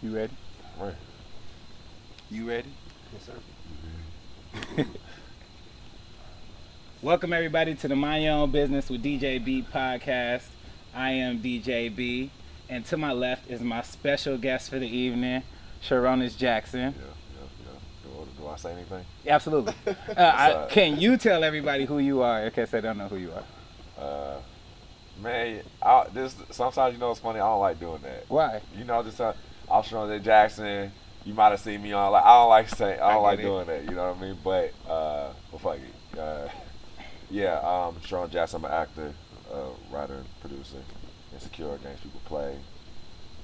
You ready? Right. You ready? Yes, sir. Welcome everybody to the Mind Your Own Business with DJB podcast. I am DJB, and to my left is my special guest for the evening, Sarunas Jackson. Yeah. Do I say anything? Absolutely. Can you tell everybody who you are in case they don't know who you are? Man, sometimes it's funny. I don't like doing that. Why? I'm Sarunas Jackson. You might have seen me on. Like, I don't like doing that. You know what I mean? But fuck it. Yeah, Sarunas Jackson. I'm an actor, writer, and producer. Insecure, Games People Play,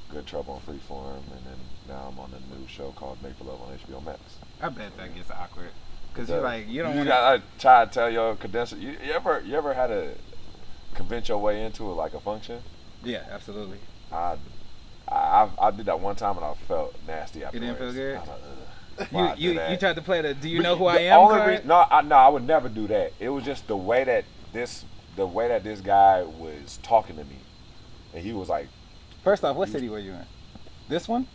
Good Trouble on Freeform, and then now I'm on a new show called Make for Love on HBO Max. I bet that gets awkward because you're like you don't want to try to tell your credentials. You ever had to convince your way into it like a function? Yeah, absolutely. I did that one time and I felt nasty afterwards. It didn't feel good. You tried to play the "Do you know who I am" card? I would never do that. It was just the way that this guy was talking to me, and he was like. First off, what city were you in? This one?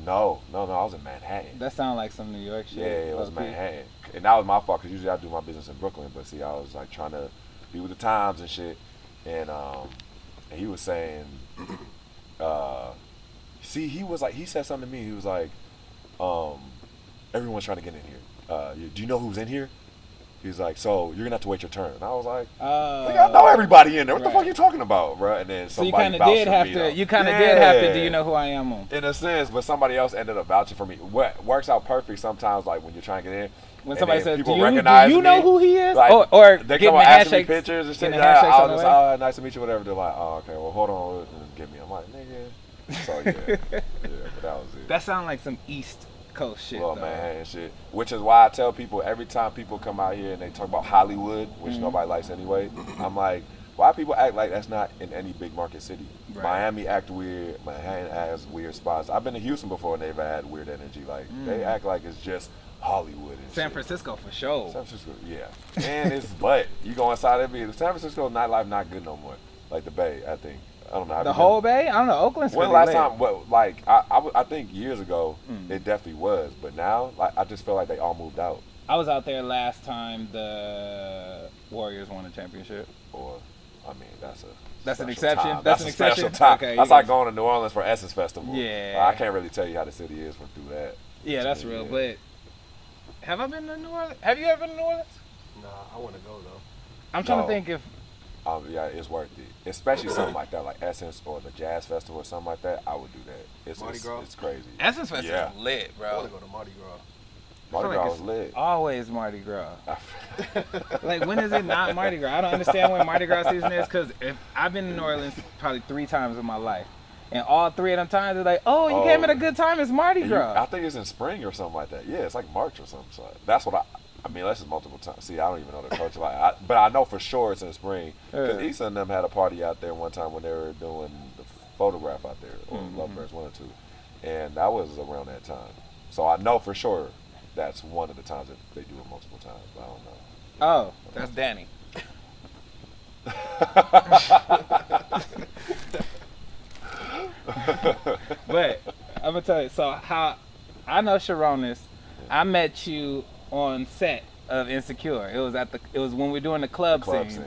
No. I was in Manhattan. That sounded like some New York shit. Yeah, it was Manhattan, and that was my fault because usually I do my business in Brooklyn, but see, I was like trying to be with the times and shit, and he was saying, he said something to me. He was like, everyone's trying to get in here. Do you know who's in here? He's like, so you're gonna have to wait your turn. And I was like, I know everybody in there. What the fuck are you talking about, bro? And then somebody so you kind of did have to. You kind of did have to. Do you know who I am? On? In a sense, but somebody else ended up vouching for me. What works out perfect sometimes, like when you're trying to get in. When somebody says, do you know who he is? Like, or they come up asking me pictures and shit. I was just, nice to meet you, whatever. They're like, oh, okay, well, hold on, and give me. I'm like, nigga. So yeah, but that was it. That sounded like some East Coast shit. Well, man, shit. Which is why I tell people every time people come out here and they talk about Hollywood, which nobody likes anyway. I'm like, why people act like that's not in any big market city? Right. Miami act weird. Manhattan has weird spots. I've been to Houston before and they've had weird energy. Like they act like it's just Hollywood. And San Francisco for sure. San Francisco, yeah. And it's but you go inside every San Francisco nightlife not good no more. Like the Bay, I think. I don't know. The whole Bay? I don't know. Oakland's when really last time? Well, like I think years ago it definitely was, but now like I just feel like they all moved out. I was out there last time the Warriors won a championship. Or, I mean, that's an exception. Time. That's an an exception. exception. Time. Okay, that's like going to New Orleans for Essence Festival. Yeah. I can't really tell you how the city is through that. Yeah, that's real. But have I been to New Orleans? Have you ever been to New Orleans? Nah, I want to go though. I'm trying to think if. Yeah, it's worth it. Especially something like that, like Essence or the Jazz Festival or something like that. I would do that. Mardi Gras? It's crazy. Essence Festival is lit, bro. I want to go to Mardi Gras. Mardi Gras was lit. Always Mardi Gras. Like, when is it not Mardi Gras? I don't understand when Mardi Gras season is because I've been to New Orleans probably 3 times in my life. And all 3 of them times, they're like, oh, you came at a good time. It's Mardi Gras. I think it's in spring or something like that. Yeah, it's like March or something. So that's what I mean, that's just multiple times. See, I don't even know the culture. But I know for sure it's in spring. Because Issa and them had a party out there one time when they were doing the photograph out there, or Lovebirds, 1 or 2. And that was around that time. So I know for sure that's one of the times that they do it multiple times. But I don't know. Oh, that's Danny. But I'm going to tell you, so how I know Sarunas, I met you on set of Insecure. It was when we were doing the club scene.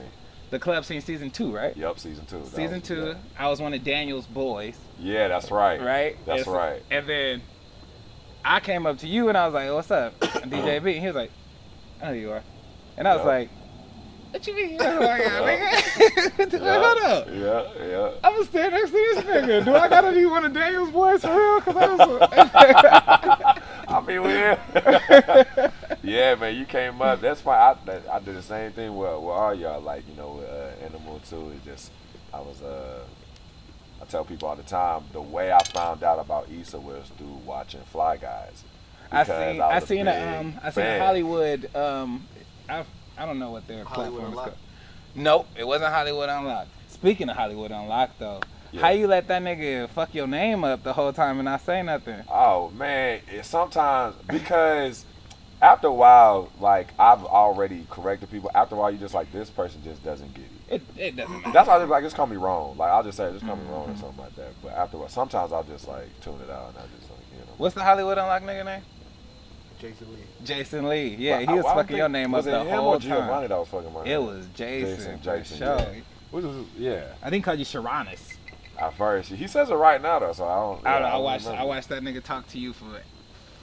The club scene season 2, right? Yep, season 2. Season 2. Yeah. I was one of Daniel's boys. Yeah, that's right. Right? That's right. And then I came up to you and I was like, what's up? DJB. And he was like, I know who you are. And I was like, what you mean? You know who I am, nigga? Hold up. Yeah. I'm gonna stand next to this nigga. Do I gotta be one of Daniel's boys for real? Cause I mean, we're yeah, man. You came up. That's fine. I did the same thing with all y'all. Like, with Animal too. It just I tell people all the time the way I found out about Issa was through watching Fly Guys. I seen a Hollywood. I don't know what their platform is called. Nope, it wasn't Hollywood Unlocked. Speaking of Hollywood Unlocked, though, how you let that nigga fuck your name up the whole time and not say nothing? Oh man, sometimes because after a while, like I've already corrected people. After a while, you just like this person just doesn't get it. It doesn't matter. That's why I just like just call me wrong. Like I'll just say just call me wrong or something like that. But after a while, sometimes I'll just like tune it out and I just like What's the Hollywood Unlocked nigga name? Jason Lee. Jason Lee. Yeah, But he was I fucking your name up was it the him whole or Giovanni time. that was fucking my name? It was Jason. Jason, for sure. yeah. Yeah. I think he called you Sarunas. At first, he says it right now though, so I don't. I don't know. yeah, I remember. watched that nigga talk to you for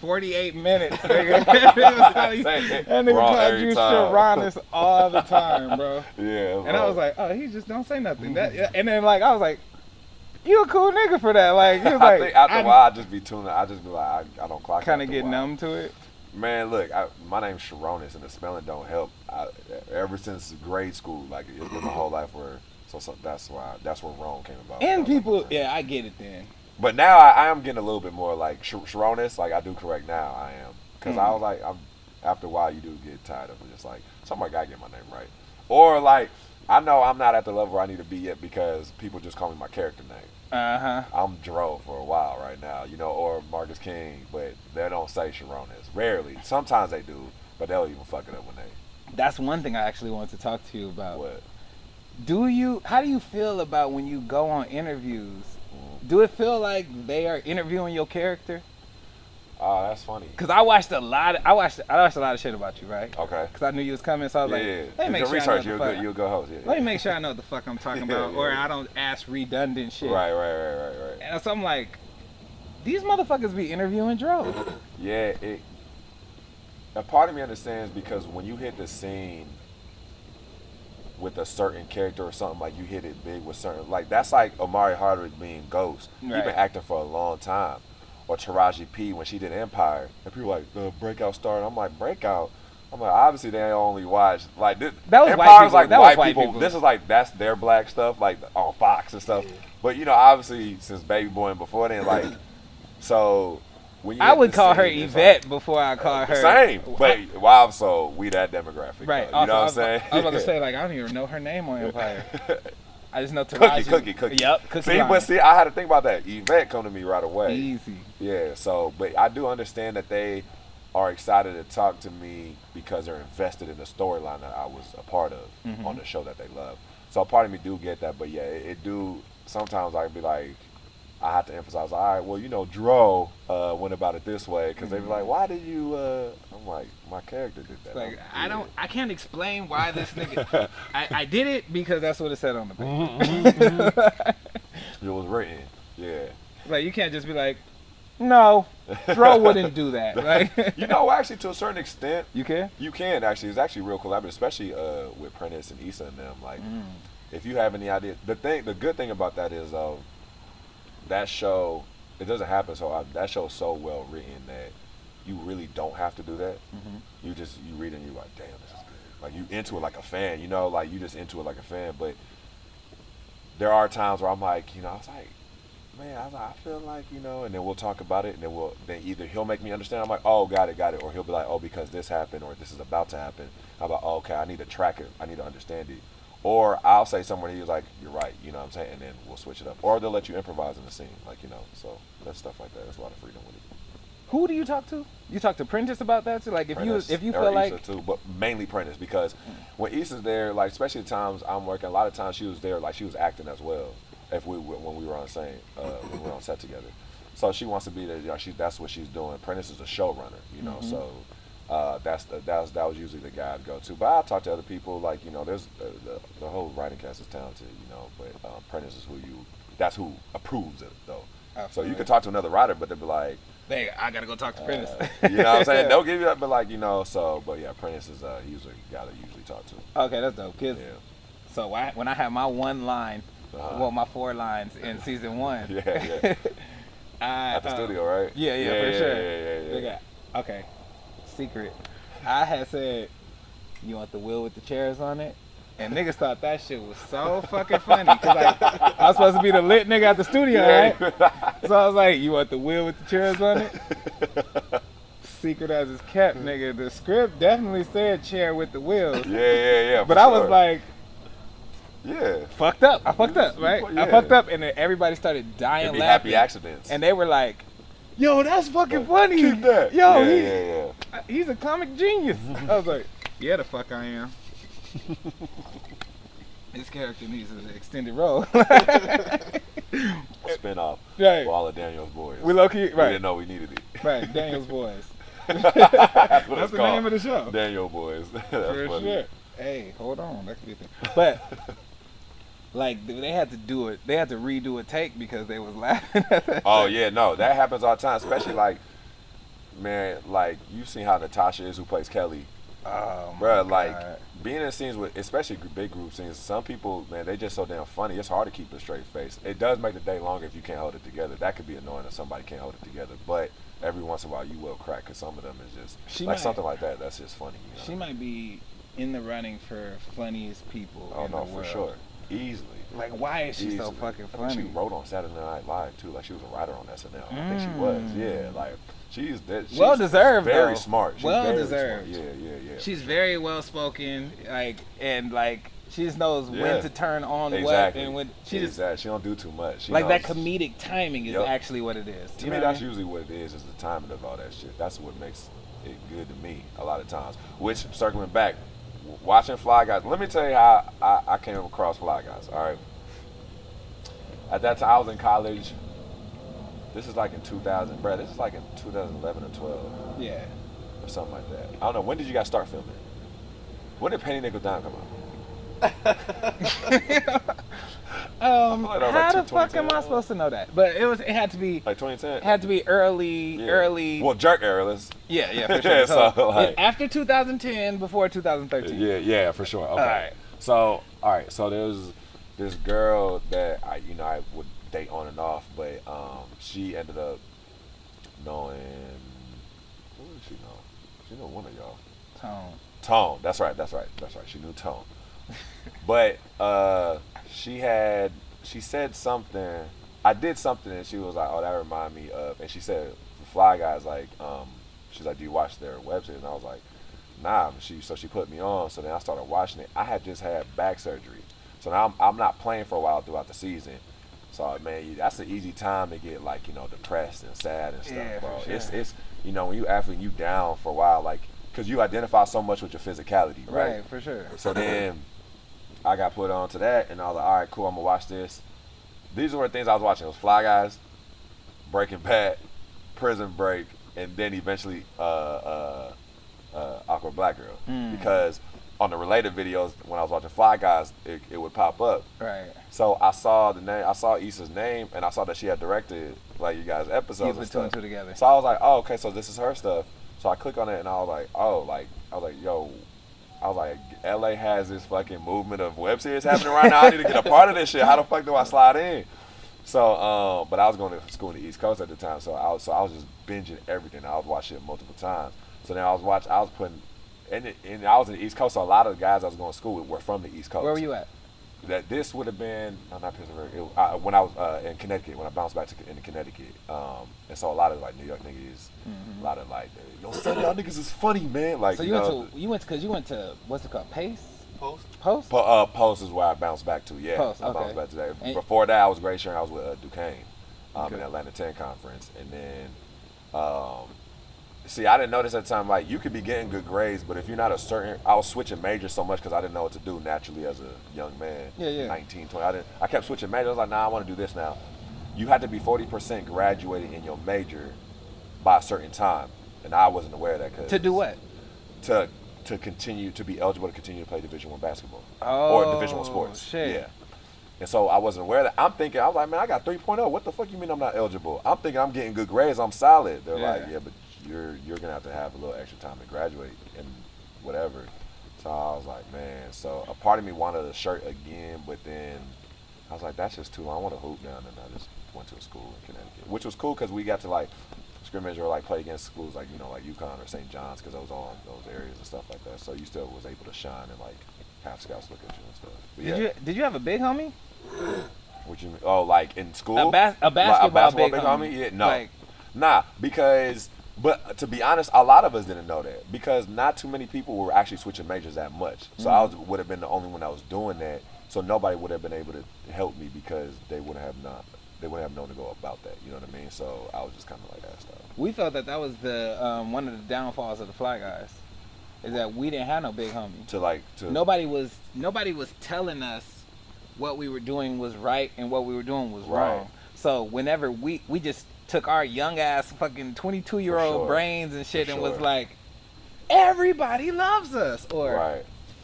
48 minutes, nigga. That nigga Wrong called every you time. Sarunas all the time, bro. Yeah. And I was like, oh, he just don't say nothing. That, and then like I was like, you a cool nigga for that. Like he was I like, think after a while, I just be tuning. I just be like, I don't clock. kind of after a get while. numb to it. Man, look, my name's Sarunas, and the spelling don't help. Ever since grade school, like it's been my whole life where. So that's where Rome came about. And people, yeah, I get it then. But now I am getting a little bit more like Sarunas. Like I do correct now. I am because I was like, after a while you do get tired of it. Just like somebody gotta get my name right, or like I know I'm not at the level where I need to be yet because people just call me my character name. I'm Dro for a while right now, or Marcus King, but they don't say Sarunas. Rarely. Sometimes they do, but they'll even fuck it up when they. That's one thing I actually wanted to talk to you about. What? How do you feel about when you go on interviews? Do it feel like they are interviewing your character? Oh, that's funny. Cause I watched a lot of shit about you, right? Okay. Cause I knew you was coming, so I was like, let me make sure research. I know You're the fuck. you're a good host. Yeah, Let me make sure I know what the fuck I'm talking about, or I don't ask redundant shit. Right. And so I'm like, these motherfuckers be interviewing Dro. Yeah, a part of me understands because when you hit the scene with a certain character or something, like you hit it big with certain, like that's like Omari Hardwick being Ghost. Right. He's been acting for a long time. Or Taraji P when she did Empire, and people like the breakout star, and I'm like breakout. I'm like obviously they only watch like this. That was Empire's like that white was people. This is like that's their black stuff, like on Fox and stuff. But obviously since Baby Boy and before then, like so. When I would call her Yvette before I call her. Same, but wow, so we that demographic, right? You know what I'm saying? I was about to say like I don't even know her name on Empire. I just know Taraji. Cookie. Yep, Cookie. But I had to think about that. Yvette come to me right away. Easy. Yeah. So, but I do understand that they are excited to talk to me because they're invested in the storyline that I was a part of on the show that they love. So, a part of me do get that, but yeah, it do. Sometimes I'd be like. I have to emphasize, all right, well, Dro went about it this way, because they be like, why did you, I'm like, my character did that. Like, I can't explain why this nigga, I did it because that's what it said on the page. It was written, yeah. Like, you can't just be like, no, Dro wouldn't do that. Like, actually, to a certain extent. You can? You can, actually. It's actually real collaborative, especially with Prentice and Issa and them. Like, if you have any idea, the good thing about that is, that show, it doesn't happen that show is so well written that you really don't have to do that. You read it and you're like, damn, this is good. Like you into it like a fan, like you just into it like a fan. But there are times where I'm like, I was like, man, I feel like, and then we'll talk about it and then either he'll make me understand, I'm like, oh, got it, or he'll be like, oh, because this happened or this is about to happen. I'm like, oh, okay, I need to track it, I need to understand it. Or I'll say somewhere he was like, you're right, you know what I'm saying? And then we'll switch it up. Or they'll let you improvise in the scene, like, so that's stuff like that. There's a lot of freedom with it. Who do you talk to? You talk to Prentice about that too? Like, Prentice, if you feel like... Issa too, but mainly Prentice, because when Issa's there, like, especially the times I'm working, a lot of times she was there, like, she was acting as well, when we were on when we were on set together. So she wants to be there, that's what she's doing. Prentice is a showrunner, so... that was usually the guy I'd go to, but I talk to other people. Like there's the whole writing cast is talented, but Prentice is that's who approves it though. Absolutely. So you could talk to another writer, but they'd be like, "Hey, I gotta go talk to Prentice." You know what I'm saying? They'll give you that, but like but yeah, Prentice is usually the guy that usually talk to. Okay, that's dope. So when I had my one line, my 4 lines in season 1, at the studio, right? Yeah, for sure. Yeah. Okay. Secret. I had said, you want the wheel with the chairs on it? And niggas thought that shit was so fucking funny. Cause like, I was supposed to be the lit nigga at the studio, right? So I was like, you want the wheel with the chairs on it? Secret as it's kept, nigga. The script definitely said chair with the wheels. Yeah. But I was like, fucked up. I fucked up, right? Yeah. I fucked up, and then everybody started dying laughing. Happy accidents. And they were like, yo, that's fucking funny. Keep that. Yo, he's a comic genius. I was like, yeah, the fuck I am. This character needs an extended role. Spin-off Right. for all of Daniel's boys. We low-key, We right. didn't know we needed it. Right, Daniel's Boys. That's That's the name of the show. Daniel Boys. That's For funny. sure. Hey, hold on. That could be a thing. But, like, they had to do it. They had to redo a take because they was laughing at that. Oh, yeah, no. That happens all the time, especially, like, man, like, you've seen how Natasha is who plays Kelly. Oh, my Bruh, God. like, being in scenes with, especially big group scenes, some people, man, they just so damn funny. It's hard to keep a straight face. It does make the day longer if you can't hold it together. That could be annoying if somebody can't hold it together. But every once in a while, you will crack because some of them is just, something like that, that's just funny. You know? She might be in the running for funniest people in the world. For sure. Easily. Like, why is she so fucking funny? I think she wrote on Saturday Night Live, too. Like, she was a writer on SNL. I think she was. Yeah, like, she's well deserved, very though. smart. She's well very deserved. Smart. Yeah. She's very well spoken, like, and like she just knows when to turn on what and when she just she don't do too much. She like knows, that comedic timing is actually what it is. To me, that's usually what it is the timing of all that shit. That's what makes it good to me a lot of times. Which, circling back, watching Fly Guys, let me tell you how I came across Fly Guys. All right. At that time, I was in college. This is like in 2000, bro. This is like in 2011 or 12. Yeah. Or something like that. I don't know. When did you guys start filming? When did Penny Nickel Dime come out? How the fuck am I supposed to know that? But it had to be like 2010. It had to be early. Well, Jerk era. Yeah, for sure. so like, after 2010, before 2013. Yeah, for sure. Okay. All right. So there's this girl that I would date on and off, but she ended up knowing, who did she know? She knew one of y'all. Tone. That's right. She knew Tone. But she said something. I did something and she was like, oh, that reminded me of, and she said, the Fly Guys, like, she's like, do you watch their web series? And I was like, nah. So she put me on. So then I started watching it. I had just had back surgery. So now I'm not playing for a while throughout the season. So, man, that's an easy time to get, like, depressed and sad and stuff, bro. Sure. It's when you athlete, you down for a while, like, because you identify so much with your physicality, right? Right, for sure. So then I got put on to that, and I was like, all right, cool, I'm going to watch this. These were the things I was watching. It was Fly Guys, Breaking Bad, Prison Break, and then eventually Awkward Black Girl. Because on the related videos, when I was watching Fly Guys, it would pop up. Right. So I saw the name, I saw Issa's name, and I saw that she had directed, like, you guys' episodes and put stuff. two and two together. So I was like, oh, okay, so this is her stuff. So I click on it, and I was like, LA has this fucking movement of web series happening right now. I need to get a part of this shit. How the fuck do I slide in? So, but I was going to school in the East Coast at the time, so I was just binging everything. I was watching it multiple times. So then I was putting, and I was in the East Coast, so a lot of the guys I was going to school with were from the East Coast. Where were you at? That this would have been, no, not Pittsburgh. When I was in Connecticut, when I bounced back into Connecticut, and so a lot of like New York niggas, a lot of like, yo, son, y'all niggas is funny, man. Like, so you went to what's it called, Pace? Post? Post is where I bounced back to. Yeah, Post, I bounced back to that. Before that, I was Glacier, and I was with Duquesne, in Atlanta 10 conference, and then. See, I didn't notice at the time, like, you could be getting good grades, but if you're not I was switching majors so much because I didn't know what to do naturally as a young man. Yeah. 19, 20. I kept switching majors. I was like, nah, I want to do this now. You had to be 40% graduated in your major by a certain time, and I wasn't aware of that. To do what? To continue to be eligible to continue to play Division I basketball or Division I sports. Shit. Yeah. And so I wasn't aware of that. I was like, man, I got 3.0. What the fuck you mean I'm not eligible? I'm thinking I'm getting good grades. I'm solid. They're like, yeah, but you're gonna have to have a little extra time to graduate and whatever. So I was like, man. So a part of me wanted a shirt again, but then I was like, that's just too long. I want to hoop down, and I just went to a school in Connecticut, which was cool because we got to like scrimmage or like play against schools like like UConn or St. John's because I was on those areas and stuff like that. So you still was able to shine and like have scouts look at you and stuff. But Did you have a big homie? What you mean? Oh, like in school? A basketball big homie? Yeah, no, nah, because. But to be honest, a lot of us didn't know that because not too many people were actually switching majors that much. So I would have been the only one that was doing that. So nobody would have been able to help me because they wouldn't have known to go about that. You know what I mean? So I was just kind of like that stuff. We felt that was the one of the downfalls of the Fly Guys, is that we didn't have no big homie. Nobody was telling us what we were doing was right and what we were doing was wrong. So whenever we just took our young ass fucking 22-year-old brains and shit and was like, everybody loves us, or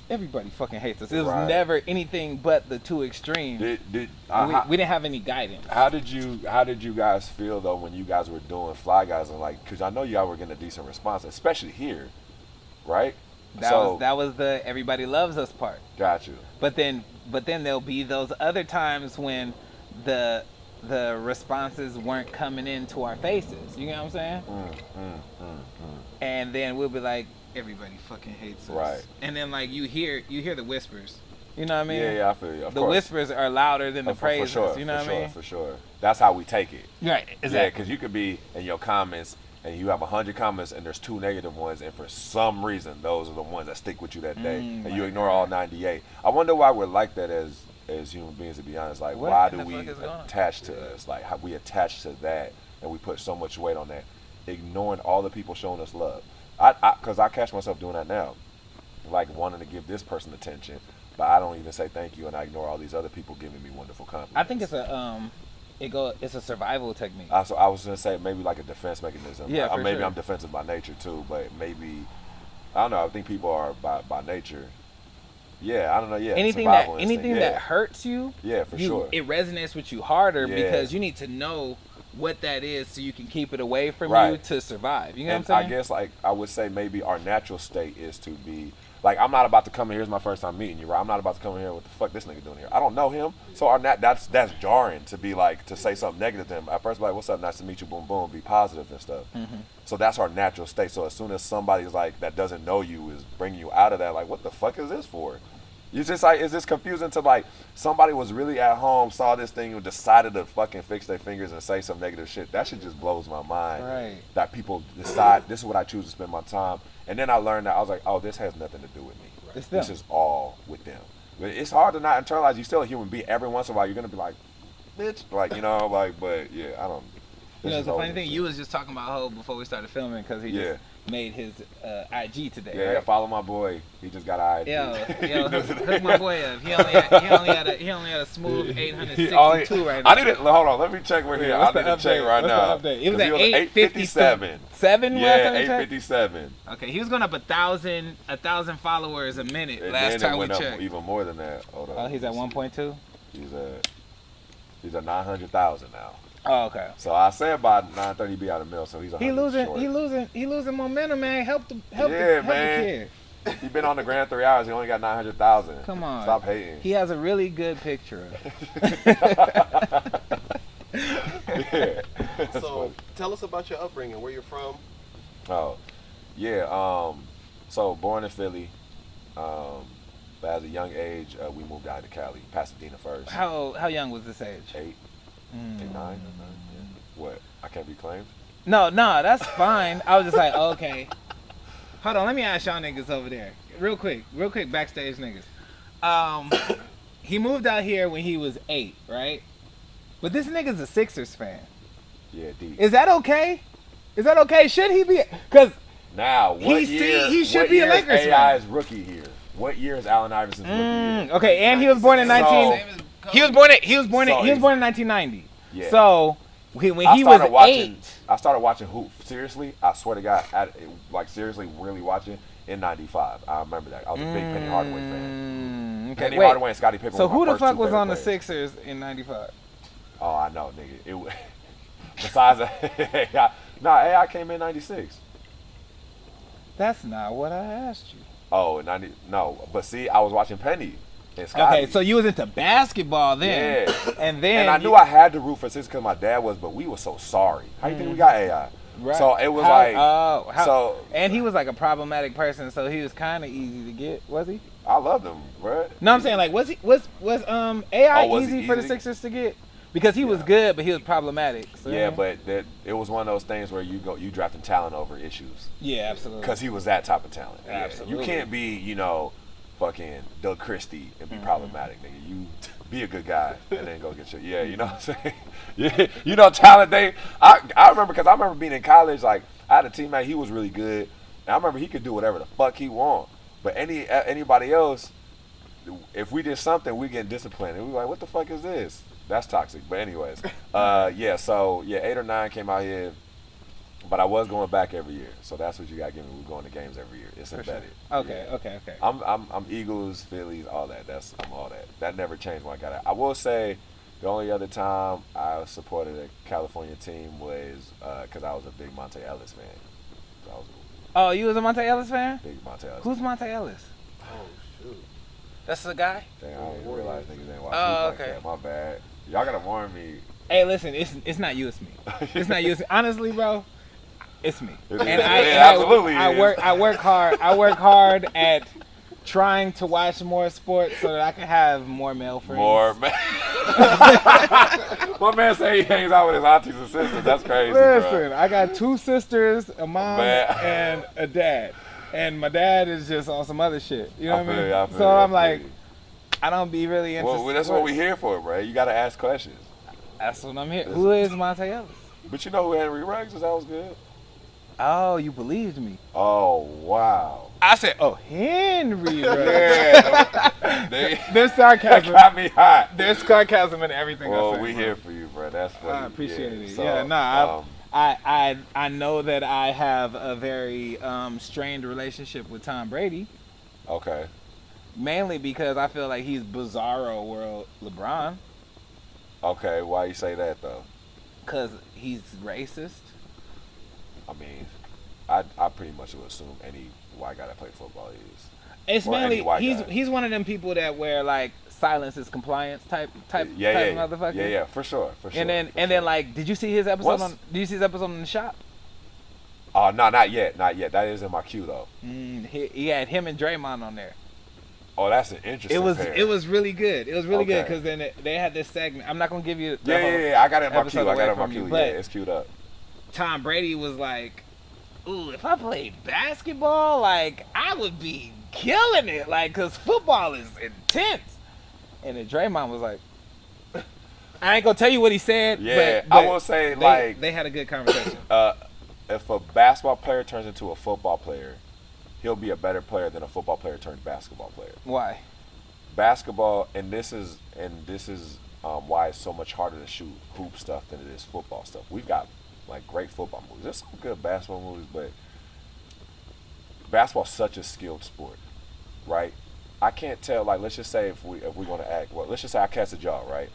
everybody fucking hates us. It was never anything but the two extremes. We didn't have any guidance. How did you guys feel though when you guys were doing Fly Guys, and like, because I know y'all were getting a decent response, especially here, right? That was the everybody loves us part. Got you. But then there'll be those other times when the responses weren't coming into our faces. You know what I'm saying? And then we'll be like, everybody fucking hates us. Right. And then like you hear the whispers. You know what I mean? Yeah, I feel you. Of course. Whispers are louder than the praises. For sure, you know what I mean? For sure. That's how we take it. Right. Exactly. Yeah, because you could be in your comments and you have 100 comments and there's 2 negative ones, and for some reason those are the ones that stick with you that day, and you ignore all 98. I wonder why we're like that as human beings, to be honest. Like, why do we attach to us? Like, how we attach to that and we put so much weight on that, ignoring all the people showing us love. Because I catch myself doing that now, like wanting to give this person attention, but I don't even say thank you, and I ignore all these other people giving me wonderful compliments. I think it's a survival technique. I was gonna say maybe like a defense mechanism. Yeah, maybe sure. I'm defensive by nature too, but maybe I don't know. I think people are by nature. Yeah, I don't know. Yeah, anything that hurts you. Yeah, for sure. It resonates with you harder because you need to know what that is so you can keep it away from you to survive. You know what I'm saying? I guess like I would say maybe our natural state is to be like, I'm not about to come in here. Here's my first time meeting you, right? I'm not about to come in here. What the fuck this nigga doing here? I don't know him. So that's jarring to be like, to say something negative to him. At first, like, what's up? Nice to meet you. Boom, boom. Be positive and stuff. Mm-hmm. So that's our natural state. So as soon as somebody's like that doesn't know you is bringing you out of that, like, what the fuck is this for? You just like, is this confusing to like somebody was really at home, saw this thing, and decided to fucking fix their fingers and say some negative shit? That shit just blows my mind. Right. That people decide this is what I choose to spend my time. And then I learned that I was like, oh, this has nothing to do with me. It's them. This is all with them. But it's hard to not internalize. You're still a human being. Every once in a while, you're gonna be like, bitch, like, you know, like, but yeah, I don't. You know, it's a funny thing. You was just talking about Ho before we started filming because he just made his IG today. Yeah, right? follow my boy. He just got an IG. Yo, hook my boy up. He only had a smooth 862 right now. I need to hold on. Let me check where here. I need to check right now. It was at 857. 7? Yeah, 857. Okay, he was going up 1,000 followers a minute last time we checked. Even more than that. Hold on. Oh, he's at 1.2. He's at 900,000 now. Oh, okay. So I say about 930 be out of mill, so he's he losing momentum, man. Help the kid. He been on the ground 3 hours. He only got 900,000. Come on. Stop hating. He has a really good picture. Yeah. So tell us about your upbringing. Where you're from? Oh, yeah. So born in Philly. But at a young age, we moved out to Cali, Pasadena first. How young was this age? 8, 9. Yeah. What? I can't be claimed? No, that's fine. I was just like, okay. Hold on, let me ask y'all niggas over there. Real quick, backstage niggas. He moved out here when he was 8, right? But this nigga's a Sixers fan. Yeah, deep. Is that okay? Should he be? Because now, he should be a Lakers fan. AI's rookie here? What year is Allen Iverson's rookie year? Okay, and he was born in 1990. Yeah. So when he was 8, I started watching hoop. Seriously, I swear to God, seriously, really watching in '95. I remember that. I was a big Penny Hardaway fan. Okay, Penny Hardaway and Scottie Pippen. So were who my the fuck first was two on the favorite Sixers in '95? Oh, I know, nigga. Besides AI came in '96. That's not what I asked you. Oh, no. But see, I was watching Penny and Scottie. Okay, so you was into basketball then. Yeah. And I knew I had to root for Sixers because my dad was, but we were so sorry. How you think we got AI? Right. So it was and he was like a problematic person, so he was kind of easy to get, was he? I loved him, bro. No, I'm saying like, was AI easy for the Sixers to get? Because he was good, but he was problematic. So. Yeah, but it was one of those things where you drafting talent over issues. Yeah, absolutely. Because he was that type of talent. Absolutely. You can't be, fucking Doug Christie and be problematic, nigga. You be a good guy and then go get your you know what I'm saying? Yeah, you know talent. I remember because I remember being in college. Like I had a teammate, he was really good, and I remember he could do whatever the fuck he want. But anybody else, if we did something, we get disciplined, and we like, what the fuck is this? That's toxic. But anyways, So 8 or 9 came out here. But I was going back every year, so that's what you got to give me. We're going to games every year. It's embedded. Sure. Okay. I'm Eagles, Phillies, all that. I'm all that. That never changed when I got out. I will say, the only other time I supported a California team was because I was a big Monte Ellis fan. You was a Monte Ellis fan? Big Monte Ellis. Who's Monte Ellis? Oh shoot. That's the guy. Dang, I didn't realize niggas didn't watch Oh, like that. My bad. Y'all gotta warn me. Hey, listen, it's not you, it's me. It's not you, it's me. Honestly, bro. It's me. Absolutely. I work hard. I work hard at trying to watch more sports so that I can have more male friends. My man say he hangs out with his aunties and sisters. That's crazy. Listen, bro. I got 2 sisters, a mom and a dad, and my dad is just on some other shit. You know what I mean? So I'm like, I don't be really into. Well, that's what we're here for, bro. You got to ask questions. That's what I'm here. Who is Monte Ellis? But you know who Henry Ruggs is? That was good. Oh, you believed me. Oh, wow. I said, oh, Henry. There's sarcasm. That got me hot. There's sarcasm in everything I say. Well, we here for you, bro. That's funny. I appreciate it. So, I know that I have a very strained relationship with Tom Brady. Okay. Mainly because I feel like he's bizarro world LeBron. Okay, why you say that, though? Because he's racist. I mean, I pretty much would assume any white guy that play football is. It's mainly he's one of them people that wear like silence is compliance type motherfucker. Yeah, for sure. And then like, did you see his episode on the Shop? Oh no, not yet. That is in my queue though. He had him and Draymond on there. Oh, that's an interesting. It was really good. It was really good because then they had this segment. I'm not gonna give you. Yeah. I got it in my queue. Yeah, it's queued up. Tom Brady was like, ooh, if I played basketball, like, I would be killing it, like, because football is intense. And then Draymond was like, I ain't going to tell you what he said. Yeah, but I will say, they had a good conversation. If a basketball player turns into a football player, he'll be a better player than a football player turned basketball player. Why? Basketball, and this is why it's so much harder to shoot hoop stuff than it is football stuff. We've got like great football movies. There's some good basketball movies, but basketball's such a skilled sport, right? I can't tell. Like, let's just say if we're gonna act. Well, let's just say I cast a jaw, right?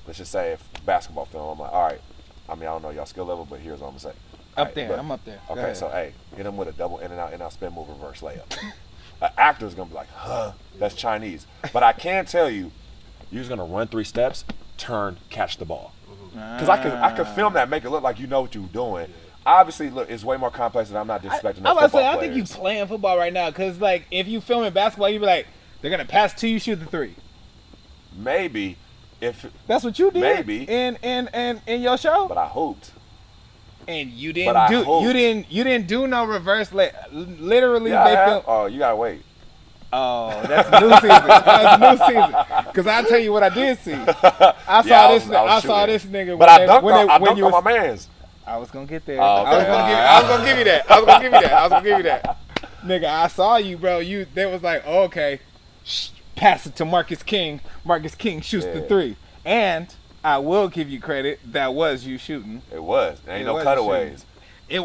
Let's just say if basketball film, I'm like, all right. I mean, I don't know y'all skill level, but here's what I'm gonna say. I'm up there. Okay, so hey, hit him with a double in and out spin move reverse layup. An actor's gonna be like, huh, that's Chinese. But I can tell you, you're just gonna run 3 steps, turn, catch the ball. Because I could film that, make it look like you know what you're doing. Obviously, look, it's way more complex than I'm not disrespecting the football players. I think you playing football right now because, like, if you filming basketball, you'd be like, they're going to pass to you, shoot the 3. Maybe. If that's what you did maybe. in your show. But I hooped. And you didn't do no reverse literally. Oh, you got to wait. Oh, that's new season. That's new season. Because I'll tell you what I did see. I saw this nigga. But I dunked on my mans. I was gonna get there. Oh, okay. I was gonna give you that. Nigga, I saw you, bro. They was like, oh, okay, pass it to Marcus King. Marcus King shoots the 3. And I will give you credit. That was you shooting. It was. There ain't no cutaways. They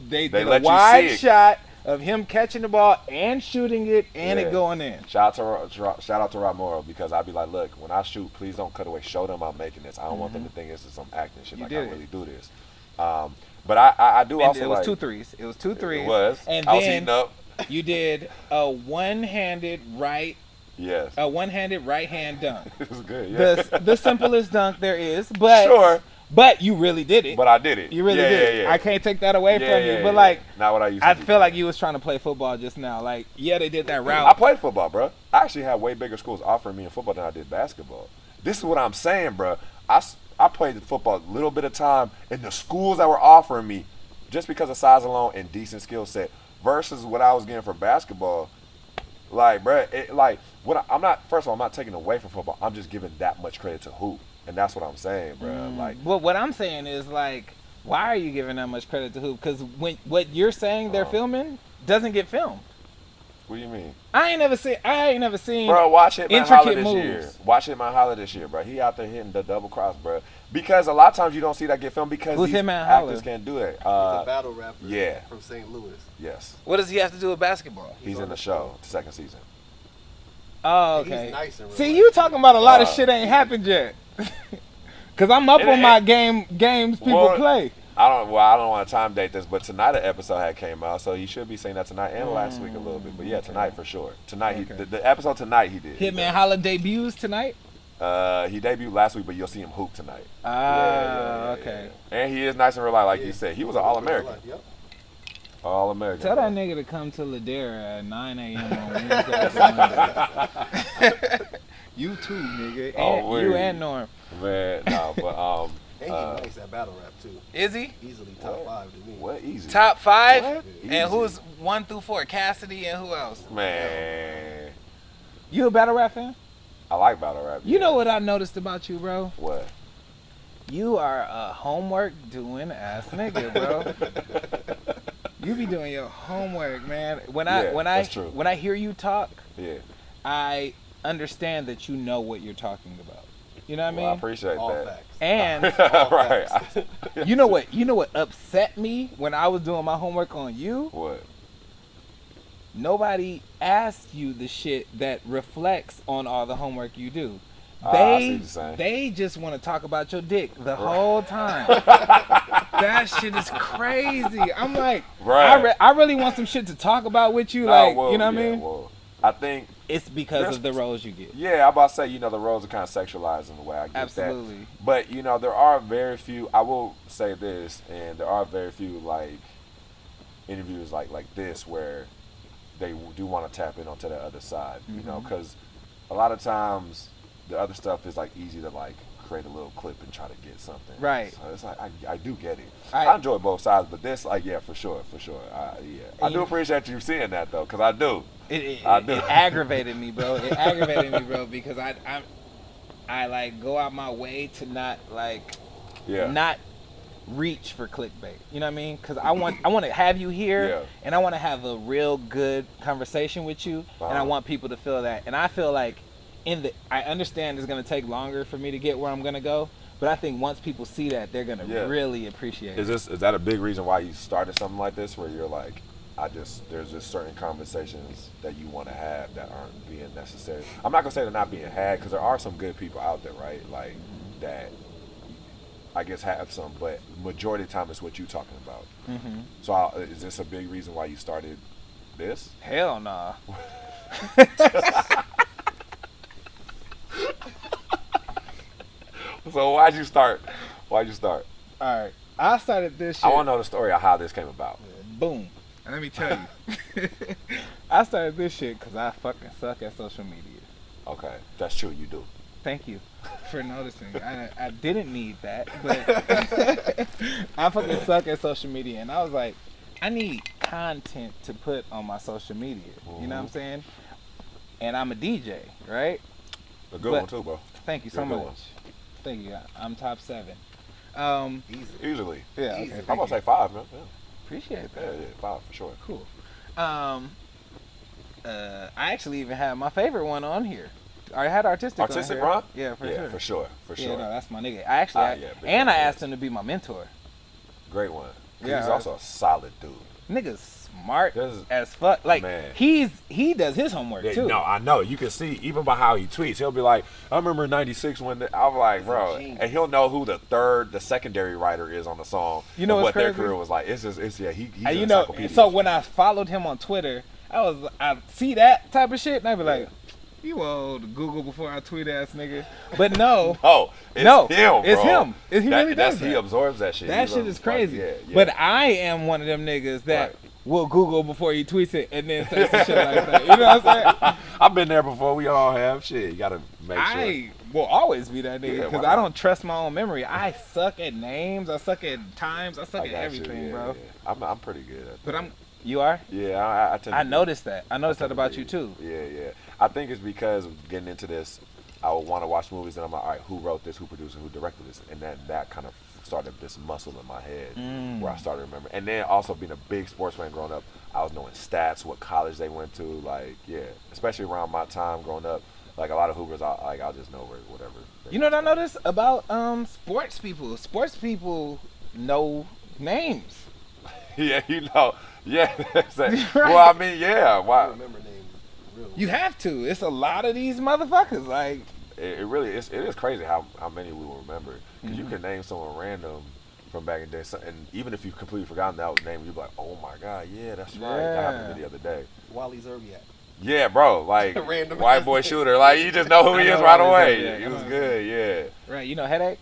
did a wide shot of him catching the ball and shooting it and it going in. Shout out to Rob Morrow, because I'd be like, look, when I shoot, please don't cut away. Show them I'm making this. I don't want them to think it's some acting shit. I really do this. But I do also. It was 2 threes. It was 2 threes. It was. And I was heating up. You did a one-handed right. Yes. A one-handed right hand dunk. It was good. Yeah. The simplest dunk there is, but sure. But you really did it. But I did it. You really did. Yeah. I can't take that away from you. But like, not what I used to do. I feel like you was trying to play football just now. Like, yeah, they did that route. I played football, bro. I actually had way bigger schools offering me in football than I did basketball. This is what I'm saying, bro. I played football a little bit of time, and the schools that were offering me, just because of size alone and decent skill set, versus what I was getting for basketball, Like, bro, like I'm not. First of all, I'm not taking away from football. I'm just giving that much credit to hoop, and that's what I'm saying, bro. Like, well, what I'm saying is like, why are you giving that much credit to hoop? Because when what you're saying they're filming doesn't get filmed. What do you mean? I ain't never seen. Bro, watch Hitman Holler this moves. year. Watch Hitman Holler this year, bro. He out there hitting the double cross, bro. Because a lot of times you don't see that get filmed because these actors can't do that. He's a battle rapper from St. Louis. Yes. What does he have to do with basketball? He's in the show, second season. Oh, okay. He's nice in real See, life. you talking about a lot of shit ain't happened yet. Cause I'm up on my games people play. I don't want to time date this, but tonight an episode had came out, so you should be saying that tonight and last week a little bit. But yeah, tonight for sure. Tonight the episode tonight he did. Hitman Holler debuts tonight. He debuted last week, but you'll see him hoop tonight. Okay. Yeah. And he is nice in real life, like you said. He was an All-American. Yep. All-American. Tell that nigga to come to Ladera at 9 a.m. on Wednesday. You too, nigga. And you and Norm. Man, no, but And he's nice at battle rap too. Is he? Easily top 5 to me. What easy? Top 5? What? And Easy. who's 1 through 4? Cassidy and who else? Man, You a battle rap fan? I like battle rap. You know what I noticed about you, bro? What? You are a homework doing ass nigga, bro. You be doing your homework, man. When I hear you talk, I understand that you know what you're talking about. You know what I mean? I appreciate All that. facts. And Right. you know what upset me when I was doing my homework on you? What? Nobody asked you the shit that reflects on all the homework you do. I see what you're saying. They just want to talk about your dick the whole time. That shit is crazy. I'm like, I really want some shit to talk about with you. Like, you know what I mean? Well, I think it's because of the roles you get. Yeah, I'm about to say, the roles are kind of sexualized in a way. I get Absolutely. that. But, there are very few, I will say this, and there are very few, like, interviews like this where they do want to tap in onto the other side, because a lot of times the other stuff is, like, easy to, like, create a little clip and try to get something. Right. So it's like, I do get it. I enjoy both sides, but this, like, yeah, for sure. I do appreciate you seeing that, though, because I do. It aggravated me, bro. It aggravated me, bro, because I like go out my way to not not reach for clickbait. You know what I mean? Because I want to have you here, and I want to have a real good conversation with you, and I want people to feel that. And I feel like I understand it's gonna take longer for me to get where I'm gonna go, but I think once people see that, they're gonna really appreciate it. Is that a big reason why you started something like this, where you're like, there's just certain conversations that you want to have that aren't being necessary? I'm not gonna say they're not being had, because there are some good people out there, right? Like that, I guess have some, but majority of the time it's what you're talking about. Mm-hmm. So is this a big reason why you started this? Hell nah. So why'd you start? All right, I started this shit. I want to know the story of how this came about. Boom. And let me tell you, I started this shit because I fucking suck at social media. Okay, that's true, you do. Thank you for noticing. I didn't need that, but I fucking suck at social media, and I was like, I need content to put on my social media. You know what I'm saying? And I'm a DJ, right? A good one too, bro. Thank you so much. Thank you. I'm top 7. Easily. Yeah. Okay, I'm gonna say 5, man. Yeah. Appreciate that. Yeah, 5 for sure. Cool. I actually even had my favorite one on here. I had Artistic on here. Ron? Yeah, for sure. For sure. Yeah, no, that's my nigga. I actually, I asked him to be my mentor. Great one. Yeah, he's also a solid dude. Nigga's smart as fuck. Like, man. He does his homework too. No, I know. You can see even by how he tweets. He'll be like, I remember in '96 when I'm like, bro, and he'll know who the secondary writer is on the song. You know what crazy? Their career was like. He's an you know. encyclopedia. So when I followed him on Twitter, I see that type of shit, and I be like, you old Google before I tweet ass nigga. But no. It's him, bro. It's him. He really does that. He absorbs that shit. That shit is crazy. Like, But I am one of them niggas that will Google before he tweets it and then say some shit like that. You know what I'm saying? I've been there before. We all have. Shit, you gotta make sure. I will always be that nigga because I don't trust my own memory. I suck at names. I suck at times. I suck at everything, bro. Yeah. I'm pretty good at that. But You are? Yeah, I tend to noticed that. I noticed that about you too. Yeah. I think it's because getting into this, I would want to watch movies and I'm like, all right, who wrote this, who produced it, who directed this? And then that kind of started this muscle in my head where I started remembering. And then also being a big sports fan growing up, I was knowing stats, what college they went to, like, yeah. Especially around my time growing up, like a lot of Hoopers, I'll just know whatever. You know what I noticed about sports people? Sports people know names. Yeah, you know. Yeah. Right. Well, I mean, yeah. Why? I remember names. Really. You have to. It's a lot of these motherfuckers. Like, it really is. It is crazy how many we will remember. Because you can name someone random from back in the day, and even if you've completely forgotten that name, you'll be like, oh my god, yeah, that's right. That happened to me the other day. Wally Zerbiak. Yeah, bro. Like, Random white boy shooter. Like, you just know who he is right away. It was good, yeah. Right, you know Headache?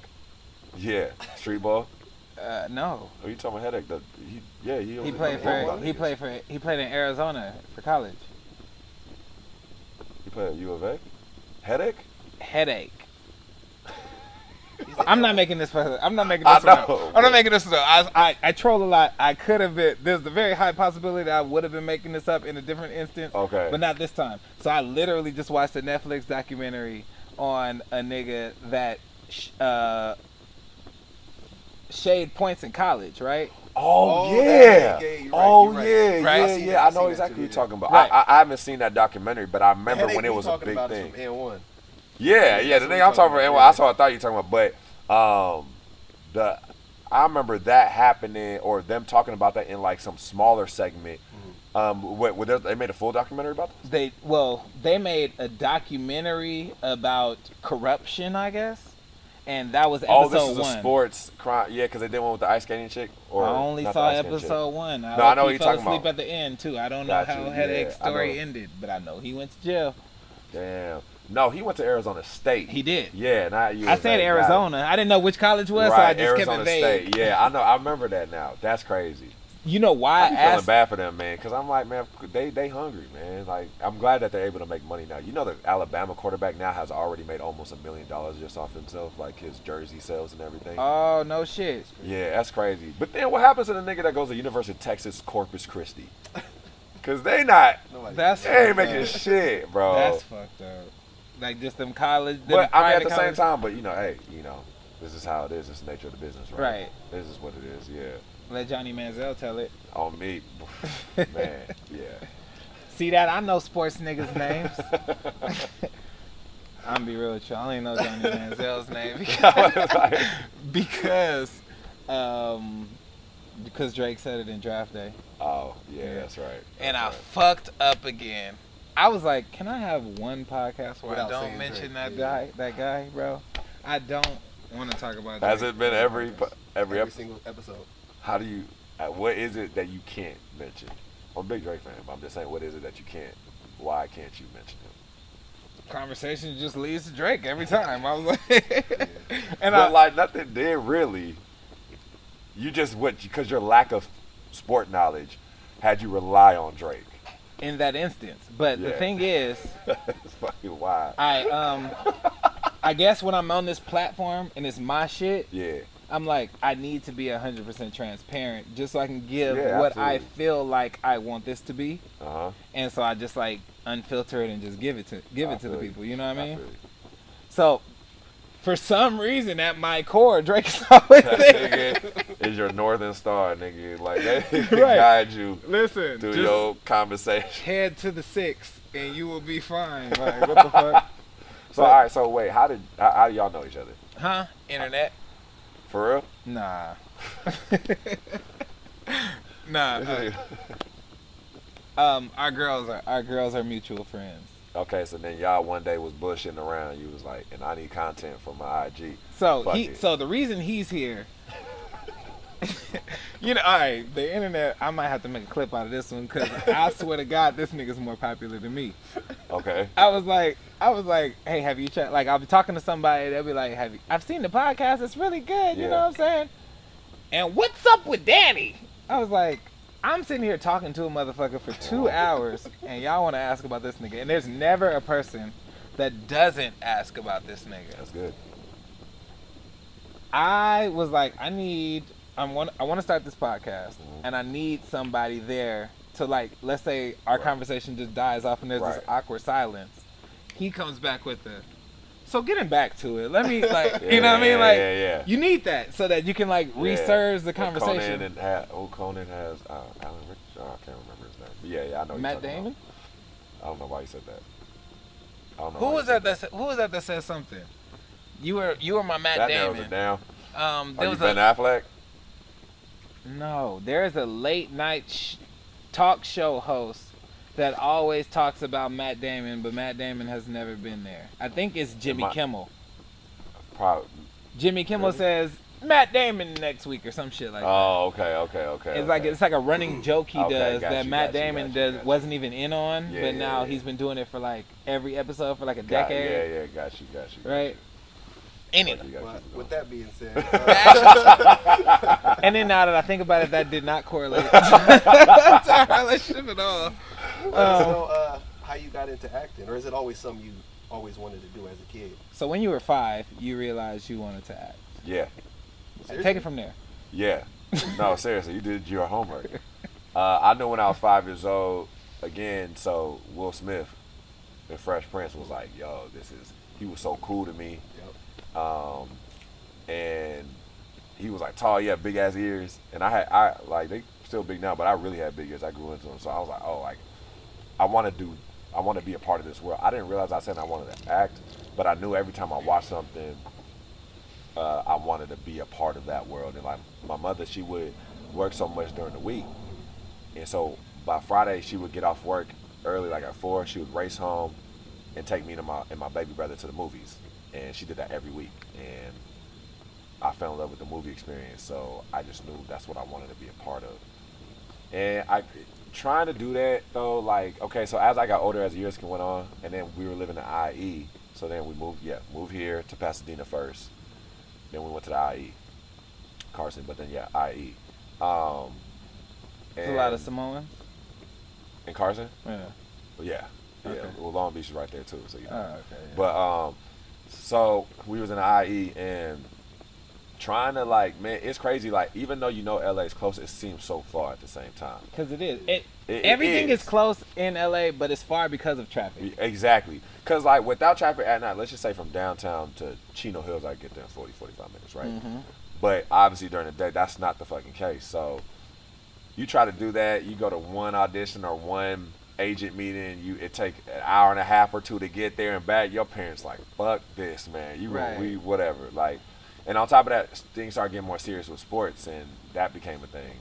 Yeah. Street ball? No. Oh, you talking about Headache? He played in Arizona for college. He played at U of A? Headache? Headache. I'm not making this one. I'm not making this one up. I'm not making this one up. I troll a lot. I could have been. There's a very high possibility that I would have been making this up in a different instance. Okay. But not this time. So I literally just watched a Netflix documentary on a nigga that shade points in college, right? Oh yeah. Right. Yeah. I know exactly what you're talking about. Right. I haven't seen that documentary, but I remember when it was a big thing. N1. Yeah, the thing I'm talking about. I thought you were talking about, but I remember that happening or them talking about that in like some smaller segment. They made a full documentary about this? They made a documentary about corruption, I guess, and that was episode 1. Oh, this is a sports crime. Yeah, because they did one with the ice skating chick. Or I only saw episode 1. I know what you're talking about. He fell asleep about. at the end too. I don't know how Headache's story ended, but I know he went to jail. Damn. No, he went to Arizona State. He did. Yeah, not USA. I said Arizona. I didn't know which college was, right, so I just Arizona kept it vague. State. Yeah, I know. I remember that now. That's crazy. You know why I'm feeling bad for them, man, because I'm like, man, they hungry, man. Like, I'm glad that they're able to make money now. You know, the Alabama quarterback now has already made almost $1 million just off himself, like his jersey sales and everything. Oh, no shit. Yeah, that's crazy. But then what happens to the nigga that goes to University of Texas Corpus Christi? Because they ain't making shit, bro. That's fucked up. Like, just them college. But I mean, at the same time, but hey, this is how it is. It's the nature of the business, right? Right. This is what it is, yeah. Let Johnny Manziel tell it. On me. Man, yeah. See that? I know sports niggas' names. I'm gonna be real with you. I only know Johnny Manziel's name because Drake said it in draft day. Oh, yeah, that's right. And I fucked up again. I was like, can I have one podcast where I don't mention that guy, bro? I don't want to talk about Drake. Has it been every single episode? How do you, what is it that you can't mention? I'm a big Drake fan, but I'm just saying, what is it that you can't, why can't you mention him? Conversation just leads to Drake every time. I was like, like nothing did really. You just because your lack of sport knowledge had you rely on Drake. In that instance. But the thing is, it's fucking wild. I guess when I'm on this platform and it's my shit, yeah, I'm like, I need to be 100% transparent just so I can give what absolutely. I feel like I want this to be. Uh-huh. And so I just like unfilter it and just give it to the people. You know what I mean? I feel you. So for some reason at my core, Drake is always there. Is your northern star, nigga. Like that can guide you through your conversation. Head to the 6 and you will be fine. Like, what the fuck? So all right, so wait, how do y'all know each other? Huh? Internet? For real? Nah. Nah. Our girls are mutual friends. Okay, so then y'all one day was bullshitting around. You was like, and I need content for my IG. So the reason he's here, all right, the internet. I might have to make a clip out of this one because I swear to God, this nigga's more popular than me. Okay. I was like, hey, have you checked? Like, I'll be talking to somebody, they'll be like, I've seen the podcast. It's really good. You know what I'm saying? And what's up with Danny? I was like, I'm sitting here talking to a motherfucker for 2 hours, and y'all want to ask about this nigga. And there's never a person that doesn't ask about this nigga. That's good. I was like, I want to start this podcast, and I need somebody there So like, let's say our Right. conversation just dies off and there's this Right. awkward silence. He comes back with the, so getting back to it. Let me like, Yeah, you know what I mean? Like, yeah. you need that so that you can like resurge the conversation. Conan has Alan Rich. I can't remember his name. But yeah, I know. Matt Damon. I don't know why you said that. I don't know. Who why was you that? said Who was that said something? You were my Matt that Damon. narrows it down. There Are you was Ben Affleck? No, there's a late night talk show host that always talks about Matt Damon, but Matt Damon has never been there. I think it's Jimmy Kimmel. Probably. Jimmy Kimmel says Matt Damon next week or some shit like that. Oh, okay. It's like a running joke he does got that you, Matt got you, Damon got you. wasn't even in on, Yeah, but now yeah. he's been doing it for like every episode for like a decade. Yeah, got you. Right. Anyway. But with that being said, And then now that I think about it, that did not correlate to our relationship at all. so, how you got into acting, or is it always something you always wanted to do as a kid? So when you were 5, you realized you wanted to act. Yeah. Seriously? Take it from there. Yeah. No, seriously, you did your homework. I knew when I was 5 years old, again, so Will Smith in Fresh Prince was like, yo, he was so cool to me. Yep. And he was like tall, he had big ass ears. And I like, they still big now, but I really had big ears. I grew into them. So I was like, oh, like, I want to be a part of this world. I didn't realize I said I wanted to act, but I knew every time I watched something, I wanted to be a part of that world. And like my mother, she would work so much during the week, and so by Friday she would get off work early, like at 4. She would race home and take me and my baby brother to the movies, and she did that every week. And I fell in love with the movie experience, so I just knew that's what I wanted to be a part of. And I trying to do that though, like, okay, so as I got older, as the years went on, and then we were living in IE, so then we moved here to Pasadena first. Then we went to the IE, Carson, but then IE. There's a lot of Samoans. In Carson? Yeah. Well, yeah. Okay. Well, Long Beach is right there too, so you know. Oh, okay. Yeah. But so we was in the IE and trying to like, man, it's crazy. Like, even though you know LA is close, it seems so far at the same time. Because it is. Everything is close in LA, but it's far because of traffic. Exactly. Because like without traffic at night, let's just say from downtown to Chino Hills, I get there in 40, 45 minutes, right? Mm-hmm. But obviously during the day, that's not the fucking case. So you try to do that, you go to one audition or one agent meeting, it take an hour and a half or 2 to get there and back. Your parents like, fuck this, man. You Right. we whatever. Like, and on top of that, things started getting more serious with sports, and that became a thing.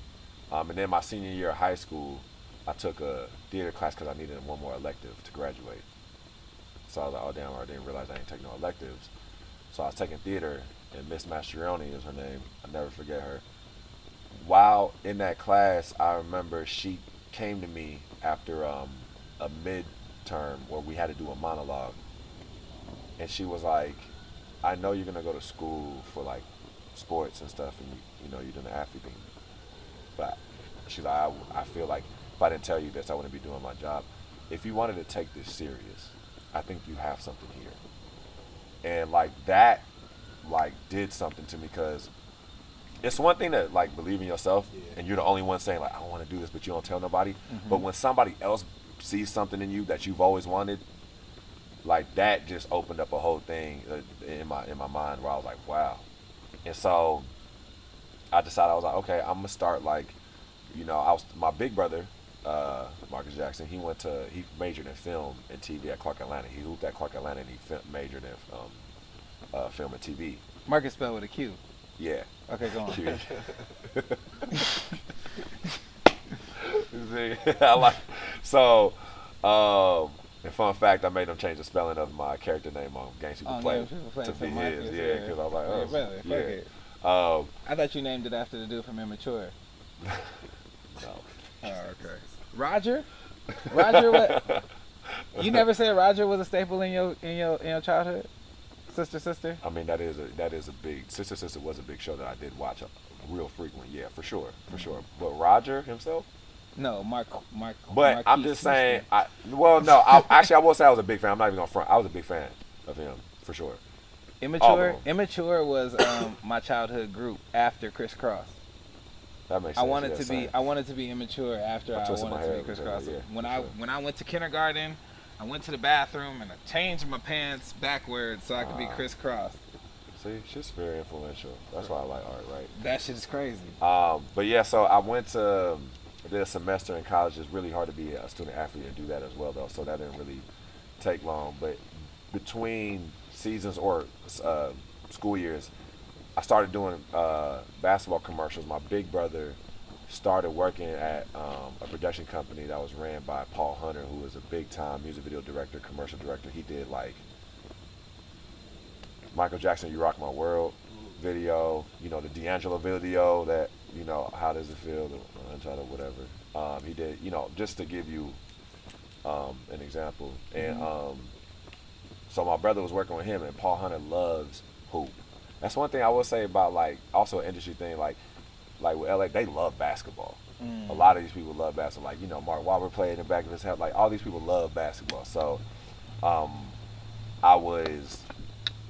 And then my senior year of high school, I took a theater class because I needed one more elective to graduate. So I was like, oh damn, I didn't realize I didn't take no electives. So I was taking theater, and Miss Mastrioni is her name. I'll never forget her. While in that class, I remember she came to me after a midterm where we had to do a monologue. And she was like, I know you're gonna go to school for like sports and stuff, and you know you're doing the athlete thing, but she's like, I feel like if I didn't tell you this, I wouldn't be doing my job. If you wanted to take this serious, I think you have something here. And like that, like did something to me, because it's one thing to like believe in yourself, and you're the only one saying like, I want to do this, but you don't tell nobody. Mm-hmm. But when somebody else sees something in you that you've always wanted, like that just opened up a whole thing in my mind where I was like, wow. And so I decided, I was like, okay, I'm gonna start like, you know, my big brother, Marcus Jackson, he majored in film and TV at Clark Atlanta. He hooped at Clark Atlanta, and he majored in film and TV. Marcus spelled with a Q. Yeah. Okay, go on. I like, so and fun fact, I made him change the spelling of my character name on Games People Play to be his. Yeah, because I was like, oh, brother, yeah. fuck it. I thought you named it after the dude from Immature. No. Oh, okay. Roger? Roger what? You never said Roger was a staple in your childhood? Sister? I mean, that is a big, Sister was a big show that I did watch real frequently. Yeah, for sure. But Roger himself? No, Mark. But I'm just saying, I will say I was a big fan. I'm not even gonna front. I was a big fan of him, for sure. Immature was my childhood group after Criss Cross. That makes sense. I wanted to be immature after I twisted my wanted to hair be crisscross. because of- yeah, When for I sure. when I went to kindergarten, I went to the bathroom and I changed my pants backwards so I could be crisscross. See, she's very influential. That's why I like art, right? That shit is crazy. But yeah, so I did a semester in college. It's really hard to be a student athlete and do that as well, though. So that didn't really take long. But between seasons or school years, I started doing basketball commercials. My big brother started working at a production company that was ran by Paul Hunter, who was a big-time music video director, commercial director. He did like Michael Jackson, "You Rock My World" video, you know, the D'Angelo video that, you know, "How Does It Feel," the Untitled whatever. He did, you know, just to give you an example. And so my brother was working with him, and Paul Hunter loves hoop. That's one thing I will say about, like, also an industry thing, like with LA, they love basketball. A lot of these people love basketball. Like, you know, Mark Wahlberg played in the back of his head. Like, all these people love basketball. So I was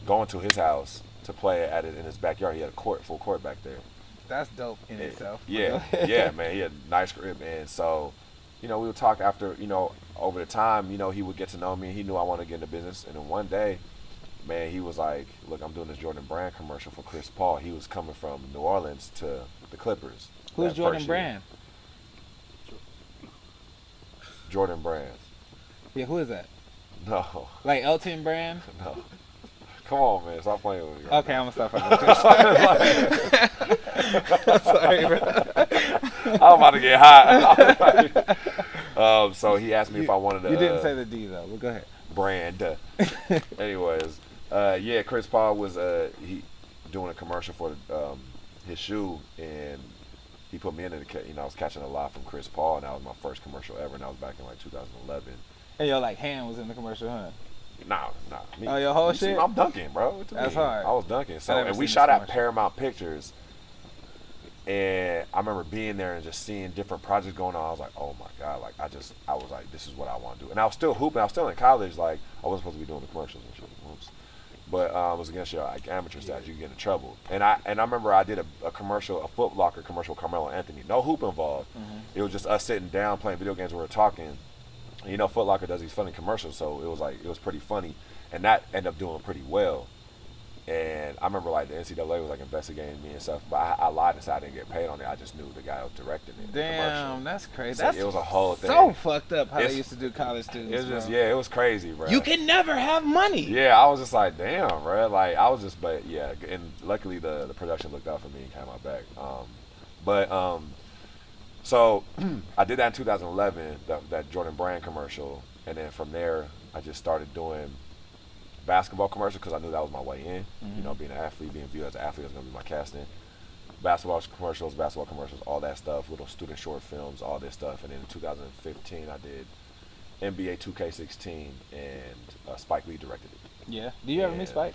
going to his house to play at it in his backyard. He had a full court back there. That's dope in itself. Yeah, yeah, man. He had a nice crib, and so, you know, we would talk after, you know, over the time, you know, he would get to know me. He knew I wanted to get into business, and then one day, man, he was like, "Look, I'm doing this Jordan Brand commercial for Chris Paul." He was coming from New Orleans to the Clippers. Who's Jordan Brand? Jordan Brand. Yeah, who is that? No, Like Elton Brand? no. Come on, man. Stop playing with me. Okay, I'm gonna stop fucking with you. I'm sorry, bro. I'm about to get hot. So he asked me if I wanted to. You didn't say the D though. Well, go ahead. Brand. Anyways, yeah, Chris Paul was he doing a commercial for his shoe, and he put me in it. You know, I was catching a lot from Chris Paul, and that was my first commercial ever, and that was back in like 2011. And your like hand was in the commercial, huh? Nah. Oh, your whole See, shit? I'm dunking, bro. What you That's mean? hard. I was dunking. So, never and we seen shot this at commercial. Paramount Pictures, and I remember being there and just seeing different projects going on. I was like, oh my god, like I was like, this is what I want to do. And I was still hooping. I was still in college. Like I wasn't supposed to be doing the commercials and shit. Oops. But it was against your like amateur stats. You get into trouble. And I remember I did a commercial, a Foot Locker commercial with Carmelo Anthony. No hoop involved. It was just us sitting down playing video games. We were talking. And, you know, Foot Locker does these funny commercials, so it was pretty funny. And that ended up doing pretty well. And I remember like the NCAA was like investigating me and stuff, but I lied and said I didn't get paid on it. I just knew the guy who was directing it. Damn, that's crazy. So That's it was a whole thing. so fucked up how It's- they used to do college students. It was just, bro. yeah, it was crazy, bro. You can never have money. Yeah, I was just like, damn, bro. Like I was just, but yeah, and luckily the production looked out for me and had my back. So I did that in 2011, that Jordan Brand commercial, and then from there I just started doing basketball commercials because I knew that was my way in. You know, being an athlete, being viewed as an athlete was gonna be my casting. Basketball commercials, all that stuff, little student short films, all this stuff. And then in 2015, I did NBA 2K16, and Spike Lee directed it. Yeah. Do you ever meet Spike?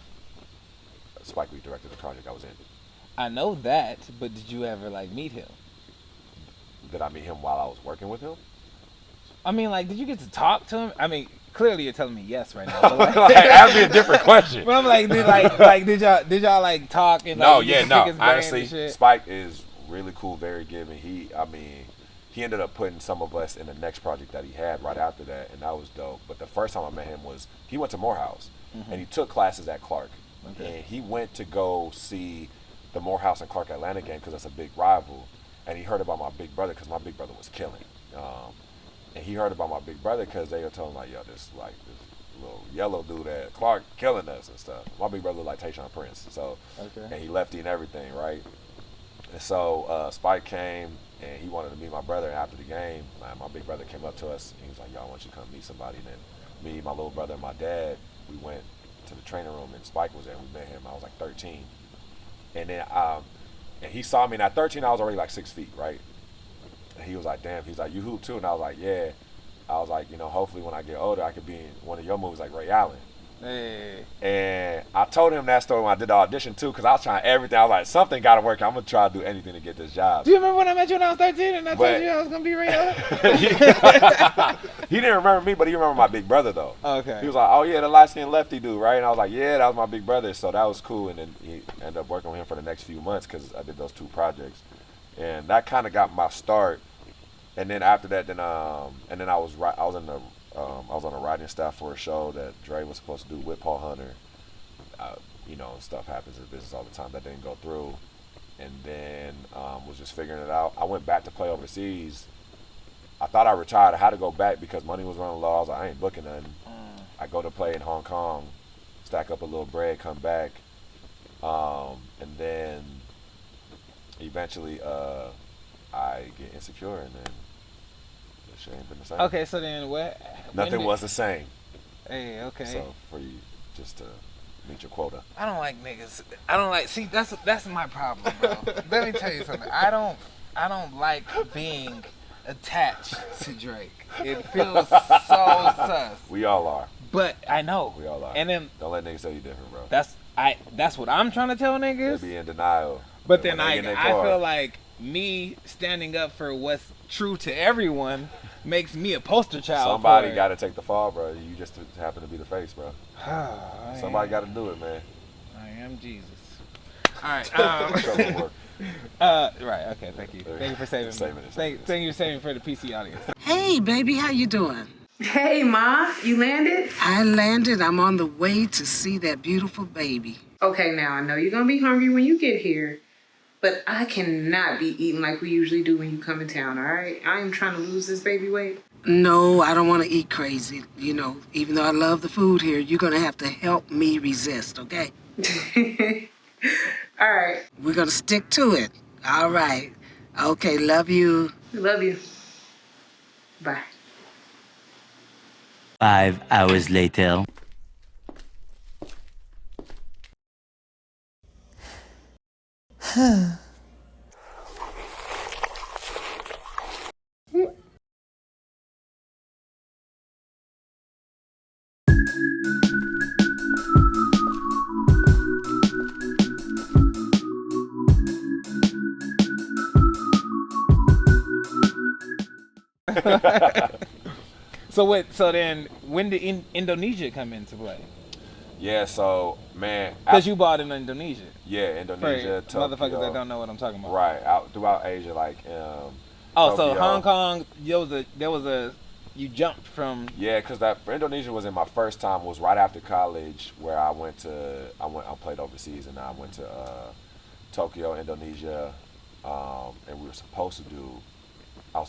Spike Lee directed the project I was in. I know that, but did you ever like meet him? Did I meet him while I was working with him? I mean, like, did you get to talk to him? I mean, clearly you're telling me yes right now. But like, Ask me a different question. but I'm like, did y'all like talk and like, No, you yeah, get to no. pick his brain and Honestly, shit? Spike is really cool, very giving. He ended up putting some of us in the next project that he had right after that, and that was dope. But the first time I met him was he went to Morehouse, and he took classes at Clark, and he went to go see the Morehouse and Clark Atlanta game because that's a big rival, and he heard about my big brother because my big brother was killing. And he heard about my big brother because they were telling him, like, yo, this little yellow dude at Clark killing us and stuff. My big brother looked like Tayshaun Prince, so and he lefty and everything, right? And so Spike came and he wanted to meet my brother. And after the game, my big brother came up to us and he was like, yo, I want you to come meet somebody. And then me, my little brother, and my dad, we went to the training room and Spike was there. We met him. I was like 13, and then and he saw me. And at 13, I was already like 6 feet, right? And he was like, damn. He's like, you hoop too? And I was like, yeah. I was like, you know, hopefully when I get older, I could be in one of your movies like Ray Allen. Hey. And I told him that story when I did the audition too, because I was trying everything. I was like, something got to work. I'm going to try to do anything to get this job. Do you remember when I met you when I was 13 and I But- told you I was gonna be Ray Allen? He didn't remember me, but he remembered my big brother though. Okay. He was like, oh yeah, the light-skinned lefty dude, right? And I was like, yeah, that was my big brother. So that was cool. And then he ended up working with him for the next few months because I did those two projects. and that kind of got my start. And then after that, and then I was on a writing staff for a show that Dre was supposed to do with Paul Hunter. You know, stuff happens in business all the time. That didn't go through, and then was just figuring it out. I went back to play overseas. I thought I retired. I had to go back because money was running low. I was like, I ain't booking nothing. I go to play in Hong Kong, stack up a little bread, come back, and then eventually I get insecure, and then the shit ain't been the same. Okay, so then what? Nothing was the same. Hey, okay. So for you, just to meet your quota. I don't like niggas. I don't like. See, that's my problem, bro. Let me tell you something. I don't like being attached to Drake. It feels so sus. We all are. But I know. We all are. And then don't let niggas tell you different, bro. That's what I'm trying to tell niggas. They be in denial. But then I feel like me standing up for what's true to everyone makes me a poster child. Somebody got to take the fall, bro. You just happen to be the face, bro. Somebody got to do it, man. I am Jesus. All right. Right. Okay. Thank you. Thank you for saving me. Thank you for saving for the PC audience. Hey, baby, how you doing? Hey, Ma, you landed? I landed. I'm on the way to see that beautiful baby. Okay, now I know you're gonna be hungry when you get here, but I cannot be eating like we usually do when you come in town, all right? I am trying to lose this baby weight. No, I don't want to eat crazy. You know, even though I love the food here, you're gonna have to help me resist, okay? All right. We're gonna stick to it. All right. Okay, love you. Love you. Bye. 5 hours later. So then when did Indonesia come into play? Yeah, so man, because you bought in Indonesia. Yeah, Indonesia. For motherfuckers that don't know what I'm talking about. Right, out throughout Asia, like. Tokyo. So Hong Kong, there was a you jumped from. Yeah, because that Indonesia was in my first time. Was right after college where I played overseas, and I went to Tokyo, Indonesia, and we were supposed to do. I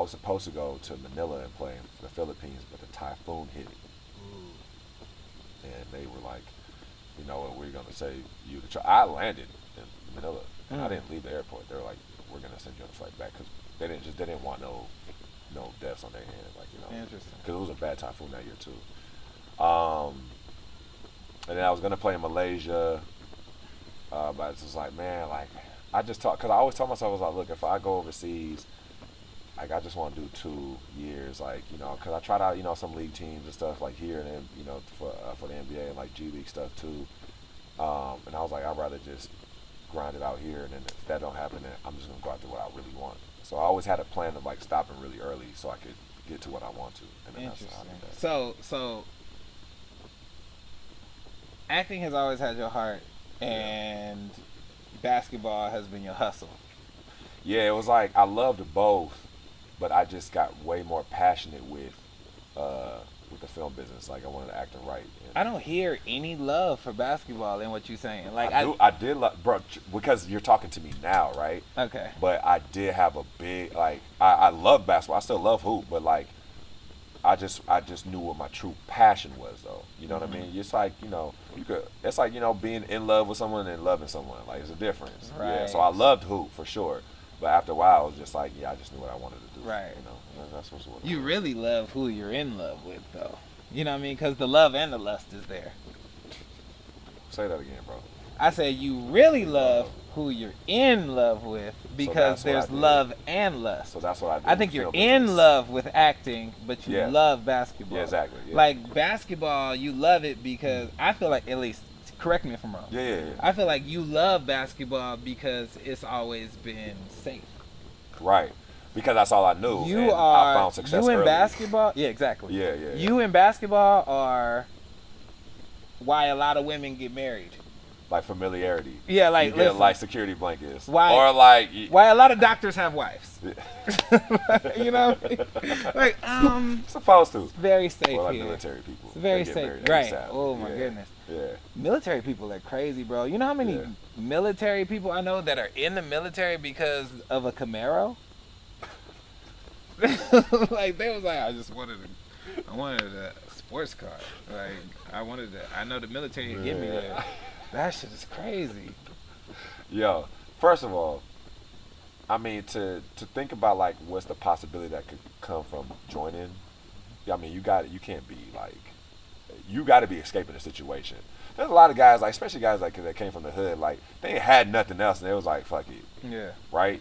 was supposed to go to Manila and play in the Philippines, but the typhoon hit it. And they were like, you know what, we're going to say you to try. I landed in Manila. And I didn't leave the airport. They were like, we're going to send you on a flight back because they didn't want no deaths on their hands. Like, you know. Interesting. Because it was a bad typhoon that year, too. And then I was going to play in Malaysia. But it's just like, man, like, because I always tell myself, I was like, look, if I go overseas, like I just want to do 2 years, like, you know, because I tried out, you know, some league teams and stuff like here and then, you know, for the NBA and like G League stuff too. And I was like, I'd rather just grind it out here, and then if that don't happen, then I'm just gonna go after what I really want. So I always had a plan of like stopping really early so I could get to what I want to. And then that's how I did that. So acting has always had your heart, and basketball has been your hustle. Yeah, it was like I loved both. But I just got way more passionate with the film business. Like I wanted to act and write. I don't hear any love for basketball in what you're saying. Like I did love, bro, because you're talking to me now, right? Okay. But I did have a big I love basketball. I still love hoop, but like I just knew what my true passion was, though. You know what I mean? It's like, you know, it's like, you know, being in love with someone and loving someone. Like it's a difference. Right. Yeah. So I loved hoop for sure. But after a while, it was just like, yeah, I just knew what I wanted to do. Right. You know, that's what you really love who you're in love with, though. You know what I mean? Because the love and the lust is there. Say that again, bro. I say you really love who you're in love with because there's love and lust. So that's what I do. I think you're in love with acting, but you love basketball. Yeah, exactly. Yeah. Like basketball, you love it because I feel like, at least, correct me if I'm wrong. Yeah. I feel like you love basketball because it's always been safe. Right. Because that's all I knew. I found success you in early. basketball? Yeah, exactly. Yeah. You in basketball are why a lot of women get married. like familiarity. Yeah, like, you get listen, like security blankets. Why- Or like why a lot of doctors have wives. You know? Like, supposed to. it's very safe Or like here. military people. It's very They get safe. married Right. ASAP. Oh, my Yeah. goodness. Yeah. Military people are crazy, bro. You know how many Yeah. military people I know that are in the military because of a Camaro? Like, they was like, I wanted a sports car. Like, I know the military would give me that. That shit is crazy. Yo, first of all, I mean to think about like what's the possibility that could come from joining. I mean, you can't be like, you got to be escaping the situation. There's a lot of guys, like especially guys like that came from the hood, like they ain't had nothing else and they was like, fuck it, Yeah. right?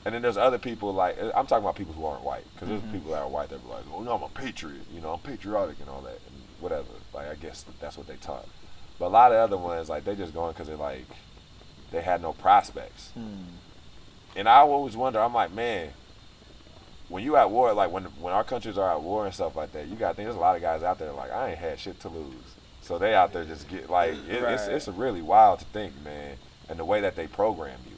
And then there's other people like, I'm talking about people who aren't white, because there's people that are white that be like, oh no, I'm a patriot, you know, I'm patriotic and all that, and whatever. Like I guess that's what they taught. But a lot of other ones, like they just going because they had no prospects. And I always wonder, I'm like, man, when you at war, like when our countries are at war and stuff like that, you got to think there's a lot of guys out there like, I ain't had shit to lose. So they out there just get like, it's really wild to think, man, and the way that they program you.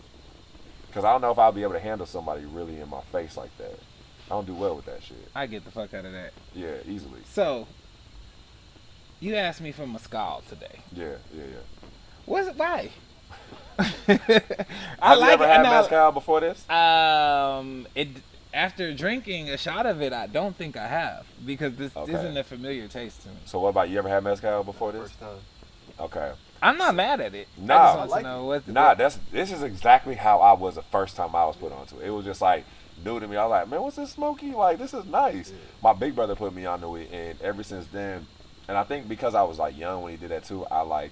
Because I don't know if I'll be able to handle somebody really in my face like that. I don't do well with that shit. I get the fuck out of that. Yeah, easily. So, you asked me for Mescal today. Yeah. Why? Have you ever had mezcal before this? After drinking a shot of it, I don't think I have, because this Okay. isn't a familiar taste to me. So what about you? Ever had mezcal before this? First time. Okay. I'm not mad at it. Nah. I just want I like to know what. Nah, this is exactly how I was the first time I was put onto it. It was just like new to me. I was like, man, what's this smoky? Like, this is nice. Yeah. My big brother put me onto it, and ever since then, and I think because I was like young when he did that too, I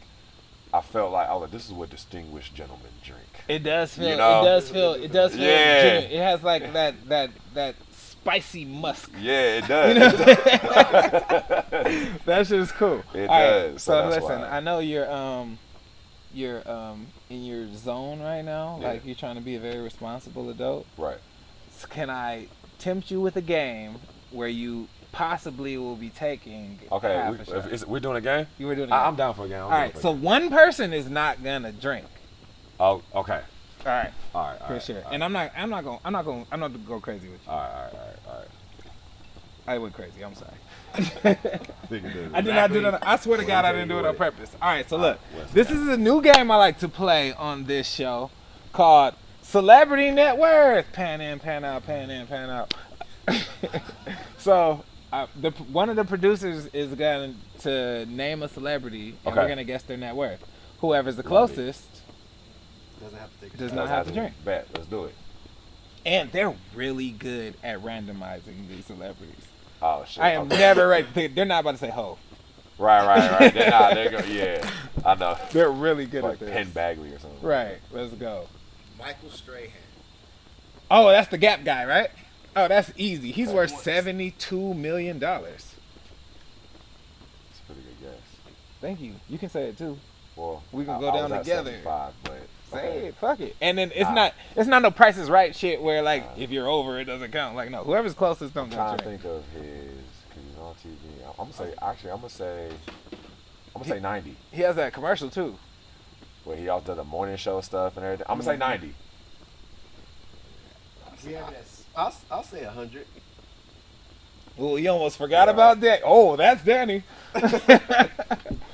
felt like, I was like, this is what distinguished gentlemen drink. It does feel. You know? It does feel. Yeah. Genuine. It has like that spicy musk. Yeah, it does. You know? It does. That shit is cool. It All does. Right, So so that's listen, why. I know you're in your zone right now. Yeah. Like, you're trying to be a very responsible adult. Right. So can I tempt you with a game where you possibly will be taking Okay, half a shot? we're doing a game? You were doing a game. I'm down for a game. All right, so one person is not gonna drink. Oh, okay. All right, All right. for sure. And I'm not gonna go crazy with you. All right. I went crazy. I'm sorry. I I did not do that. I swear to God, I didn't do it on purpose. All right, so look, what's this is a new game I like to play on this show called Celebrity Net Worth. Pan in, pan out, pan in, pan out. So, one of the producers is going to name a celebrity, and Okay. we're going to guess their net worth. Whoever's the Love it. closest Doesn't have to take a does shot. not have to drink. Bet. Let's do it. And they're really good at randomizing these celebrities. Oh shit. I am okay. never ready. They're not about to say ho. Right. They're not. They're go. Yeah, I know. They're really good Like at this. Penn Bagley or something. Right. Let's go. Michael Strahan. Oh, that's the Gap guy, right? Oh, that's easy. He's worth $72 million. That's a pretty good guess. Thank you. You can say it too. Well, We can I- go I down was at together. 75, but Say it, fuck it. And then it's Nah. not no Price is Right shit where like if you're over it doesn't count. Like no, whoever's closest don't I'm get trying a to drink. think of his, because he's on TV. I'm gonna say 90. He has that commercial too. Where he also does the morning show stuff and everything. I'm gonna say 90. I'll say 100. Well, you almost forgot about that. Oh, that's Danny. Where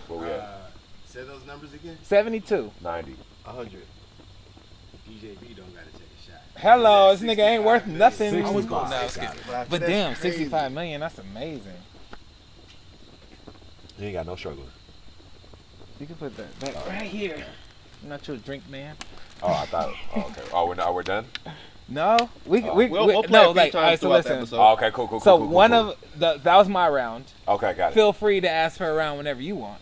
we at? Say those numbers again. 72. 90. 100. DJB don't gotta take a shot. Hello, this nigga ain't worth nothing. I was No, gonna say I'm just kidding. something. But That's damn, crazy. 65 million, that's amazing. He ain't got no struggling. You can put that back right here. I'm not your drink man. Oh, I thought. Oh, okay. Oh, we're done. No, we We'll play no a few like times all right. So throughout the listen. episode. Oh, okay. Cool. So cool, one cool. of that was my round. Okay, got it. Feel free to ask for a round whenever you want,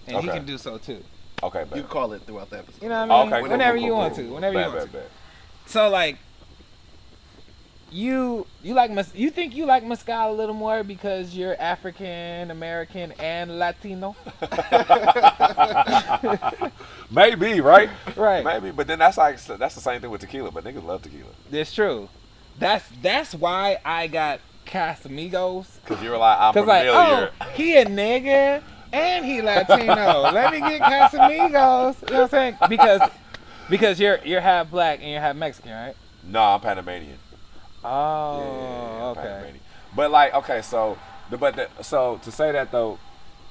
and he Okay. can do so too. Okay, You bet. can call it throughout the episode. You know what I mean? Okay, cool, Whenever cool, you cool, want cool. to. Whenever you Bet, want to. bet. So like, you like you think you like mezcal a little more because you're African American and Latino, Maybe, right? right? Maybe, but then that's the same thing with tequila. But niggas love tequila It's true. That's why I got Casamigos. because you're like I'm Cause like, familiar. oh, he a nigga. and he Latino. Let me get Casamigos. You know what I'm saying? Because you're half black and you're half Mexican, right? No, I'm Panamanian. Oh, Yeah, okay. Panamanian. But like, okay, so so to say that though,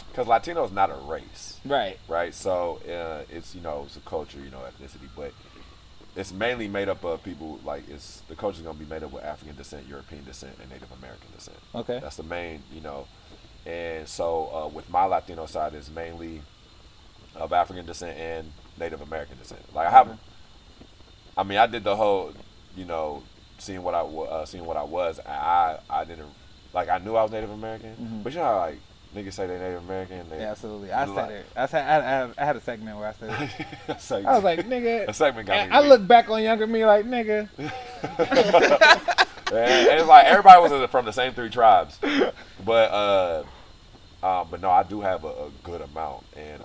because Latino is not a race, Right. right? So it's it's a culture, ethnicity, but it's mainly made up of people like the culture's gonna be made up with African descent, European descent, and Native American descent. Okay. That's the main, and so with my Latino side is mainly of African descent and Native American descent. Like I did the whole, seeing what I was. I didn't like. I knew I was Native American, but you know how like niggas say they Native American. Yeah, absolutely. I said it. I had a segment where I said it. I was like, nigga. A segment got me. I look back on younger me like, nigga. And it's like everybody was from the same 3 tribes, but no, I do have a good amount, and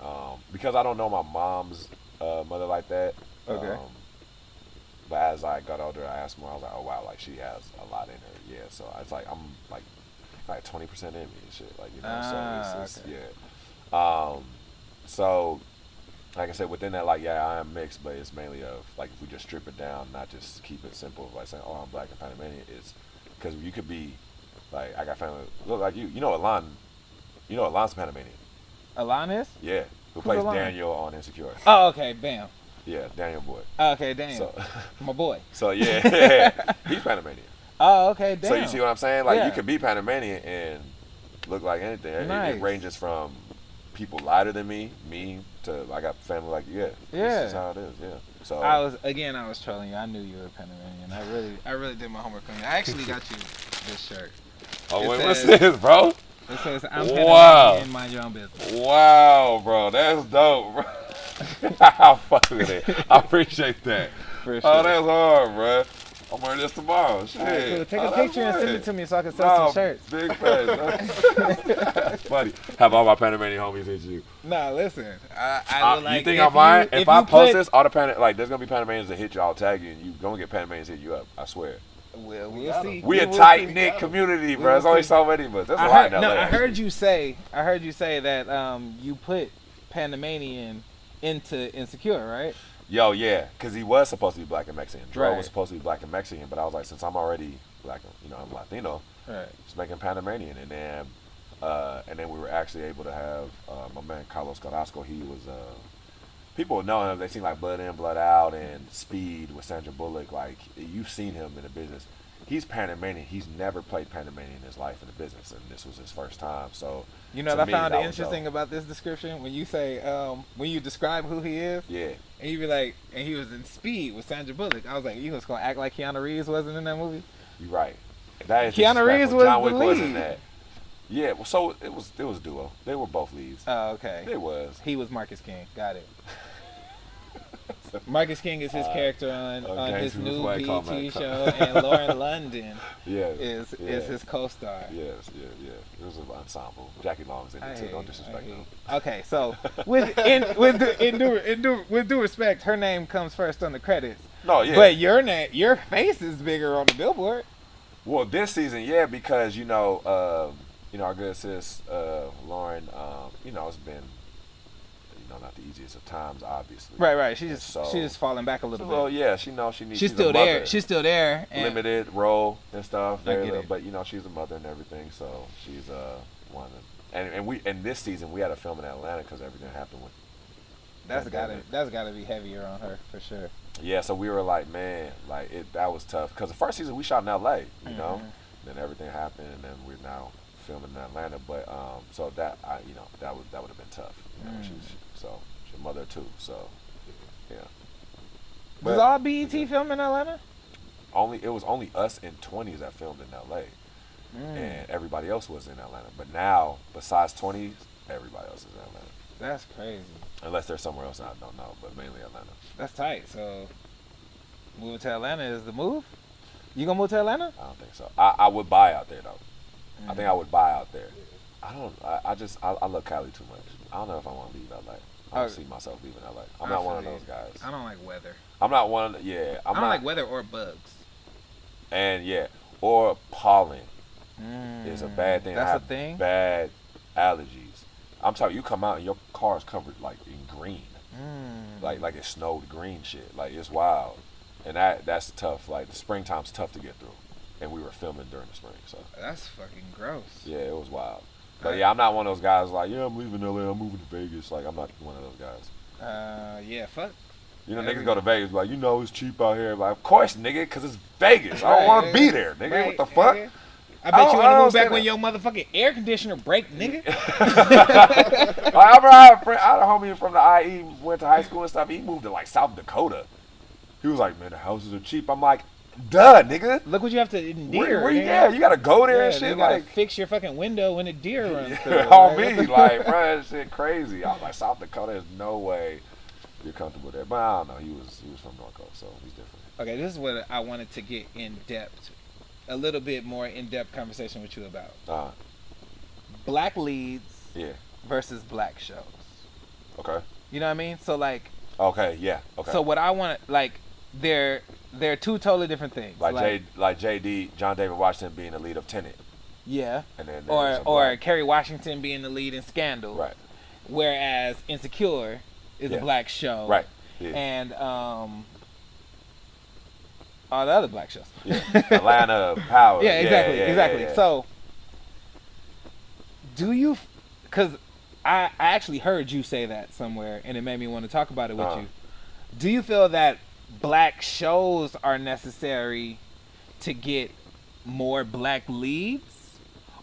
because I don't know my mom's mother like that. Okay. But as I got older, I asked more. I was like, oh wow, like she has a lot in her. Yeah, so it's like I'm like 20% in me and shit, like so it's okay. yeah. So like I said, within that, like I am mixed, but it's mainly of like if we just strip it down, not just keep it simple, like saying I'm black and Panamanian. It's because you could be like I got family look like you. You know Alon. You know Alon's Panamanian. Alon is? Yeah, who plays Alon? Daniel on Insecure. Oh, okay, bam. Yeah, Daniel boy. Okay, damn. So, my boy. So yeah, he's Panamanian. Oh, okay, damn. So you see what I'm saying? Like Yeah. you could be Panamanian and look like anything. Nice. It ranges from people lighter than me to I got family like Yeah. This is how it is. Yeah. So I was trolling you. I knew you were Panamanian. I really did my homework on you. I actually got you this shirt. Oh it wait, says- what's this, bro? It says I'm Panamanian Wow. and mind your own business. Wow, bro, that's dope, bro. I'll fuck with it. I appreciate that. For sure. Oh, that's hard, bro. I'm wearing this tomorrow. Shit. All right, cool. Take a that's picture and send right. it to me so I can sell some shirts. Big face. That's funny. Have all my Panamanian homies hit you. Nah, listen. I would like. You think if I'm lying? you- If I you post put- this, all the there's gonna be Panamanians that hit you. I'll tag you, and you gonna get Panamanians hit you up. I swear. We'll got see. We a will tight see. knit community, We bro. will There's only see. so many of us. That's a lot in LA. I heard you say that you put Panamanian into Insecure, right? Yo, yeah, because he was supposed to be black and Mexican. Dro Right. was supposed to be black and Mexican, but I was like, since I'm already black, I'm Latino, Right. just making Panamanian, and then we were actually able to have my man Carlos Carrasco. He was people know him. They seen like Blood In, Blood Out, and Speed with Sandra Bullock. Like you've seen him in the business. He's Panamanian. He's never played Panamanian in his life in the business, and this was his first time. So You know to what I me, found that was interesting dope. about this description? When you say, when you describe who he is, Yeah. and you be like, and he was in Speed with Sandra Bullock. I was like, you was gonna act like Keanu Reeves wasn't in that movie? You're right. That is Keanu Reeves disrespectful. was John the Wick was in lead. that. Yeah, well, so it was duo. They were both leads. Oh, okay. It was. He was Marcus King. Got it. Marcus King is his character on his James new White BET comment. show, and Lauren London is his co-star. Yes, yeah. It was an ensemble. Jackie Long's in it too. Don't disrespect him. Okay, so with due respect, her name comes first on the credits. No, yeah. But your face is bigger on the billboard. Well, this season, yeah, because our good sis Lauren, it's been not the easiest of times, obviously. Right. She's just falling back a little bit. Well, yeah, she needs. She's a still mother. there. She's still there. And Limited role and stuff. I get it. But she's a mother and everything, so she's one of them. And this season we had to film in Atlanta because everything happened with. that's gotta be heavier on her for sure. Yeah, so we were like, man, that was tough because the first season we shot in LA, then everything happened, and then we're now filming in Atlanta. But so that that would have been tough. She's a mother too, so yeah. Was all BET filmed in Atlanta? It was only us and 20s that filmed in LA, and everybody else was in Atlanta. But now, besides 20s, everybody else is in Atlanta. That's crazy. Unless they're somewhere else, I don't know, but mainly Atlanta. That's tight. So moving to Atlanta is the move? You gonna move to Atlanta? I don't think so. I would buy out there though. I think I would buy out there. I love Cali too much. I don't know if I want to leave LA. I don't see myself leaving LA. I'm not one of those guys. I don't like weather. I'm not one of the, yeah. I don't like weather or bugs. And yeah, or pollen is a bad thing. That's I have a thing? bad allergies. I'm telling you, you come out and your car is covered like in green, like it snowed green shit. Like it's wild, and that's tough. Like the springtime's tough to get through, and we were filming during the spring, so That's fucking gross. yeah, it was wild. But yeah, I'm not one of those guys like, yeah, I'm leaving LA, I'm moving to Vegas. Like I'm not one of those guys. Yeah, fuck. You know, niggas go to Vegas like, you know, it's cheap out here. Like, of course, nigga, because it's Vegas. I don't want to be there, nigga. Right, what the fuck? nigga. I bet you want to move back understand when your motherfucking air conditioner break, nigga. I remember I had a homie from the IE, went to high school and stuff. He moved to like South Dakota. He was like, man, the houses are cheap. I'm like, duh, nigga. Look what you have to endure. Yeah, you gotta go there and shit. You gotta Like, fix your fucking window when a deer runs through. on me, like, bro, that shit crazy. I was like, South Dakota, there's no way you're comfortable there. But I don't know. He was from North Coast, so he's different. Okay, this is what I wanted to get in depth, a little bit more in depth conversation with you about. Black leads versus black shows. Okay. You know what I mean? So like. Okay. Yeah. Okay. So what I want to like, they're two totally different things. Like JD, John David Washington being the lead of Tenet. Yeah. And then or Kerry Washington being the lead in Scandal. Right. Whereas Insecure is a black show. Right. Yeah. And all the other black shows. Yeah. Atlanta, Power. Yeah, exactly, exactly. Yeah. So, do you? Because I actually heard you say that somewhere, and it made me want to talk about it with you. Do you feel that black shows are necessary to get more black leads,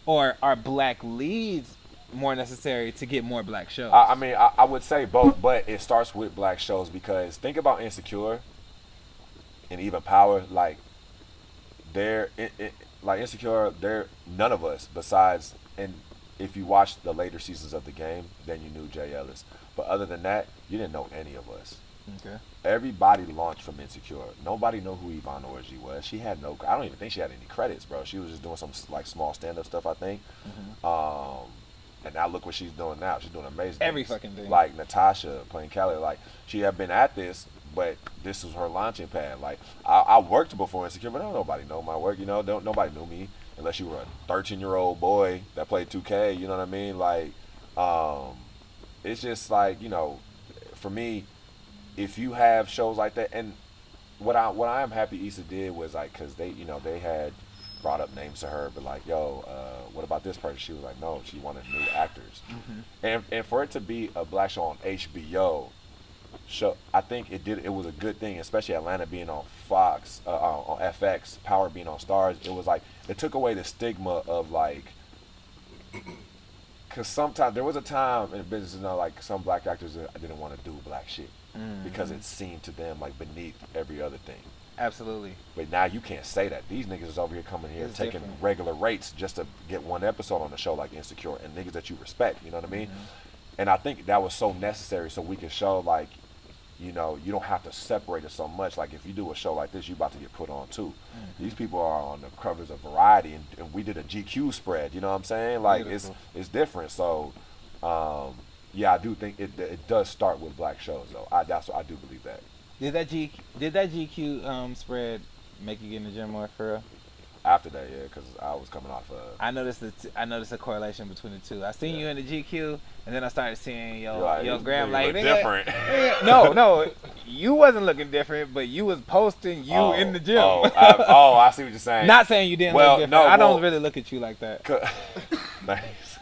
or are black leads more necessary to get more black shows? I mean, I would say both, but it starts with black shows because think about Insecure and even Power. Like, like Insecure, none of us besides, and if you watched the later seasons of the game, then you knew Jay Ellis. But other than that, you didn't know any of us. Okay. Everybody launched from Insecure. Nobody knew who Yvonne Orji was. She had no. I don't even think she had any credits, bro. She was just doing some like small stand-up stuff, I think. And now look what she's doing now. She's doing amazing. Every things. fucking thing. Like Natasha playing Kelly. Like she had been at this, but this was her launching pad. Like I worked before Insecure, but don't nobody know my work. You know, nobody knew me unless you were a 13-year-old boy that played 2K. You know what I mean? Like, it's just like, you know, for me, if you have shows like that, and what I am happy Issa did was like, cause they had brought up names to her, but like, yo, what about this person? She was like, no, she wanted new actors, and for it to be a black show on HBO show, I think it was a good thing, especially Atlanta being on Fox, on FX, Power being on Stars. It was like it took away the stigma of like. Because sometimes there was a time in business, you know, like some black actors that didn't want to do black shit because it seemed to them like beneath every other thing. Absolutely. But now you can't say that. These niggas is over here coming here It's taking different. regular rates just to get one episode on the show like Insecure, and niggas that you respect, you know what I mean? And I think that was so necessary so we can show like, you know, you don't have to separate it so much. Like if you do a show like this, you about to get put on too. These people are on the covers of Variety, and we did a GQ spread. You know what I'm saying? Like it's different. So, yeah, I do think it does start with black shows though. I do believe that. Did that GQ spread make you get in the gym more for real? After that, yeah, because I was coming off. I noticed a correlation between the two. I seen you in the GQ, and then I started seeing your gram like different. No, you wasn't looking different, but you was posting in the gym. I see what you're saying. Not saying you didn't look different. No, I don't really look at you like that. Nice.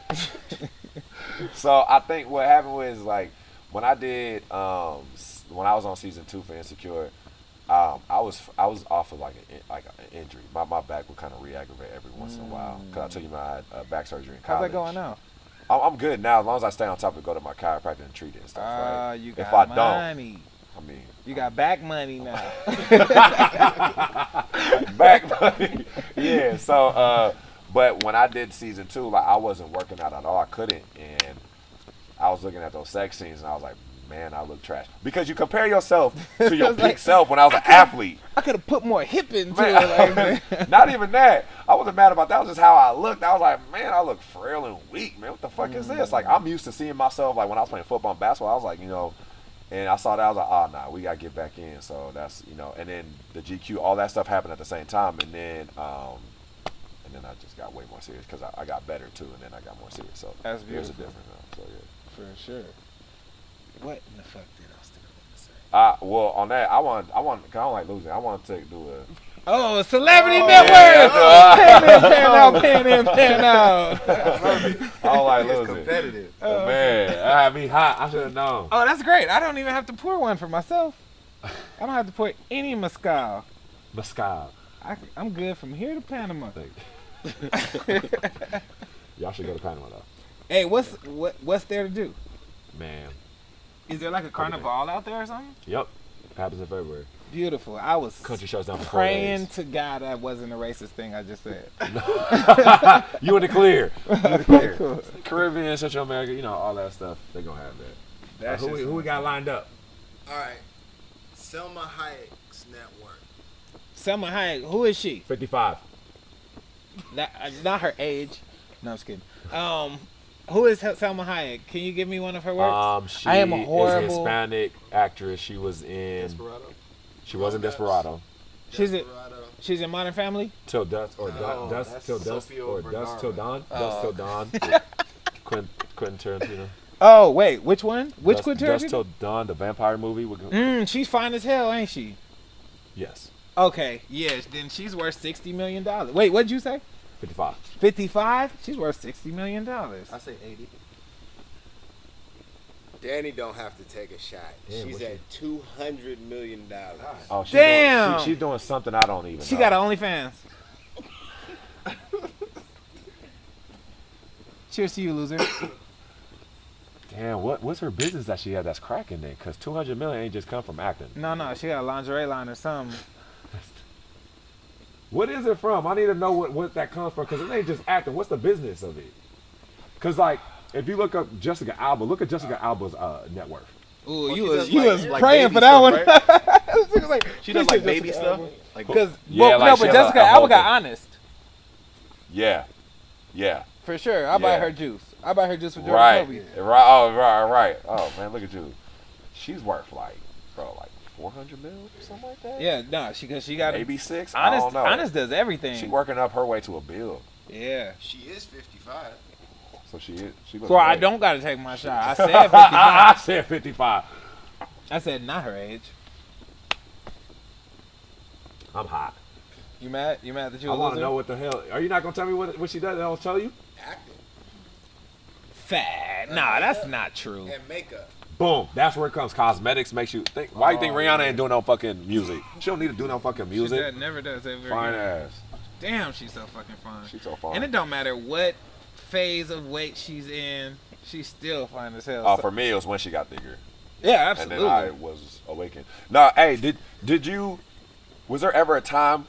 So I think what happened was like when I did when I was on season 2 for Insecure. I was off of like an injury. My back would kind of re-aggravate every once in a while. Cause I told you, I had back surgery in college. How's that going now? I'm good now as long as I stay on top of go to my chiropractor and treat it and stuff. Right? You got if I money. Don't, I mean, you got back money now. Back money, yeah. So, but when I did season 2, like I wasn't working out at all. I couldn't, and I was looking at those sex scenes, and I was like, man, I look trash. Because you compare yourself to your peak self when I was an athlete. I could have put more hip into it. Like, not even that. I wasn't mad about that. That was just how I looked. I was like, man, I look frail and weak, man. What the fuck is this? Like, I'm used to seeing myself, like, when I was playing football and basketball, I was like, you know, and I saw that, I was like, oh, nah, we got to get back in. So that's, you know, and then the GQ, all that stuff happened at the same time. And then I I just got way more serious because I got better too, and then I got more serious. So That's there's a beautiful. difference. So yeah. For sure. What in the fuck did Austin want to say? Well, on that, I want, cause I don't like losing. I want to do a. Oh, Celebrity Yeah, Network! Pan in, pan out. I don't like It's losing. competitive. Oh, man, that had me hot. I should have known. Oh, that's great. I don't even have to pour one for myself. I don't have to pour any mezcal. Mescal. I'm good from here to Panama. Y'all should go to Panama though. Hey, what's there to do? Man. Is there like a carnival out there or something? Yep. Happens in February. Beautiful. I was Country shuts down for 4 praying days. to God that wasn't a racist thing I just said. You in the clear. You in the clear. Cool. Caribbean, Central America, you know, all that stuff. They gonna have that. That's Who we got lined up? All right. Selma Hayek's net worth. Selma Hayek. Who is she? 55. Not her age. No, I'm just kidding. Who is Selma Hayek? Can you give me one of her works? She I am a is a horrible Hispanic actress. She was in. Desperado. She was in Desperado. She's Desperado. She's in Modern Family. Till dusk or No, dusk that's till dusk Sofia or Vergara. dusk till dawn. Oh. Dusk till dawn. Quentin Tarantino. Oh wait, which one? Which Dusk, Quentin Dusk Tarantino? till dawn, the vampire movie. She's fine as hell, ain't she? Yes. Okay, yes. Then she's worth $60 million. Wait, what'd you say? 55. 55? She's worth $60 million. I say 80. Danny don't have to take a shot. Yeah, She's what at $200 million. Oh, she's Damn. Doing, she's doing something I don't even She know. got an OnlyFans. Cheers to you, loser. Damn, what's her business that she had that's cracking then? Because 200 million ain't just come from acting. No, she got a lingerie line or something. What is it from? I need to know what that comes from because it ain't just acting. What's the business of it? Because like, if you look up Jessica Alba, look at Jessica Alba's net worth. Ooh, Well, you she was does, you like- was like praying baby for that stuff, one. She was like, She does said like baby Jessica stuff. Alba. Like Because Yeah, like she but has Jessica a Alba whole got thing. honest Yeah. for sure. I buy Yeah. her juice. I buy her juice for Jordan Right. Kobe. Right. Oh man, look at you. She's worth like 400 mil, something like that. Yeah, no, she got Maybe 6. I Honest. don't know. Honest does everything. She working up her way to a bill. Yeah. She is 55. So she looks So I great. don't gotta take my shot. I said 55. I said 55. I said not her age. I'm hot. You mad? You mad that you I a want to loser? know what the hell. Are you not gonna tell me what she does? And I'll tell you. Acting Fat. Nah, that's not true. and makeup. Boom. That's where it comes. Cosmetics makes you think. Why you think Rihanna ain't doing no fucking music? She don't need to do no fucking She music. does, never does ever. Fine again. ass. Damn, she's so fucking fine. She's so fine. And it don't matter what phase of weight she's in, she's still fine as hell. Oh, So- for me, it was when she got thicker, yeah, and absolutely. then I was awakened. No, hey, did you? Was there ever a time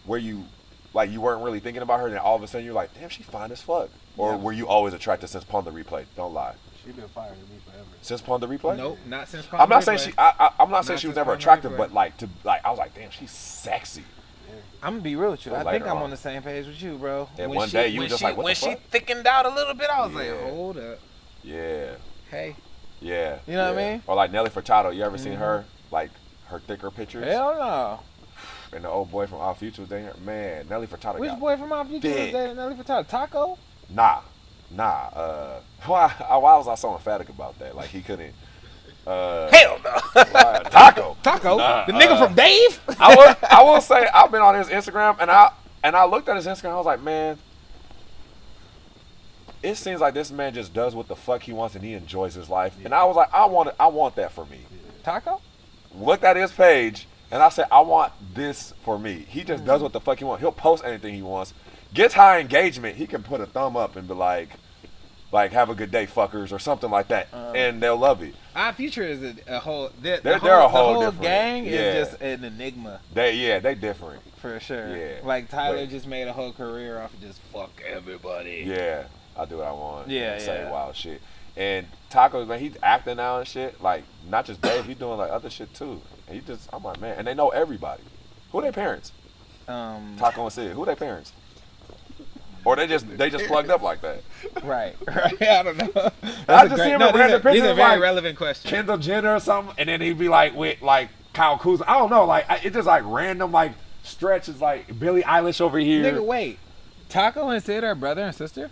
where you weren't really thinking about her, and then all of a sudden you're like, damn, she's fine as fuck? Or were you always attracted since Pawn the Replay? Don't lie. She been firing me forever. Since Pawn the Replay? Nope, not since. I'm not saying Replay. she. I'm not saying Not she was since never Pawn the attractive, Replay. but I was like, damn, she's sexy. I'm gonna be real with you. But I think later I'm on. on the same page with you, bro. And When one she- day you when were just she- like, what when the she fuck? thickened out a little bit, I was like, Yeah. hold up, Yeah, hey, yeah. You know what I yeah. mean? Or like Nelly Furtado. You ever seen her like her thicker pictures? hell no. And the old boy from Our Future was there. Man, Nelly Furtado. Which got boy from our future was big. dating Nelly Furtado? Taco? Nah. Why was I so emphatic about that? Like he couldn't. Hell no. Taco. Taco? Nah, the nigga from Dave? I will say I've been on his Instagram and I looked at his Instagram. I was like, man, it seems like this man just does what the fuck he wants and he enjoys his life. And I was like, I want that for me. Taco? Looked at his page and I said, I want this for me. He just does what the fuck he wants. He'll post anything he wants. Gets high engagement. He can put a thumb up and be like have a good day, fuckers, or something like that, and they'll love it. Our future is a whole. They're a whole the whole different- gang yeah. is just an enigma They different. for sure. Yeah. Like Tyler Wait. just made a whole career off of just fuck everybody. Yeah, I do what I want. Yeah, and say yeah. wild shit. And Taco, man, he's acting now and shit. Like not just Dave, he's doing like other shit too. And I'm like, man, and they know everybody. Who their parents? Taco and Sid. Who their parents? Or they just plugged up like that. Right. I don't know. I just see him in random These pictures are very like relevant questions. Kendall Jenner or something, and then he'd be like with like Kyle Kuzma. I don't know, like it just like random like stretches like Billie Eilish over here. Nigga, wait. Taco and Sid are brother and sister?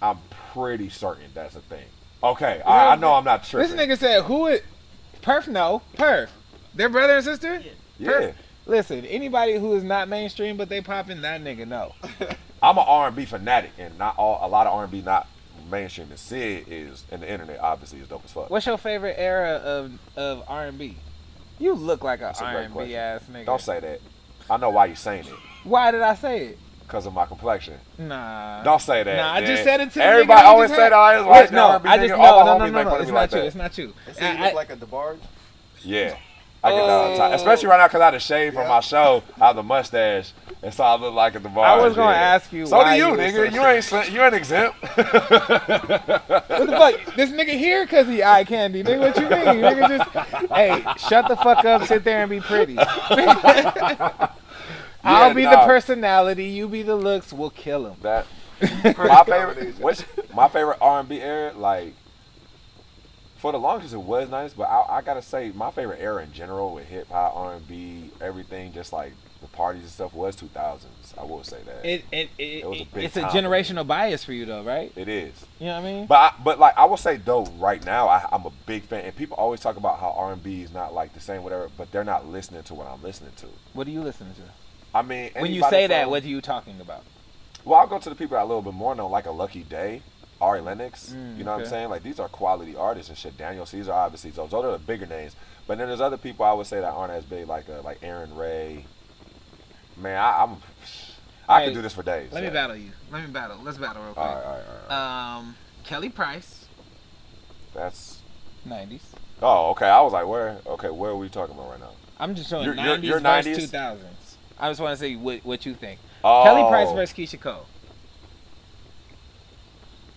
I'm pretty certain that's a thing. Okay, I know I'm not This tripping. nigga said, who it? Perf, no. Perf. They're brother and sister? Yeah. Listen, anybody who is not mainstream but they popping, that nigga no. I'm an R&B fanatic, and a lot of R&B not mainstream. And Sid is, and the internet obviously is dope as fuck. What's your favorite era of R&B? You look like an That's a great R&B question. ass nigga. Don't say that. I know why you saying it. Why did I say it? Because of my complexion. Nah. Don't say that. Nah, I man. just said it to Everybody always say that. I was like, no, R&B I just nigga, all my no, homies make fun of it's me not like you. that. It's not you. They say you look like a DeBarge. Yeah. I get especially right now because I had to shave from my show. I have the mustache, and so I look like a DeBarge. I was gonna ask you. So why do you, was nigga. so You ain't exempt. What the fuck? This nigga here because he eye candy. Nigga, what you mean? Nigga just, hey, shut the fuck up, sit there and be pretty. I'll be the personality, you be the looks, we'll kill him. That my favorite R&B era, like for the longest it was nice, but I gotta say my favorite era in general with hip hop, R&B, everything, just like the parties and stuff was 2000s. I will say that. It's a generational bias for you though, right? It is. You know what I mean? But like I will say though, right now I'm a big fan, and people always talk about how R&B is not like the same whatever, but they're not listening to what I'm listening to. What are you listening to? I mean, when you say that, what are you talking about? Well, I'll go to the people that a little bit more know, like a Lucky Day, Ari Lennox. You know what I'm saying? Like these are quality artists and shit. Daniel Caesar, obviously, those are the bigger names. But then there's other people I would say that aren't as big, like Aaron Ray. Man, I could do this for days. Let me battle you. Let's battle real quick. All right. Kelly Price. That's 90s. Oh, okay. I was like, where are we talking about right now? I'm just showing You're 90s versus 2000s. I just want to see what you think. Oh. Kelly Price versus Keisha Cole.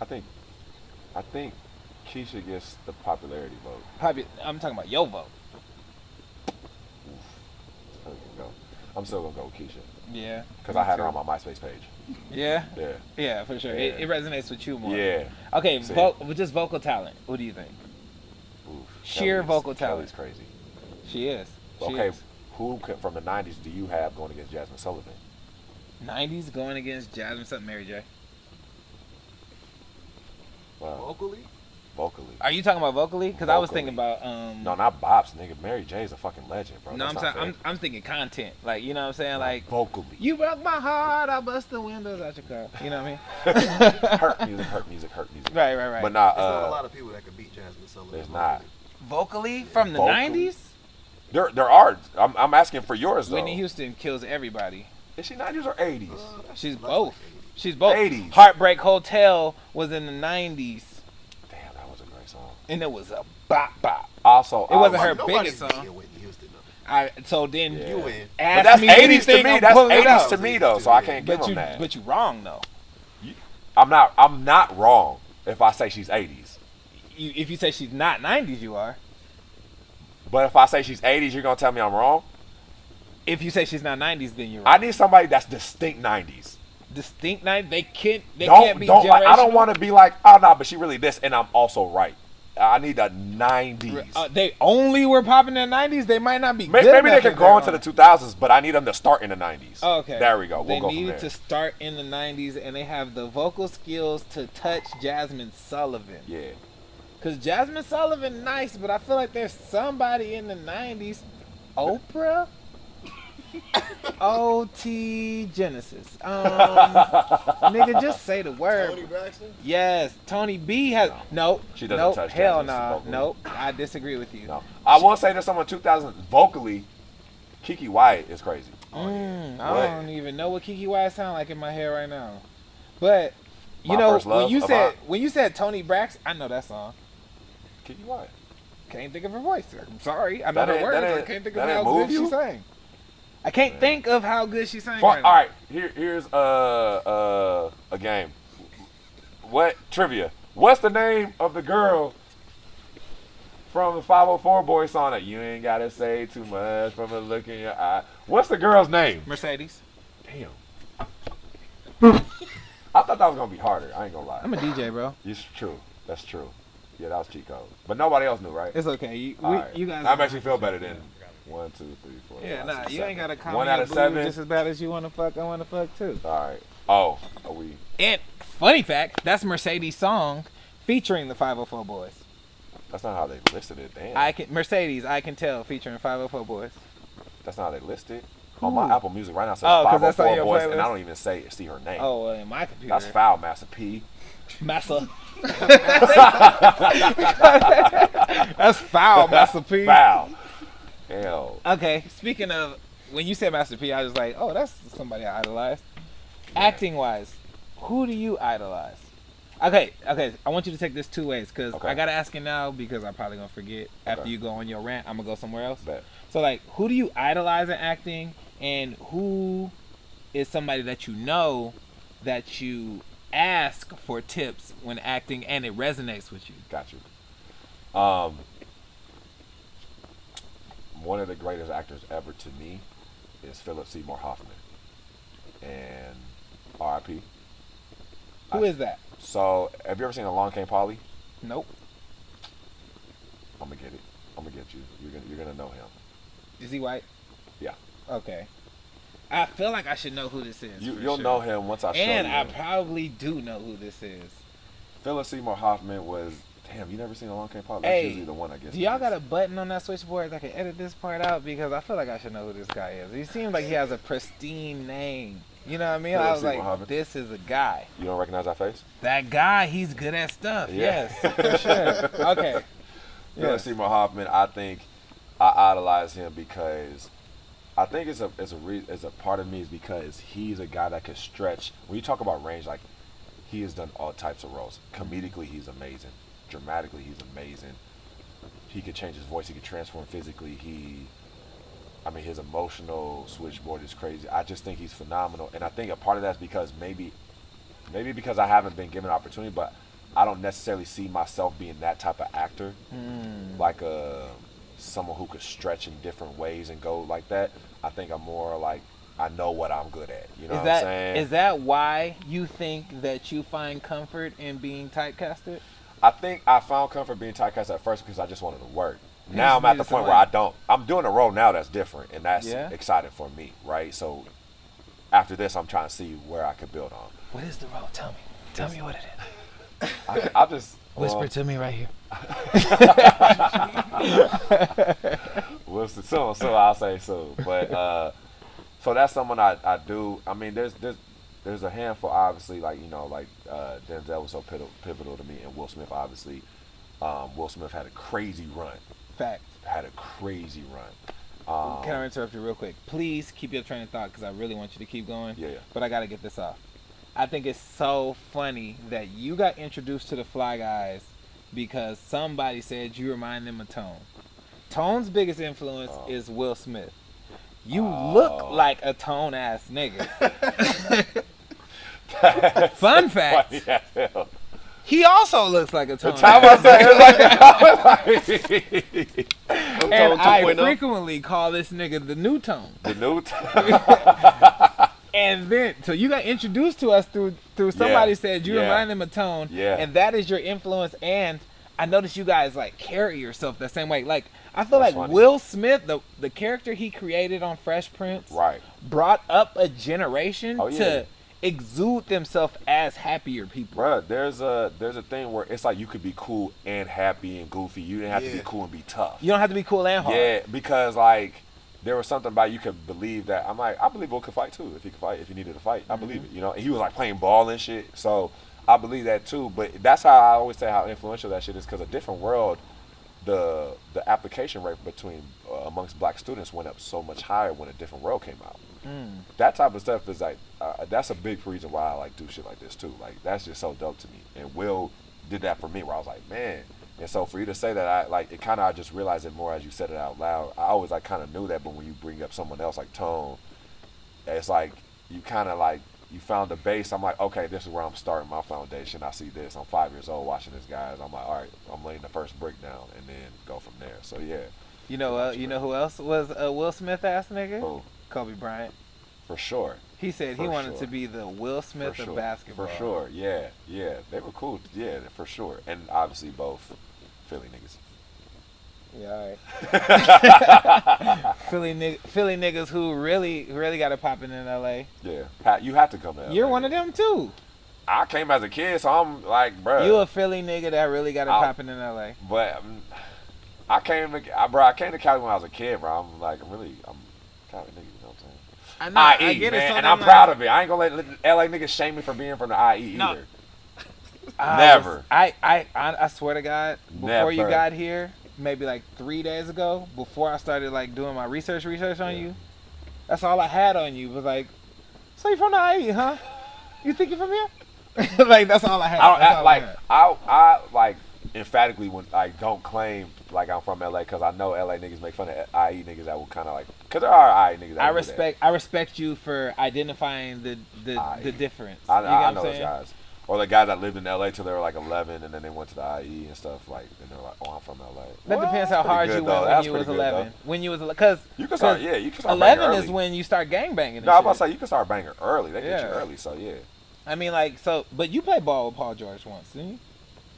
I think Keisha gets the popularity vote. I'm talking about your vote. I'm still gonna go with Keisha. Yeah. Because I had her on my MySpace page. Yeah. Yeah. Yeah, for sure. Yeah. It resonates with you more. Yeah. Okay, just vocal talent. What do you think? Oof, Sheer vocal talent. Kelly's crazy. She is. Who from the 90s do you have going against Jasmine Sullivan? 90s going against Jasmine Sullivan, Mary J. Wow. Vocally. Are you talking about vocally? Because I was thinking about No, not bops, nigga. Mary J's a fucking legend, bro. No, I'm thinking content. Like, you know what I'm saying? Like vocally. You broke my heart, I bust the windows out your car. You know what I mean? hurt music. Right. But not there's not a lot of people that could beat Jasmine Sullivan. There's not. Vocally from the 90s? There are. I'm asking for yours though. Whitney Houston kills everybody. Is she 90s or 80s? She's both. She's both. 80s. Heartbreak Hotel was in the 90s. Damn, that was a great song. And it was a bop. Also, it wasn't her biggest song. So then you win. But that's 80s to me. That's 80s to me though. So I can't give them that. But you wrong though. I'm not wrong if I say she's 80s. If you say she's not 90s, you are. But if I say she's 80s, you're gonna tell me I'm wrong? If you say she's not 90s, then you're wrong. I need somebody that's distinct 90s. Distinct 90s? They can't be generational. I don't want to be like, oh no, but she really this, and I'm also right. I need the 90s. They only were popping in the 90s. They might not be good. Maybe they could go into the 2000s, but I need them to start in the 90s. Okay. There we go. They We'll go needed from there. to start in the 90s, and they have the vocal skills to touch Jasmine Sullivan. Yeah. Because Jasmine Sullivan, nice, but I feel like there's somebody in the 90s. Oprah? OT Genesis. Nigga, just say the word. Tony Braxton? Yes. Tony B has. No. She doesn't touch hell Jasmine no. Nope. I disagree with you. No. I will say there's someone 2000 vocally, Kiki Wyatt is crazy. I don't even know what Kiki Wyatt sound like in my head right now. But you know, when you said Tony Braxton, I know that song. Kiki Wyatt. Can't think of her voice. I'm sorry. I know her words. I can't think of how good she sang. I can't think of how good she sang. All right, here's a game. What trivia? What's the name of the girl from the 504 Boy song that you ain't gotta say too much from a look in your eye? What's the girl's name? Mercedes. Damn. I thought that was gonna be harder. I ain't gonna lie. I'm a DJ, bro. It's true. That's true. Yeah, that was cheat code. But nobody else knew, right? It's okay. You guys. That makes me feel better than 1, 2, 3, 4. Yeah, 5, nah. 6, You 7. ain't gotta call 1 me out a of boo 7. just as bad as you wanna fuck. I wanna fuck too. All right. Oh, are we? And funny fact, that's Mercedes' song featuring the 504 Boys. That's not how they listed it. Damn. Mercedes, I Can Tell, featuring 504 Boys. That's not how they listed. On my Apple Music right now it says Oh, 'cause that's on 504 your Boys, playlist? and I don't even see her name. Oh, well, in my computer. That's foul, Master P. Massa. That's foul, Master P. Foul. Hell. Okay, speaking of, when you said Master P, I was like, oh, that's somebody I idolize. Acting wise, who do you idolize? Okay, I want you to take this two ways, because I got to ask you now because I'm probably going to forget. After you go on your rant, I'm going to go somewhere else. Bet. So, like, who do you idolize in acting, and who is somebody that you know that you ask for tips when acting and it resonates with you? Got you. One of the greatest actors ever to me is Philip Seymour Hoffman. And R.I.P. Who is that? So, have you ever seen Along Came Polly? Nope. I'm gonna get it. I'm gonna get you. You're gonna know him. Is he white? Yeah. Okay. I feel like I should know who this is. You'll know him once I show you. And I probably do know who this is. Philip Seymour Hoffman was. Damn, you never seen Along Came Polly? That's Hey, usually the one I guess. do y'all got a button on that switchboard that I can edit this part out? Because I feel like I should know who this guy is. He seems like he has a pristine name. You know what I mean? Philip I was Seymour like, Hoffman. this is a guy. You don't recognize that face? That guy, he's good at stuff. Yeah. Yes, for sure. Okay. Philip Seymour Hoffman, I think I idolize him because I think it's a part of me is because he's a guy that could stretch. When you talk about range, like he has done all types of roles. Comedically, he's amazing. Dramatically, he's amazing. He could change his voice. He could transform physically. His emotional switchboard is crazy. I just think he's phenomenal, and I think a part of that's because maybe because I haven't been given an opportunity, but I don't necessarily see myself being that type of actor, like someone who could stretch in different ways and go like that. I think I'm more like I know what I'm good at. You know what I'm saying? Is that why you think that you find comfort in being typecasted? I think I found comfort being typecast at first because I just wanted to work. Now I'm at the point where I don't. I'm doing a role now that's different, and that's exciting for me, right? So after this, I'm trying to see where I could build on. What is the role? Tell me. Tell me what it is. I'll just whisper to me right here. We'll see soon. So I'll say soon. But so that's someone I do. I mean, there's a handful, obviously, like Denzel was so pivotal to me, and Will Smith, obviously. Will Smith had a crazy run. Fact. Had a crazy run. Can I interrupt you real quick? Please keep your train of thought because I really want you to keep going. Yeah. But I got to get this off. I think it's so funny that you got introduced to the Fly Guys because somebody said you remind them of Tone. Tone's biggest influence is Will Smith. You look like a Tone ass nigga. Fun fact. He also looks like a Tone. And I frequently call this nigga the new Tone. The new Tone. And then, so you got introduced to us through somebody said you remind them of Tone. Yeah. And that is your influence. And I noticed you guys like carry yourself the same way. Like I feel like funny. Will Smith, the character he created on Fresh Prince, brought up a generation to exude themselves as happier people. Bruh, there's a thing where it's like you could be cool and happy and goofy. You didn't have to be cool and be tough. You don't have to be cool and hard. Yeah, because like there was something about you could believe that. I'm like, I believe Will could fight too if he could fight, if he needed to fight. I believe it. You know, and he was like playing ball and shit. So I believe that too. But that's how I always say how influential that shit is, because a different world, the application rate between amongst black students went up so much higher when A Different World came out. That type of stuff is like that's a big reason why I like do shit like this too. Like that's just so dope to me. And Will did that for me, where I was like, man. And so for you to say that, I just realized it more as you said it out loud. I always kind of knew that, but when you bring up someone else like Tone, it's like you kind of like you found the base. I'm like, okay, this is where I'm starting my foundation. I see this. I'm 5 years old watching this, guys. I'm like, all right, I'm laying the first brick down and then go from there. So yeah. You know who else was a Will Smith ass nigga? Who? Kobe Bryant. For sure. He said he wanted to be the Will Smith of basketball. For sure, yeah. They were cool, yeah, for sure. And obviously both Philly niggas. Yeah, alright. Philly niggas who really got it popping in LA. Yeah, you have to come to LA. You're one of them too. I came as a kid, so I'm like, bro. You a Philly nigga that really got it popping in LA. But I came to Cali when I was a kid, bro. I'm Cali nigga, you know what I'm saying? I know, I get man, it, and I'm proud of it. I ain't gonna let LA niggas shame me for being from the IE either. Never. I swear to God, before you Never. got here, maybe like 3 days ago, before I started like doing my research on you, that's all I had on you was like, so you from the IE, huh? You think you from here? Like that's all I had. I like emphatically when don't claim like I'm from LA because I know LA niggas make fun of IE niggas that will kind of like because there are IE niggas. That I respect you for identifying the difference. I know those guys. Or the guys that lived in LA till they were like 11 and then they went to the IE and stuff and they're like, oh, I'm from LA. That depends how hard you went when you was 11. When you was because you can start 11 is when you start gangbanging. No, I was about to say you can start banging early. They get you early, so yeah. I mean, but you played ball with Paul George once, didn't you?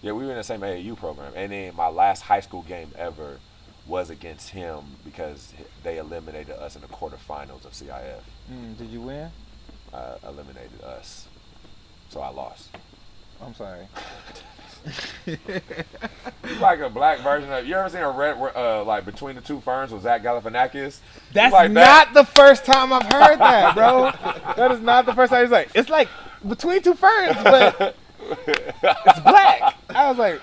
Yeah, we were in the same AAU program, and then my last high school game ever was against him because they eliminated us in the quarterfinals of CIF. Did you win? Eliminated us, so I lost. I'm sorry. Like a black version of. You ever seen a red like Between the Two Ferns with Zach Galifianakis? That's like not the first time I've heard that, bro. That is not the first time. He's like, it's like Between Two Ferns, but it's black. I was like,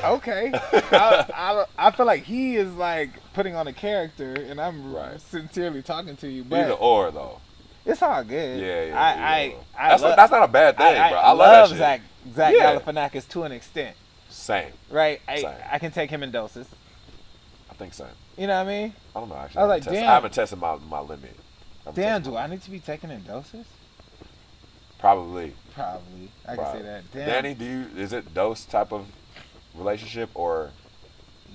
okay. I feel like he is like putting on a character, and I'm sincerely talking to you. But either or though. It's all good. Yeah. That's not a bad thing, bro. I love that shit. Zach Galifianakis to an extent. Same. Right? I can take him in doses. I think same. You know what I mean? I don't know, actually. I was like, damn. I haven't tested my limit. Damn, do I need to be taken in doses? Probably. I can say that. Damn. Danny, is it dose type of relationship or?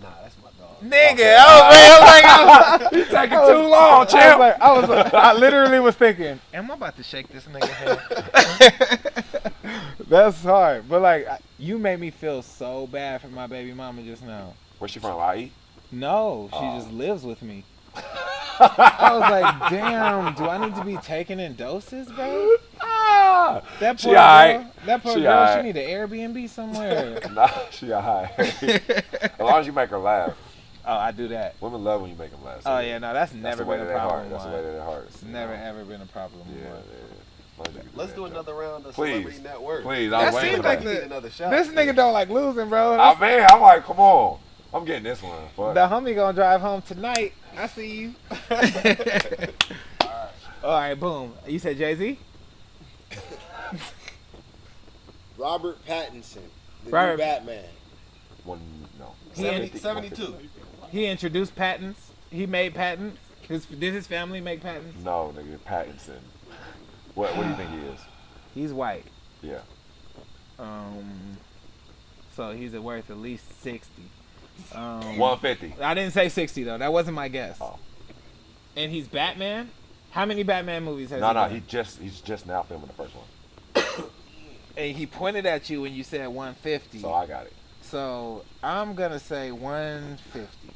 Nah, that's my dog. Nigga, I was like, you taking too long, champ. I literally was thinking, am I about to shake this nigga head? That's hard. But like, you made me feel so bad for my baby mama just now. Where's she from, IE? No, she just lives with me. I was like, damn, do I need to be taking in doses, bro? That poor girl, she need an Airbnb somewhere. Nah, she alright. As long as you make her laugh. Oh, I do that. Women love when you make them laugh. So yeah, no, that's never been a problem. That's the way that it hearts. It's never ever been a problem. Let's do another round of Celebrity Network. Please, that seems like another shot. This nigga don't like losing, bro. Man, I'm like, come on. I'm getting this one. Fuck. The homie gonna drive home tonight. I see you. All right, boom. You said Jay-Z? Robert Pattinson, the new Batman. No. 72. He introduced patents. He made patents. Did his family make patents? No, nigga, Pattinson. What do you think he is? He's white. Yeah. So he's worth at least 60. 150. I didn't say 60 though. That wasn't my guess. Oh. And he's Batman? How many Batman movies has he done? He's just now filming the first one. And he pointed at you when you said 150. So I got it. So I'm gonna say 150.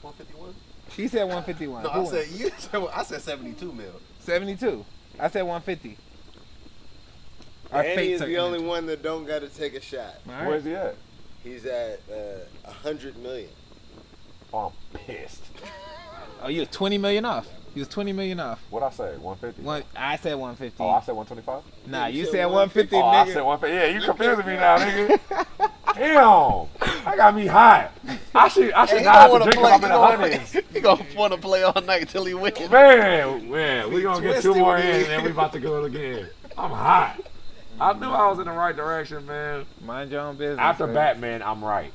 151? He said 151. No, I said 72 mil. 72. I said 150. Danny is the only one that don't got to take a shot. Right. Where's he at? He's at 100 million. Oh, I'm pissed. Oh, you was 20 million off. He was 20 million off. What'd I say? 150? I said 150. Oh, I said 125? Nah, you said 150, oh, nigga. I said 150. Yeah, you confusing me now, nigga. Damn. I got me hot. I should not have to drink up in the hundreds. He gonna want to play all night till he wins. Man, we gonna get 2 more in and then we about to go again. I'm hot. I knew I was in the right direction, man. Mind your own business. After Batman, I'm right.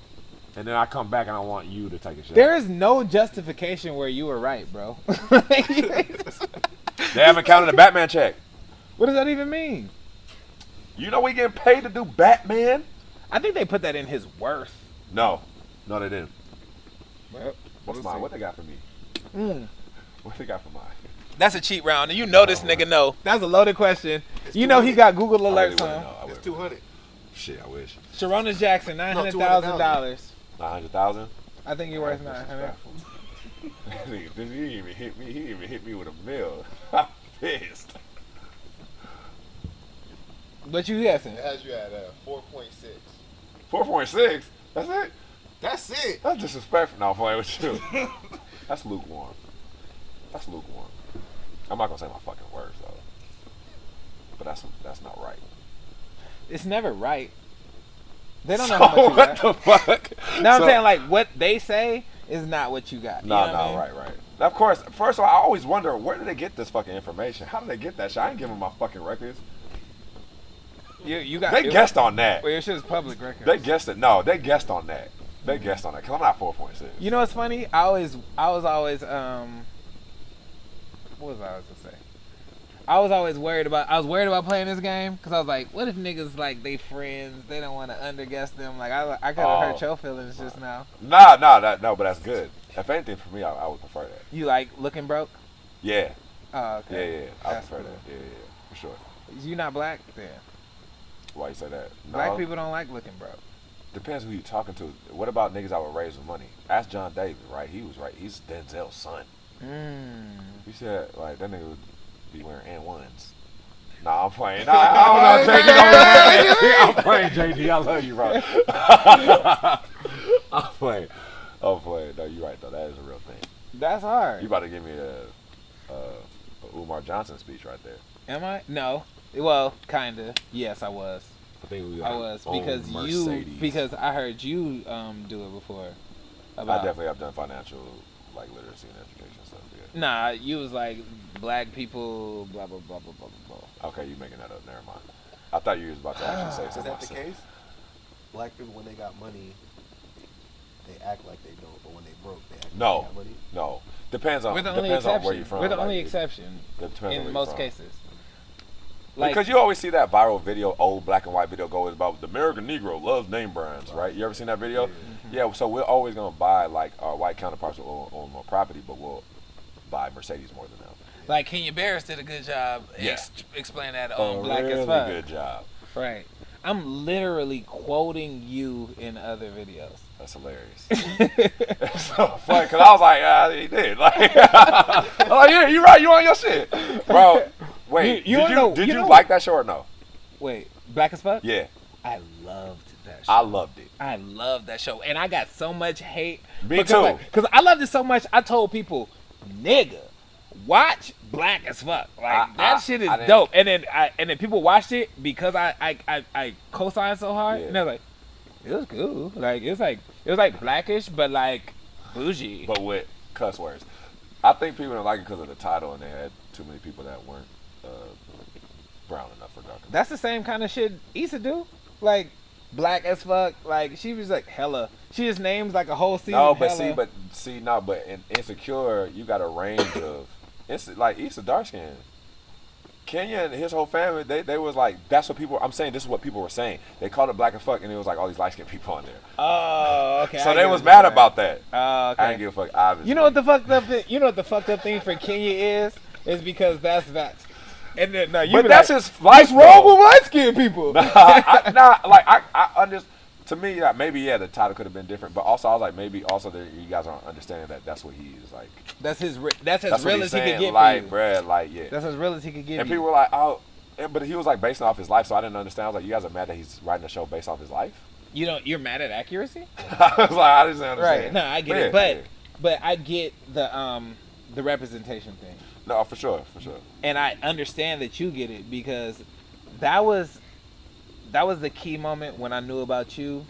And then I come back and I want you to take a shot. There is no justification where you were right, bro. They haven't counted the Batman check. What does that even mean? You know we getting paid to do Batman? I think they put that in his worth. No, they didn't. Well, What's mine? What they got for me? What they got for mine? That's a cheat round, and you know this nigga know. That's a loaded question. You know he got Google alerts on. It's 200. Shit, I wish. Sarunas Jackson, $900,000. 900,000. I think you're worth 900. He didn't even hit me. He didn't even hit me with a mill. I'm pissed. What you guessing? It has you at 4.6. 4.6. That's it. That's it. That's disrespectful. No, I'm playing with you. That's lukewarm. That's lukewarm. I'm not gonna say my fucking words though. But that's not right. It's never right. They don't know So how much you what got. the fuck? No, I'm So- saying like what they say is not what you got. You know what I mean? Right. Of course, first of all, I always wonder where did they get this fucking information? How did they get that shit? I ain't give them my fucking records. You got. They guessed on that. Well, your shit is public record. They guessed it. No, they guessed on that. They guessed on that. Cause I'm not 4.6. You know what's funny? I was always what was I to say? I was worried about playing this game because I was like, what if niggas like they friends? They don't want to underguess them. Like I could have hurt your feelings just now. No, but that's good. If anything, for me, I would prefer that. You like looking broke? Yeah. Oh, okay. Yeah. I That's prefer cool. that. Yeah, for sure. You not black then? Why you say that? Black No. people don't like looking broke. Depends who you talking to. What about niggas that were raised with money? Ask John Davis, right? He was right. He's Denzel's son. He said like that nigga would be wearing N1s. Nah, I'm playing. Nah, I don't know, JD. I'm playing, JD. I love you, bro. I'm playing. No, you're right though. That is a real thing. That's hard. You about to give me a Umar Johnson speech right there. Am I? No. Well, kinda. Yes, I was. I think we I was own Mercedes. because I heard you do it before. I definitely have done financial like literacy and education stuff. Yeah. Nah, you was like black people, blah blah blah blah blah blah. Okay, you making that up? Never mind. I thought you was about to actually say Is something. that the case? Black people, when they got money, they act like they don't, but when they broke, they act like they got money. No. Depends on We're the only depends on where exception. you're from. We're the like, only it exception depends on where in you're most from. cases. Like, Because you always see that viral video, old black and white video goes about the American Negro loves name brands, right? You ever seen that video? Yeah, so we're always going to buy like our white counterparts who own more property, but we'll buy Mercedes more than them. like Kenya Barris did a good job explaining that on Black really as Fuck. Good job. Right. I'm literally quoting you in other videos. That's hilarious. It's so funny because I was like, he did. Like, I'm like, yeah, you're right. You on your shit, bro. Wait, did you like that show or no? Wait, Black as Fuck? Yeah, I loved that show. I loved it. I loved that show, and I got so much hate. Me too. Because I loved it so much. I told people, nigga, watch Black as Fuck. Like that shit is dope. And then people watched it because I co-signed so hard, and they're like, it was cool. Like it was like blackish, but like bougie. But with cuss words. I think people didn't like it because of the title, and they had too many people that weren't brown enough for dark. That's the same kind of shit Issa do. Like Black as Fuck. Like she was like hella. She just names like a whole season. No, but hella. but in Insecure, you got a range of. It's like Issa dark skin. Kenya and his whole family, they was like, that's what people. I'm saying this is what people were saying. They called it Black as Fuck, and it was like all these light skinned people on there. Oh, okay. So they was mad about that. Oh, okay. I didn't give a fuck. Obviously. You know what the fucked up thing? You know what the fucked up thing for Kenya is because that's that. And then no, you. But be that's like, his life. what's wrong with light skinned people? I understand. To me, maybe the title could have been different, but also I was like, maybe also you guys aren't understanding that that's what he is like. That's as real as he could get like, for you. Bruh, like, yeah. That's as real as he could give And you. people were like, oh, but he was like basing off his life, so I didn't understand. I was like, you guys are mad that he's writing a show based off his life? You know, you're mad at accuracy? I was like, I didn't understand. Right. No, I get it. But I get the representation thing. No, for sure. And I understand that you get it because that was the key moment when I knew about you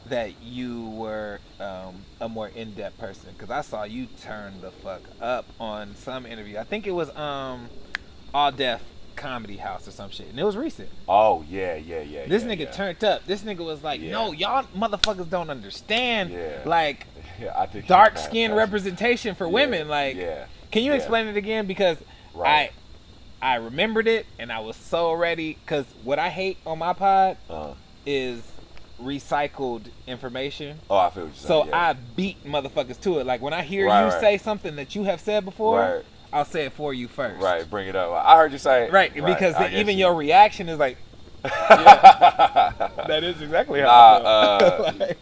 that you were a more in-depth person, because I saw you turn the fuck up on some interview. I think it was All Deaf Comedy House or some shit, and it was recent. Oh yeah. This nigga turned up. This nigga was like, no, y'all motherfuckers don't understand. Like I think dark skin representation for women. Like, can you explain it again? Because I remembered it and I was so ready. Because what I hate on my pod is recycled information. Oh, I feel what you're saying. So I beat motherfuckers to it. Like when I hear you say something that you have said before, I'll say it for you first. Right, bring it up. I heard you say because even your reaction is like, That is exactly how I feel.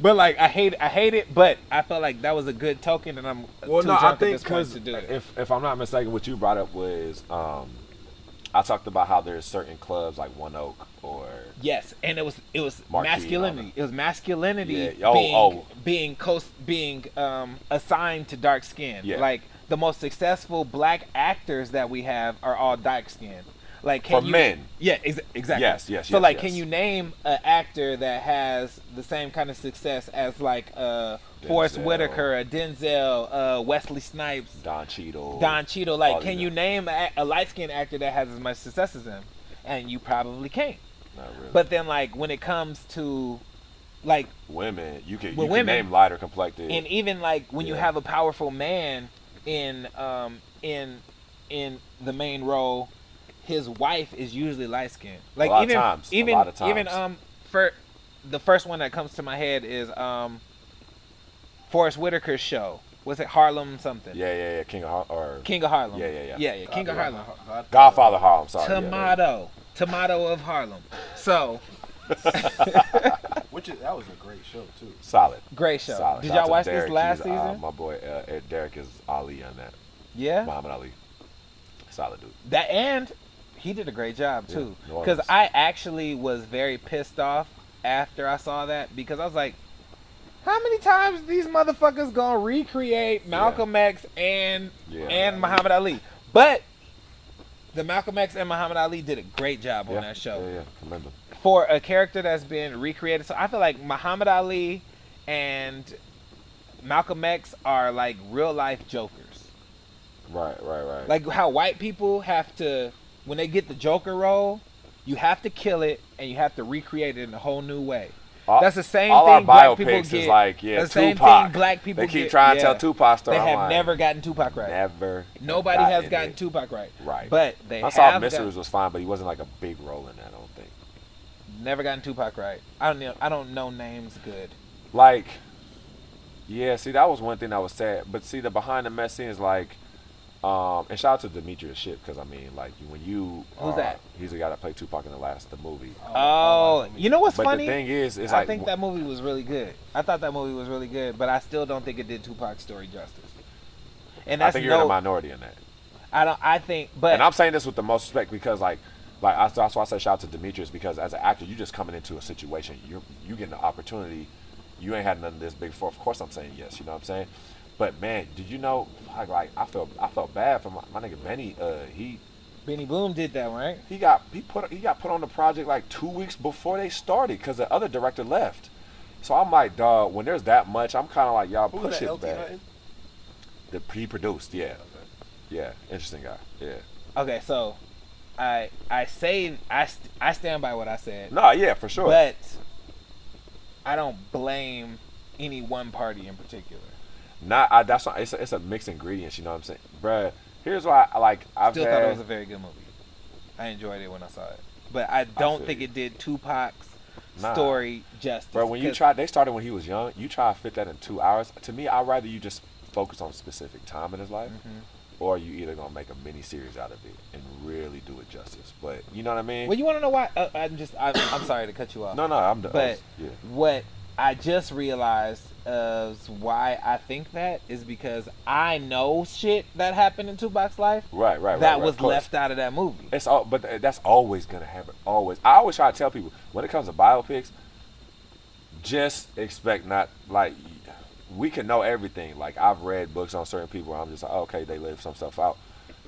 But like I hate it, but I felt like that was a good token, and I'm too drunk I at think this point to do it. if I'm not mistaken, what you brought up was I talked about how there's certain clubs like One Oak or Yes, and it was Marquee, masculinity. It was masculinity Yeah. being assigned to dark skin. Yeah. Like the most successful black actors that we have are all dark skinned. Like for men. Yeah, exactly. Yes. So like, can you name an actor that has the same kind of success as like Forrest Whitaker, Denzel, Wesley Snipes, Don Cheadle? Like, can you name a light skinned actor that has as much success as him? And you probably can't. Not really. But then, like, when it comes to like women, you can name lighter complected, and even like when you have a powerful man in the main role, his wife is usually light skinned. Like a lot of times. For the first one that comes to my head is Forrest Whitaker's show. Was it Harlem something? Yeah. King of Harlem. Yeah. King of Harlem. Godfather Harlem. Sorry. Tomato of Harlem. So. That was a great show too. Solid. Great show. Solid. Did y'all watch this last season? My boy Derek is Ali on that. Yeah. Muhammad Ali. Solid dude. That, and he did a great job too. Yeah, because I actually was very pissed off after I saw that, because I was like, how many times these motherfuckers gonna recreate Malcolm X and Muhammad Ali? But the Malcolm X and Muhammad Ali did a great job on that show. Yeah. Remember. For a character that's been recreated. So I feel like Muhammad Ali and Malcolm X are like real life jokers. Right. Like how white people have to, when they get the Joker role, you have to kill it and you have to recreate it in a whole new way. That's the same thing black people get. Is like, the same thing black people get. They keep trying to tell Tupac story. They have never gotten Tupac right. Never. Nobody has gotten Tupac right. Right. But they have. Unsolved Mysteries was fine, but he wasn't like a big role in that, I don't think. Never gotten Tupac right. I don't know names good. Like, yeah, see, that was one thing that was sad. But see, the behind the mess scenes, like, and shout out to Demetrius Shipp, because I mean, like, when you who's that? He's the guy that played Tupac in the movie. Oh, you know what's funny? The thing is, I think that movie was really good. I thought that movie was really good, but I still don't think it did Tupac's story justice. And that's I think you're in a minority in that. And I'm saying this with the most respect, because like that's why I say shout out to Demetrius, because as an actor, you just coming into a situation, you getting the opportunity. You ain't had nothing this big before. Of course, I'm saying yes. You know what I'm saying? But man, did you know? Like I felt bad for my nigga Benny. Benny Boom did that, right? He got put on the project like 2 weeks before they started because the other director left. So I'm like, dog, when there's that much, I'm kind of like, y'all push it back. He produced, yeah. Yeah, interesting guy. Yeah. Okay, so I stand by what I said. No, yeah, for sure. But I don't blame any one party in particular. That's not. It's a mixed ingredients. You know what I'm saying, bruh? Here's why. I've thought it was a very good movie. I enjoyed it when I saw it, but I don't think it did Tupac's story justice. Bro, when they started when he was young. You try to fit that in 2 hours. To me, I'd rather you just focus on a specific time in his life, or you either gonna make a mini series out of it and really do it justice. But you know what I mean? Well, you want to know why? I'm sorry to cut you off. No, I'm done. But what I just realized is why I think that is because I know shit that happened in Tupac's life. Right. That was left out of that movie. But that's always gonna happen. Always. I always try to tell people when it comes to biopics, just expect not like we can know everything. Like I've read books on certain people where I'm just like, okay, they live some stuff out.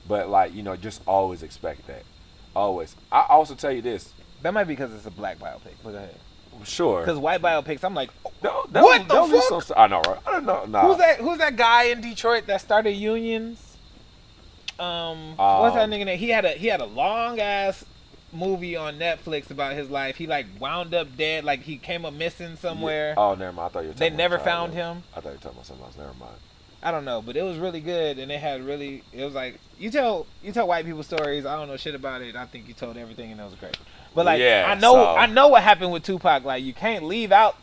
But like, just always expect that. Always. I also tell you this. That might be because it's a black biopic. But go ahead. Sure. Because white biopics, I'm like, what the fuck? I know, right? I don't know. Nah. Who's that guy in Detroit that started unions? What's that nigga name? He had a long ass movie on Netflix about his life. He like wound up dead, like he came up missing somewhere. Yeah. Oh, never mind. I thought you were talking They never found him. I thought you were talking about something else. Never mind. I don't know, but it was really good, and it was like you tell white people stories. I don't know shit about it. I think you told everything, and it was great. But like, I know what happened with Tupac. Like, you can't leave out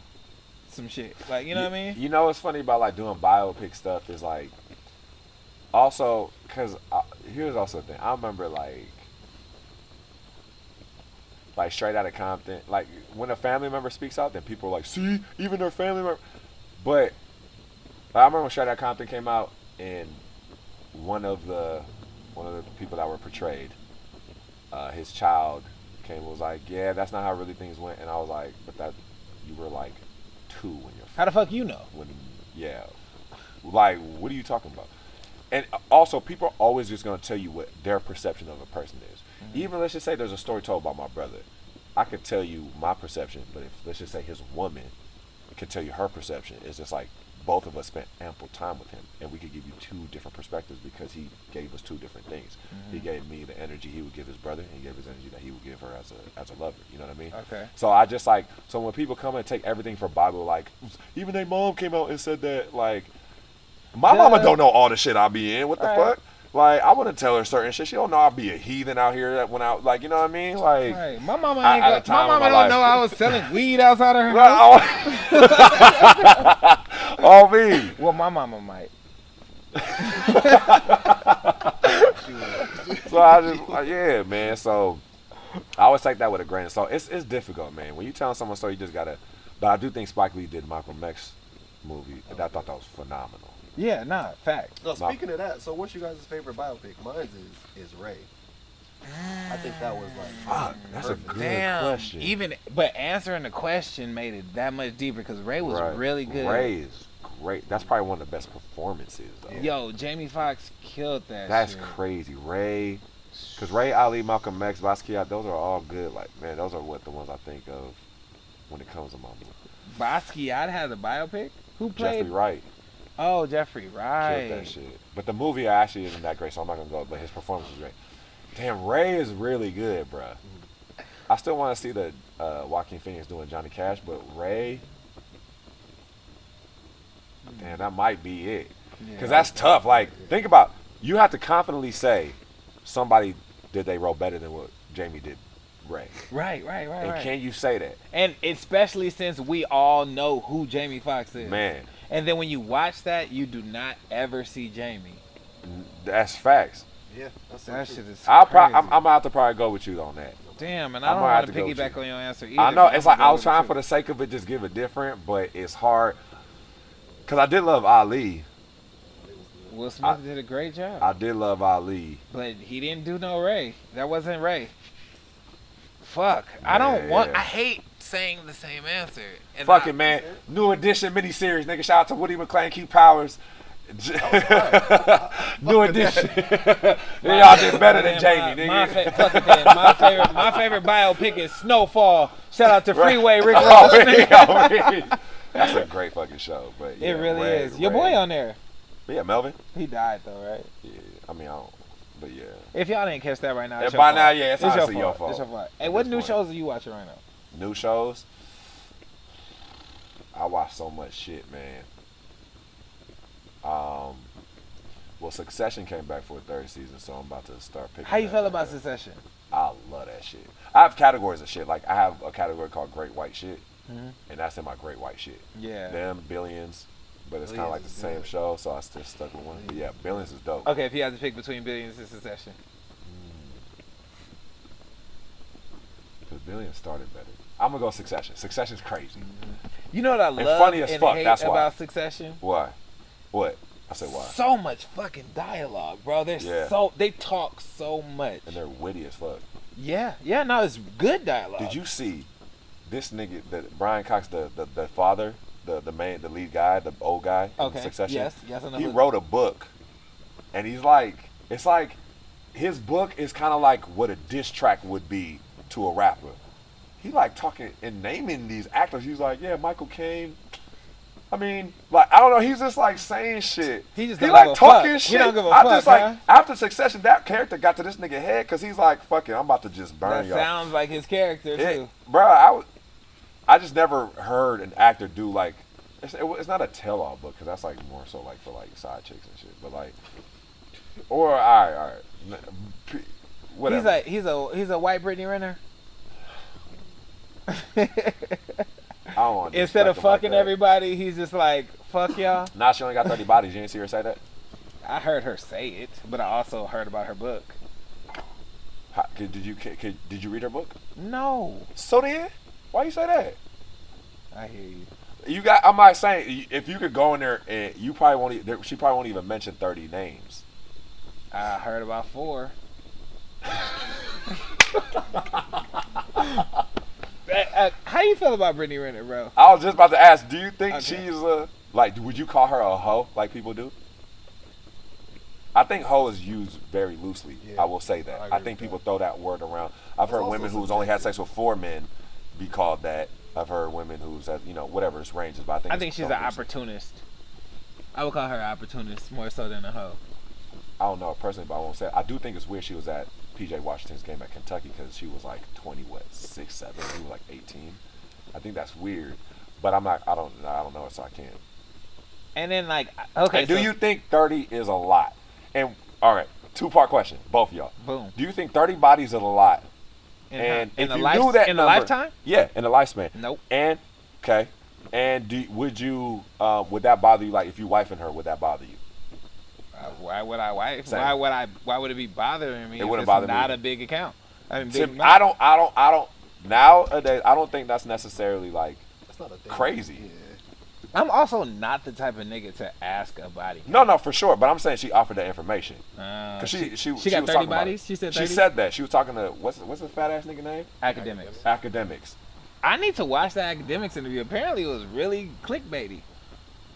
some shit. Like, you know what I mean? You know what's funny about like doing biopic stuff is like, also because here's also the thing. I remember like like straight out of Compton. Like when a family member speaks out, then people are like, see, even their family member. But I remember when Straight Outta Compton came out, and one of the people that were portrayed, his child came and was like, yeah, that's not how really things went. And I was like, but that you were like 2 when you're. How the fuck you know? Yeah. Like, what are you talking about? And also, people are always just going to tell you what their perception of a person is. Mm-hmm. Even, let's just say there's a story told about my brother. I could tell you my perception, but if, let's just say his woman could tell you her perception, it's just like both of us spent ample time with him, and we could give you 2 different perspectives because he gave us 2 different things. Mm-hmm. He gave me the energy he would give his brother, and he gave his energy that he would give her as a lover. You know what I mean? Okay. So I just like, so when people come and take everything for Bible, like even their mom came out and said that, like, my mama don't know all the shit I be in. What the fuck? Like, I wouldn't tell her certain shit. She don't know I'd be a heathen out here that went out, like, you know what I mean? Like, right. My mama ain't my mama don't know I was selling weed outside of her house. Oh, me. Well, my mama might. So I just, like, yeah, man. So I always take that with a grain of salt. It's difficult, man. When you telling someone so, you just gotta. But I do think Spike Lee did Malcolm X movie, and I thought that was phenomenal. Yeah, nah, fact. So speaking of that, so what's you guys' favorite biopic? Mine is Ray. I think that was like, fuck, that's perfect. A good question. Even, but answering the question made it that much deeper because Ray was really good. Ray is great. That's probably one of the best performances, though. Yo, Jamie Foxx killed that. That's shit. Crazy. Ray, because Ray, Ali, Malcolm X, Basquiat, those are all good. Like, man, those are what the ones I think of when it comes to my movie. Basquiat had a biopic. Who played? Jeffrey Wright. Oh, Jeffrey Wright. Killed that shit. But the movie actually isn't that great, so I'm not gonna go. But his performance is great. Damn, Ray is really good, bruh. I still want to see the Joaquin Phoenix doing Johnny Cash, but Ray, damn, that might be it. Because that's tough. Like, think about, you have to confidently say somebody did they role better than what Jamie did Ray. Right. And can you say that? And especially since we all know who Jamie Foxx is. Man. And then when you watch that, you do not ever see Jamie. That's facts. Yeah, that shit is crazy. I'm going to have to probably go with you on that. Damn, and I don't want to piggyback on your answer either. I know, it's like I was trying for the sake of it, just give it different, but it's hard. Because I did love Ali. Will Smith did a great job. I did love Ali. But he didn't do no Ray. That wasn't Ray. Fuck. I hate saying the same answer. Fuck it, man. New Edition miniseries, nigga. Shout out to Woody McClain, Keith Powers. New Edition. Y'all did better than Jamie, nigga. My favorite biopic is Snowfall. Shout out to Freeway, Rick Ross. That's a great fucking show. But yeah, it really is. Your boy on there. Yeah, Melvin. He died though, right? Yeah. I mean, I don't. But yeah. If y'all didn't catch that right now, it's by your now, fault. yeah, it's honestly your fault. It's your fault. Hey, what new shows are you watching right now? New shows? I watch so much shit, man. Well, Succession came back for a 3rd season, so I'm about to start picking. How you feel about Succession? I love that shit. I have categories of shit. Like, I have a category called Great White Shit, and that's in my Great White Shit. Yeah. Them, Billions, but it's kind of like the same show, so I still stuck with one. But yeah, Billions is dope. Okay, if you had to pick between Billions and Succession. Because Billions started better. I'm going to go Succession. Succession's crazy. You know what I love and funny as fuck, hate that's why. about Succession? Why? What? I said why? So much fucking dialogue, bro. They talk so much. And they're witty as fuck. Yeah, no, it's good dialogue. Did you see this nigga, Brian Cox, the father, the lead guy, the old guy in Succession? Yes, I know. He wrote a book, and he's like, it's like, his book is kind of like what a diss track would be to a rapper. He like talking and naming these actors. He's like, yeah, Michael Caine. I mean, like, I don't know. He's just like saying shit. He like talking shit. He don't give a fuck. Just like after Succession, that character got to this nigga head because he's like, fuck it, I'm about to just burn y'all. That sounds like his character too, bro. I just never heard an actor do like. It's not a tell-all book because that's like more so like for like side chicks and shit. But like, or all right, whatever. He's a white Brittany Renner. Instead of fucking everybody, he's just like, fuck y'all. Nah, she only got 30 bodies. You didn't see her say that? I heard her say it, but I also heard about her book. Did you read her book? No. So then, why you say that? I hear you. I'm not saying if you could go in there and you probably won't. She probably won't even mention 30 names. I heard about 4. How you feel about Brittany Renner, bro? I was just about to ask. Do you think she's like? Would you call her a hoe like people do? I think hoe is used very loosely. Yeah, I will say that. I think people throw that word around. I've heard women who's only had sex with 4 men be called that. I've heard women who's had, whatever its ranges, but I think she's an opportunist. I would call her an opportunist more so than a hoe. I don't know personally, but I won't say it. I do think it's weird she was at PJ Washington's game at Kentucky because she was like 6, 7. He was like 18. I think that's weird, but I don't know it, so I can't. And then okay. And do you think 30 is a lot? And all right, 2-part question, both of y'all. Boom. Do you think 30 bodies is a lot? And if you knew that number, lifetime? Yeah, in the lifespan. Nope. And okay. And would that bother you? Like if you wifing her, would that bother you? Why would I wife? Same. Why would it be bothering me? It wouldn't bother me. Not a big account. I don't. Nowadays, I don't think that's necessarily that's not a thing. Crazy. Yeah. I'm also not the type of nigga to ask a body. No, for sure. But I'm saying she offered that information. Because she got 30 bodies? She said 30? She said that. She was talking to, what's the fat ass nigga name? Academics. I need to watch the Academics interview. Apparently it was really clickbaity.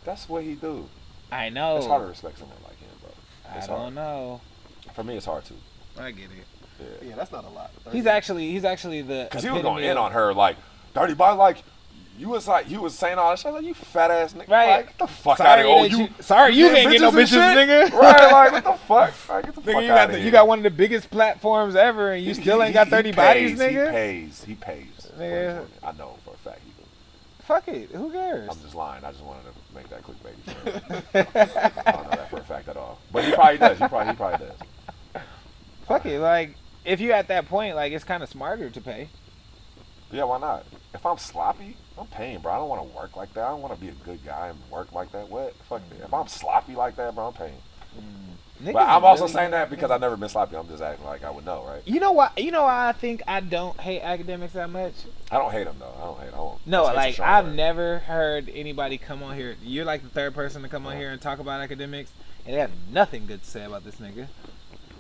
That's what he do. I know. It's hard to respect someone like him, bro. I don't know. For me, it's hard too. I get it. Yeah, that's not a lot. 30. He's actually the. Because he was going in on her like 30 bodies, you was saying all that shit like you fat ass nigga. Right. Like, get the fuck out of here. Sorry you can't get no bitches, nigga. Right, like what the fuck? Like, get the fuck out of here. You got one of the biggest platforms ever and you still ain't got 30 bodies, nigga. He pays. Nigga. I know for a fact he do. Fuck it. Who cares? I'm just lying. I just wanted to make that clickbait. I don't know that for a fact at all. But he probably does. He probably does. Fuck it. Like, if you're at that point, like, it's kind of smarter to pay. Yeah, why not? If I'm sloppy, I'm paying, bro. I don't want to work like that. I don't want to be a good guy and work like that. What? Fuck that. If I'm sloppy like that, bro, I'm paying. But I'm also saying that because I've never been sloppy. I'm just acting like I would know, right? You know why I think I don't hate Academics that much? I don't hate them, though. I don't hate them. No, like, I've never heard anybody come on here. You're like the third person to come on here and talk about Academics, and they have nothing good to say about this nigga.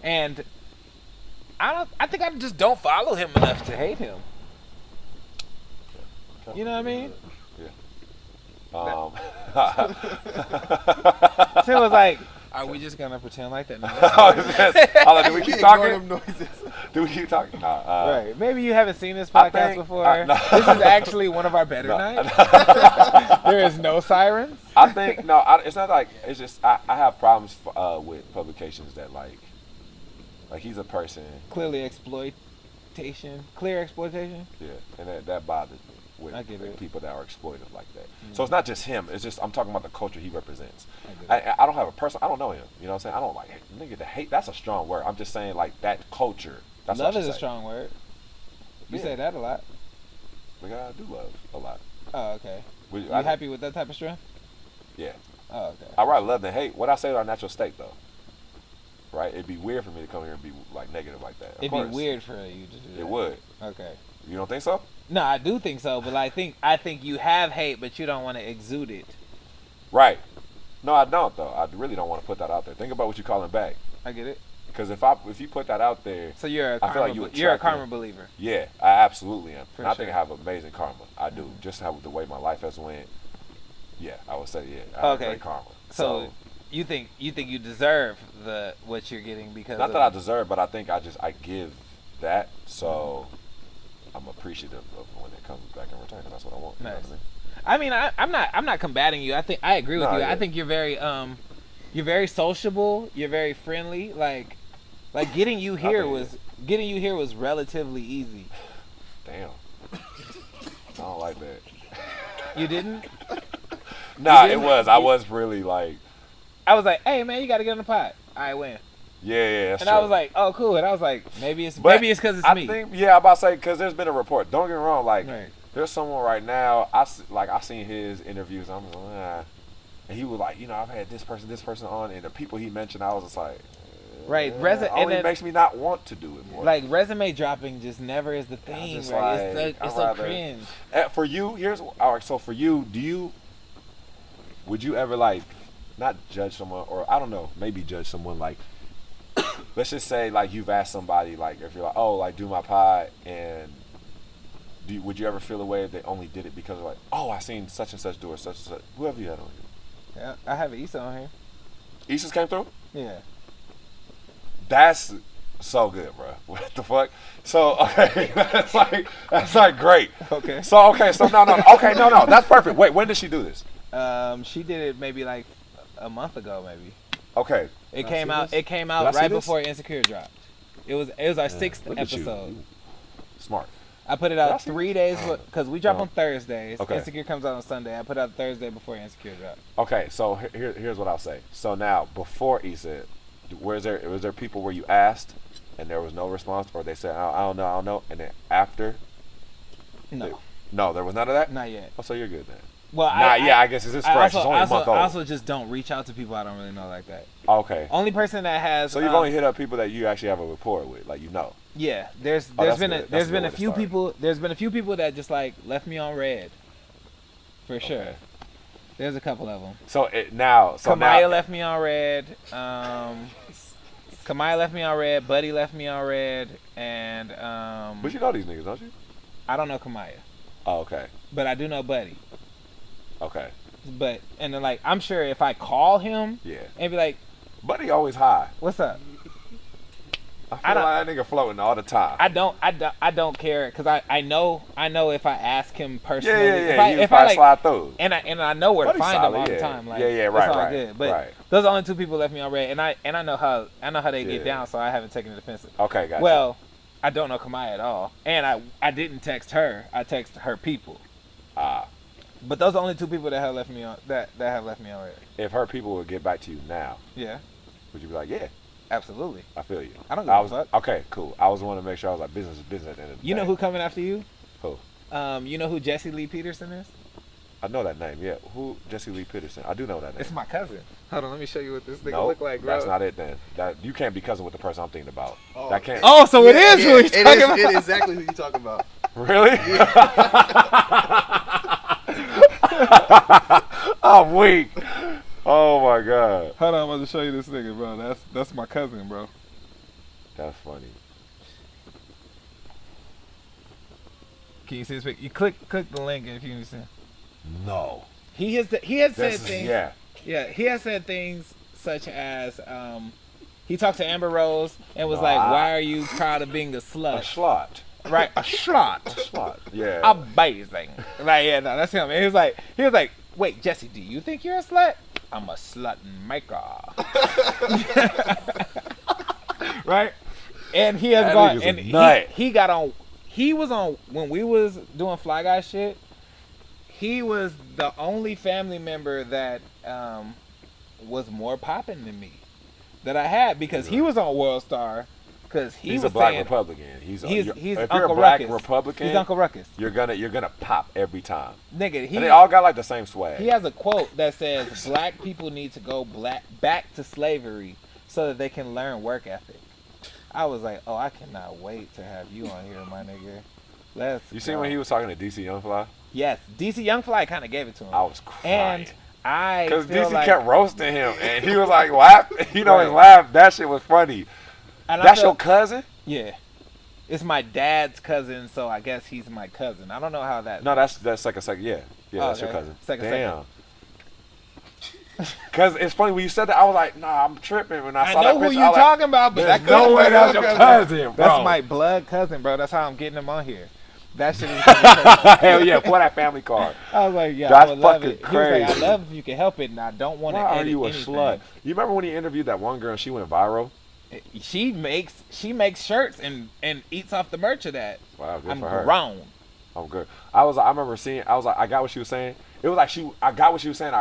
And I think I just don't follow him enough to hate him. You know what I mean? Yeah. So it was like, are we just gonna pretend like that? Do we keep talking? Do we keep talking? Right. Maybe you haven't seen this podcast before. No. This is actually one of our better nights. There is no sirens. I think it's not like it's just I have problems with publications that like he's a person clear exploitation. Yeah, and that bothers me. With people that are exploitive like that. So it's not just him. It's just I'm talking about the culture he represents. I don't have a person. I don't know him. You know what I'm saying? I don't like nigga to hate. That's a strong word. I'm just saying like that culture. That's love is a strong word. You say that a lot. Like I do love a lot. Oh, okay. You happy with that type of strength? Yeah. Oh, okay. I rather love than hate. What I say is our natural state though. Right? It'd be weird for me to come here and be like negative like that. It'd be weird for you to do that. It would. Okay. You don't think so? No, I do think so, but I think you have hate, but you don't want to exude it. Right. No, I don't though. I really don't want to put that out there. Think about what you're calling back. I get it. Because if you put that out there, so you're a karma, I feel like you're a karma believer. Yeah, I absolutely am. For and I sure. think I have amazing karma. I do. Just how the way my life has went. Yeah, I would say I have great karma. So you think you deserve what you're getting because not that I deserve, but I think I give that. So I'm appreciative of when it comes back in return, and that's what I want. You know what I mean? I'm not combating you. I agree with you. Yeah. I think you're very sociable. You're very friendly. Like getting you here was relatively easy. Damn. I don't like that. You didn't? Nah, it was. I was really like. I was like, hey man, you got to get on the pod. All right, when? Yeah, that's and true. I was like, oh, cool. And I was like, maybe it's because it's me. I'm about to say because there's been a report. Don't get me wrong. Like, there's someone right now. I seen his interviews. I'm like, and he was like, I've had this person on, and the people he mentioned, I was just like, Right, only makes me not want to do it more. Like resume dropping just never is the thing, right? Like, it's so cringe. For you, all right. So for you, would you ever like not judge someone, or I don't know, maybe judge someone like? Let's just say like you've asked somebody like if you're like, oh, like do my pod, and would you ever feel a way if they only did it because of like, oh, I seen such and such do it, such and such. Whoever you had on here. Yeah, I have Issa on here. Issa's came through. Yeah. That's so good, bro. What the fuck? So okay, that's like great. Okay. So no. That's perfect. Wait, when did she do this? She did it maybe like a month ago, maybe. Okay. It came out right before Insecure dropped. It was our 6th episode. Smart. I put it out 3 days because we drop on Thursdays. Okay. Insecure comes out on Sunday. I put it out Thursday before Insecure dropped. Okay, so here's what I'll say. So now before Issa, was there people where you asked and there was no response, or they said I don't know, and then after? No, there was none of that. Not yet. Oh, so you're good then. Well, I guess it's fresh. It's only a month old. I also just don't reach out to people I don't really know like that. Okay. Only person that has. So you've only hit up people that you actually have a rapport with, like you know. Yeah, there's been a few people that just like left me on red. For sure. Okay. There's a couple of them. Kamaya left me on red. Kamaya left me on red. Buddy left me on red, and But you know these niggas, don't you? I don't know Kamaya. Oh, okay. But I do know Buddy. Okay. And then like I'm sure if I call him, and be like, Buddy always high. What's up? I feel like that nigga floating all the time. I don't care because I know if I ask him personally, if I like, slide through, and I know where to find him all the time. Like, right. Good. But those are the only 2 people left me on red, and I know how they get down, so I haven't taken it offensive. Okay, gotcha. Well, I don't know Kamaya at all, and I didn't text her. I texted her people. But those are the only 2 people that have left me on that have left me on red. If her people would get back to you now, would you be like, yeah? Absolutely. I feel you. I don't give a fuck. Okay, cool. I was wanting to make sure I was like business is business at the end of the day. You know who coming after you? Who? You know who Jesse Lee Peterson is? I know that name, yeah. Who? Jesse Lee Peterson. I do know that name. It's my cousin. Hold on, let me show you what this nigga look like, bro. That's not it then. You can't be cousin with the person I'm thinking about. Oh. That can't. Oh, so it is who he's talking about. It is exactly who you talking about. Really? I'm weak. Oh my god. Hold on, I'm about to show you this nigga, bro. That's my cousin, bro. That's funny. Can you see this picture? You click the link if you can see. No. He had said things. Yeah. He has said things such as he talked to Amber Rose and was like, "Why are you proud of being a slut?" A slut. Right, a slut. A slut. Yeah. Amazing. Like, yeah, no, that's him. And he was like, "Wait, Jesse, do you think you're a slut?" I'm a slut maker. Right? And he has gone and he got on. He was on when we was doing Fly Guy shit. He was the only family member that was more popping than me that I had because he was on World Star. Because he's a black Republican. He's if Uncle you're a black Ruckus. Republican, he's Uncle Ruckus. You're gonna pop every time. Nigga, and they all got like the same swag. He has a quote that says, "Black people need to go back to slavery so that they can learn work ethic." I was like, oh, I cannot wait to have you on here, my nigga. You seen when he was talking to DC Young Fly? Yes, DC Young Fly kind of gave it to him. I was crying. And because DC kept roasting him, and he was like, laugh. His laugh. That shit was funny. And that's your cousin? Yeah. It's my dad's cousin, so I guess he's my cousin. I don't know how that... No, that's like a second. Yeah, that's your cousin. Damn. Because it's funny, when you said that, I was like, nah, I'm tripping. When I saw know that who you talking about, but that no way that's your cousin, bro. That's my blood cousin, bro. That's how I'm getting him on here. That shit is hell yeah, pull that family card. I was like, yeah, that's I would love it. Crazy. He was like, I love if you can help it, and I don't want to edit anything. Why are you a slut? You remember when he interviewed that one girl and she went viral? She makes shirts and eats off the merch of that. Wow, good I'm for her. grown. I'm good. I remember seeing. I was like, I got what she was saying. It was like I got what she was saying.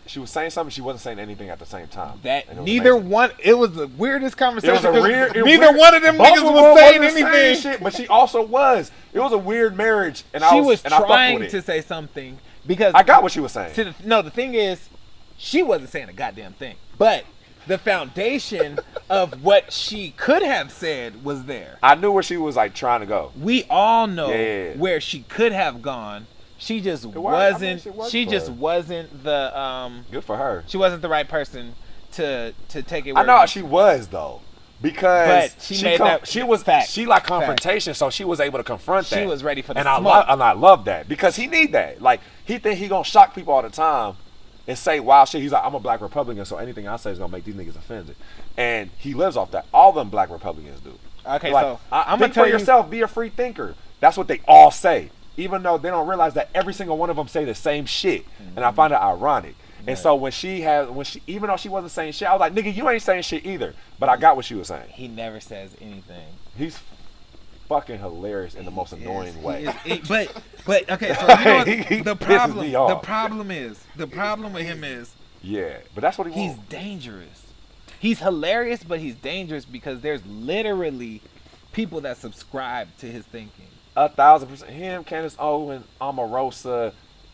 She was saying something. She wasn't saying anything at the same time. Neither one. It was the weirdest conversation. It was neither one of them niggas was saying anything. Shit, but she also was. It was a weird marriage, and she was trying to say something because I got what she was saying. The thing is, she wasn't saying a goddamn thing, but the foundation of what she could have said was there. I knew where she was like trying to go. We all know Yeah. where she could have gone. She just It worked. wasn't. It worked She for just her. wasn't the. Good for her. She wasn't the right person to take it. I know she was though, because But she made that- she was fact. she like confrontation, so she was able to confront that. She was ready for the and smoke. I love that because he need that. Like he think he gonna shock people all the time and say wild shit. He's like, I'm a black Republican, so anything I say is gonna make these niggas offended, and he lives off that. All them black Republicans do. Okay, Like, so I'm gonna think tell for you. yourself. Be a free thinker. That's what they all say, even though they don't realize that every single one of them say the same shit, and I find it ironic. And so when even though she wasn't saying shit, I was like, nigga, you ain't saying shit either. But I got what she was saying. He never says anything. He's fucking hilarious in the most annoying way. But okay, so you know what? He the pisses me off. the problem with him is Yeah, but that's what he he's wants. dangerous. He's hilarious, but he's dangerous because there's literally people that subscribe to his thinking. 1,000%. Him, Candace Owen, Omarosa,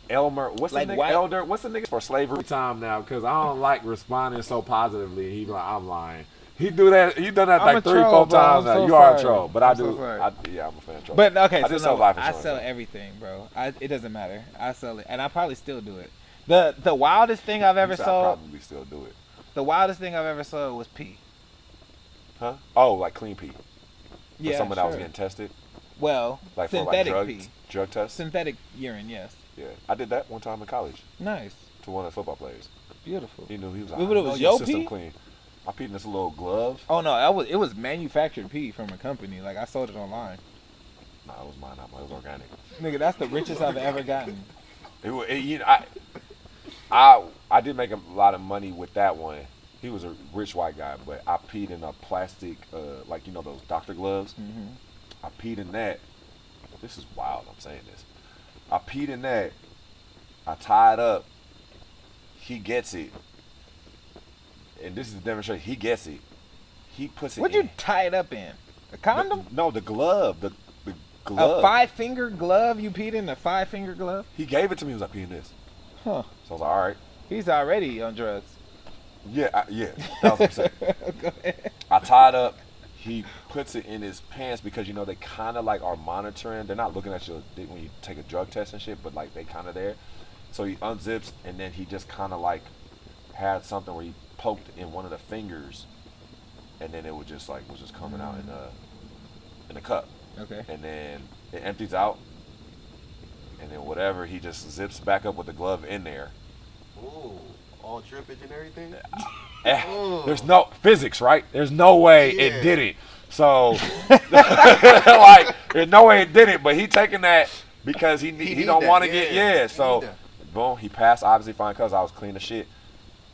Elmer. What's Like the nigga? white- Elder. What's the nigga for slavery time now? Because I don't like responding so positively. He be like, I'm lying. He do that. He done that I'm a like 3-4 troll, bro. times I'm now. so You are a sorry. troll, but I'm I so do. sorry. Yeah, I'm a fan of troll. But okay, I so did sell no, life I insurance, sell though. everything, bro. It doesn't matter. I sell it, and I probably still do it. The wildest thing I've ever You said I sold. probably still do it. The wildest thing I've ever sold was pee. Huh? Oh, like clean pee. For Yeah, someone that was sure. getting tested, Well, like for synthetic like pee, drug tests. synthetic urine. Yes, Yeah, I did that one time in college nice, to one of the football players. beautiful. He knew he was like, But I it know was your your system pee? clean. I peed in this little glove. Oh no, it was manufactured pee from a company. Like I sold it online. Nah, it was mine. It was organic. Nigga, that's the richest I've ever gotten. You know, I did make a lot of money with that one. He was a rich white guy, but I peed in a plastic, like you know those doctor gloves. Mm-hmm. I peed in that. This is wild. I'm saying this. I peed in that. I tied up. He gets it, and this is the demonstration. He gets it. He puts it. What'd you tie it up in? A condom? No, the glove. The A glove. 5-finger glove? You peed in a 5-finger glove? He gave it to me. He was like, pee in this. Huh. So I was like, all right. He's already on drugs. Yeah, yeah, 1,000%. Go ahead. I tied up. He puts it in his pants because you know they kind of like are monitoring. They're not looking at your dick when you take a drug test and shit, but like they kind of there. So he unzips and then he just kind of like had something where he poked in one of the fingers, and then it was just coming out in the cup. Okay. And then it empties out, and then whatever he just zips back up with the glove in there. Ooh, all drippage and everything. There's no physics, right? There's no way Yeah. it didn't. So, like, there's no way it didn't. But he taking that because he need don't that, want to yeah. get He So, need boom, he passed. Obviously, fine because I was clean as shit.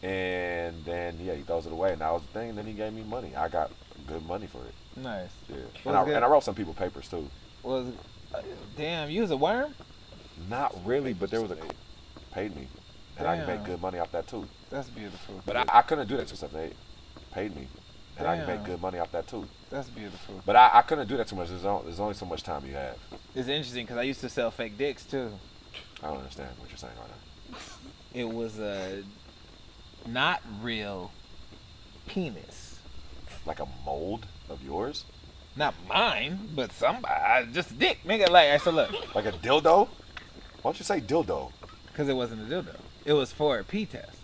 And then he throws it away, and that was the thing. And then he gave me money. I got good money for it. Nice. Yeah. Was good? And I wrote some people papers too. Was damn, you was a worm? Not really, but there was paid me, and I can Damn. make good money off that too. That's beautiful. But I couldn't do that too much. They paid me, and I can make Damn. good money off that too. That's beautiful. But I couldn't do that too much. There's only so much time you have. It's interesting because I used to sell fake dicks too. I don't understand what you're saying right now. It was a not real penis. Like a mold of yours? Not mine, but somebody. Just a dick, nigga. Like, so look, Like a dildo? Why don't you say dildo? because it wasn't a dildo. It was for a pee test.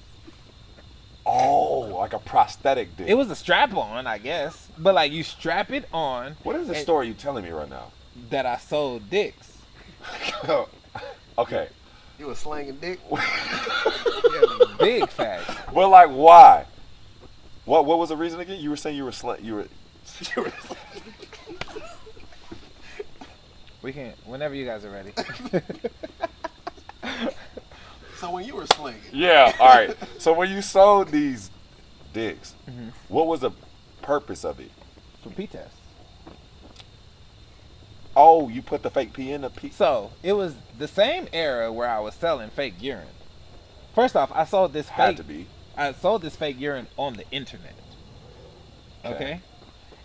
Oh, like a prosthetic dick. It was a strap on, I guess. But like, you strap it on. What is the and- story you telling me right now? That I sold dicks. Okay. You was slanging dick. Big facts. Well, like why? What was the reason again? You were saying you were We can, whenever you guys are ready. So when you were slinging, Yeah, all right. So when you sold these dicks, Mm-hmm. what was the purpose of it? For pee tests. Oh, you put the fake pee in the pee. So it was the same era where I was selling fake urine. First off, I sold this Had fake. to be. I sold this fake urine on the internet. Okay.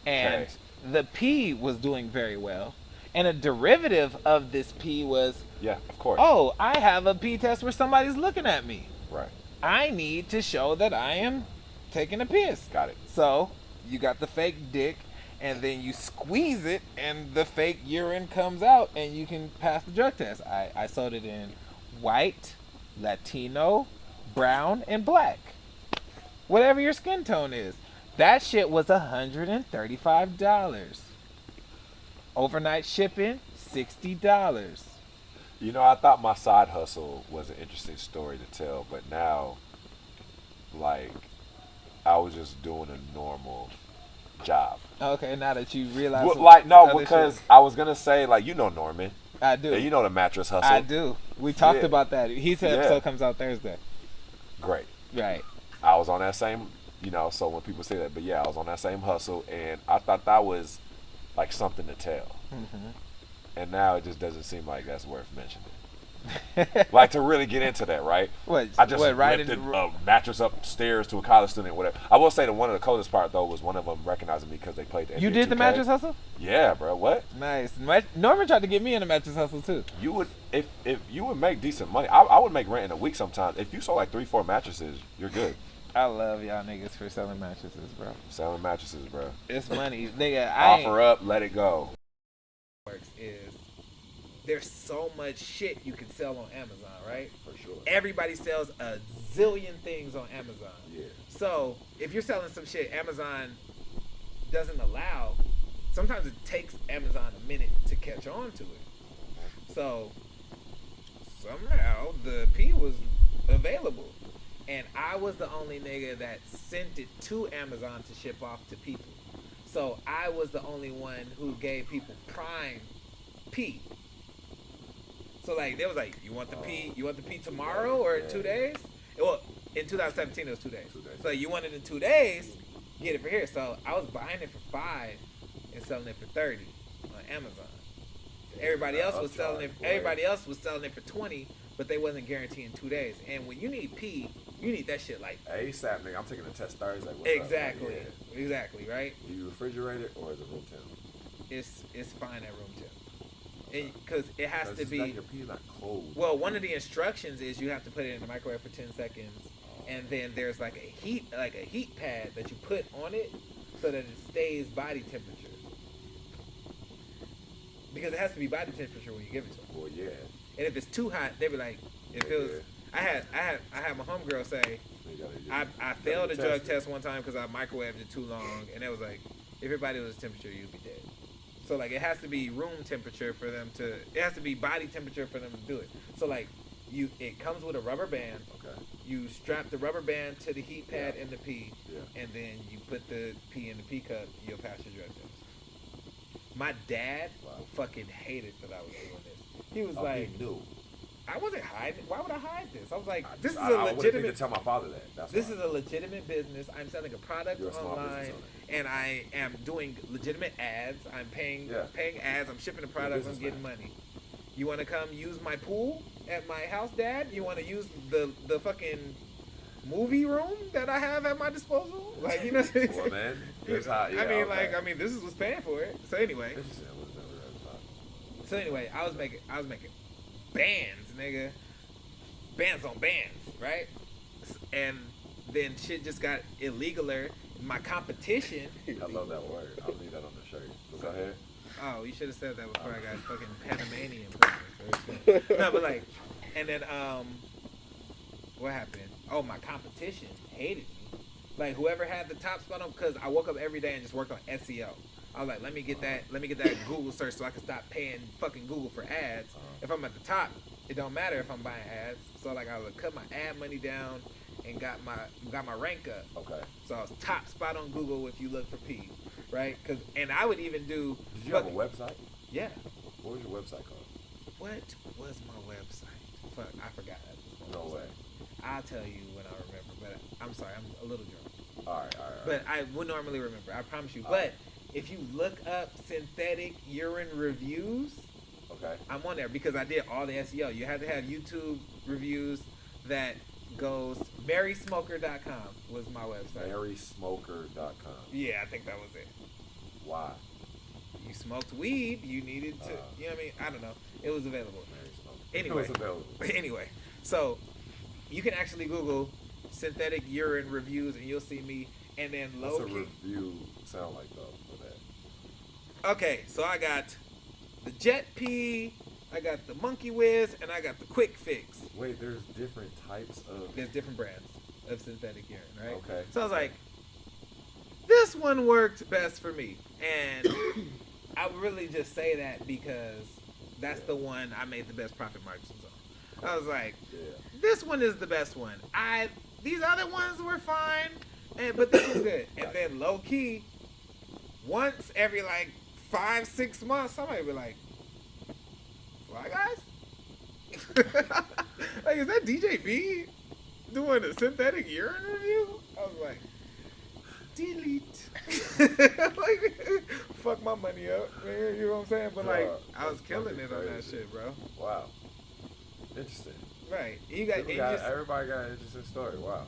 And Okay. the pee was doing very well. And a derivative of this pee was, Yeah, of course. oh, I have a pee test where somebody's looking at me. Right. I need to show that I am taking a piss. Got it. So you got the fake dick, and then you squeeze it, and the fake urine comes out, and you can pass the drug test. I sold it in white, Latino, brown, and black. Whatever your skin tone is. That shit was $135. Overnight shipping, $60. You know, I thought my side hustle was an interesting story to tell, but now, like, I was just doing a normal job. Okay, now that you realize. Well, like, no, because shit. I was going to say, like, you know Norman. I do. And you know the mattress hustle. I do. We talked about that. His episode comes out Thursday. Great. Right. I was on that same, you know, so when people say that, but yeah, I was on that same hustle, and I thought that was, like, something to tell. Mm-hmm. And now it just doesn't seem like that's worth mentioning. Like, to really get into that, right? I just lifted a mattress upstairs to a college student, whatever. I will say that one of the coolest part, though, was one of them recognizing me because they played the NBA You did 2K. The mattress hustle? Yeah, bro. What? Nice. Norman tried to get me in the mattress hustle, too. You would, if you would make decent money, I would make rent in a week sometimes. If you sold like 3-4 mattresses, you're good. I love y'all niggas for selling mattresses, bro. Selling mattresses, bro. It's money. Nigga, Offer up, let it go. Works is there's so much shit you can sell on Amazon, right? For sure. Everybody sells a zillion things on Amazon. Yeah. So if you're selling some shit Amazon doesn't allow, sometimes it takes Amazon a minute to catch on to it. So somehow the P was available. And I was the only nigga that sent it to Amazon to ship off to people. So I was the only one who gave people Prime P. So like they was like, you want the P tomorrow or in 2 days? Well, in 2017 it was 2 days. So you want it in 2 days, get it for here. So I was buying it for $5 and selling it for $30 on Amazon. Everybody else was selling it for $20, but they wasn't guaranteeing 2 days. And when you need P, you need that shit like ASAP, nigga. I'm taking a test Thursday. Exactly. Exactly, right? Do you refrigerate it or is it room temp? It's fine at room temp. Because it has to be. Your P is not cold. Well, one of the instructions is you have to put it in the microwave for 10 seconds, and then there's like a heat pad that you put on it so that it stays body temperature. Because it has to be body temperature when you give it to them. Well, yeah. And if it's too hot, they be like, if it was. I had my homegirl say, I failed a drug test one time because I microwaved it too long, and it was like, if everybody was temperature, you'd be dead. So like it has to be room temperature for them to. It has to be body temperature for them to do it. So like it comes with a rubber band. Okay. You strap the rubber band to the heat pad in the pee, and then you put the pee in the pee cup. You'll pass your drug test. My dad fucking hated that I was doing this. He was like, he knew. I wasn't hiding. Why would I hide this? I was like, this is a I wouldn't legitimate. think to tell my father that. This is a legitimate business. I'm selling a product online, and I am doing legitimate ads. I'm paying ads. I'm shipping the product. I'm getting money. You want to come use my pool at my house, Dad? You want to use the fucking movie room that I have at my disposal? Like, you know what I'm saying? Well, man, that's how. Yeah, I mean, this is what's paying for it. So anyway. I was making bands, nigga. Bands on bands, right? And then shit just got illegaler. My competition. I love that word. I'll leave that on the shirt. Go ahead. Oh, you should have said that before I got fucking Panamanian. No, but like, and then what happened? Oh, my competition hated me. Like whoever had the top spot on, because I woke up every day and just worked on SEO. I was like, let me get that Google search so I can stop paying fucking Google for ads. If I'm at the top, it don't matter if I'm buying ads. So like I would cut my ad money down and got my rank up. Okay. So I was top spot on Google if you look for P, right? And I would even do. Did you have a website? Yeah. What was your website called? What was my website? Fuck, I forgot. No way. I'll tell you when I remember, but I'm sorry, I'm a little drunk. All right. But I would normally remember, I promise you. But if you look up synthetic urine reviews, okay, I'm on there because I did all the SEO. You had to have YouTube reviews that goes. MarySmoker.com was my website. MarySmoker.com. Yeah, I think that was it. Why? You smoked weed. You needed to. You know what I mean? I don't know. It was available. Mary Smoker. Anyway. It was available. Anyway, so you can actually Google synthetic urine reviews, and you'll see me. And then low What's a key. review sound like though for that? Okay, so I got the Jet Pee, I got the Monkey Whiz, and I got the Quick Fix. Wait, there's different types of. There's different brands of synthetic urine, right? Okay. So I was like, this one worked best for me, and I would really just say that because that's the one I made the best profit margins on. I was like, this one is the best one. These other ones were fine, but this was good. And then low key, once every like 5-6 months, somebody be like, "Why, guys? Like, is that DJB doing a synthetic urine review?" I was like, delete. Like, fuck my money up, man. You know what I'm saying? But like, I was killing it on that shit, bro. Wow. Interesting. Right. Everybody got an interesting story. Wow.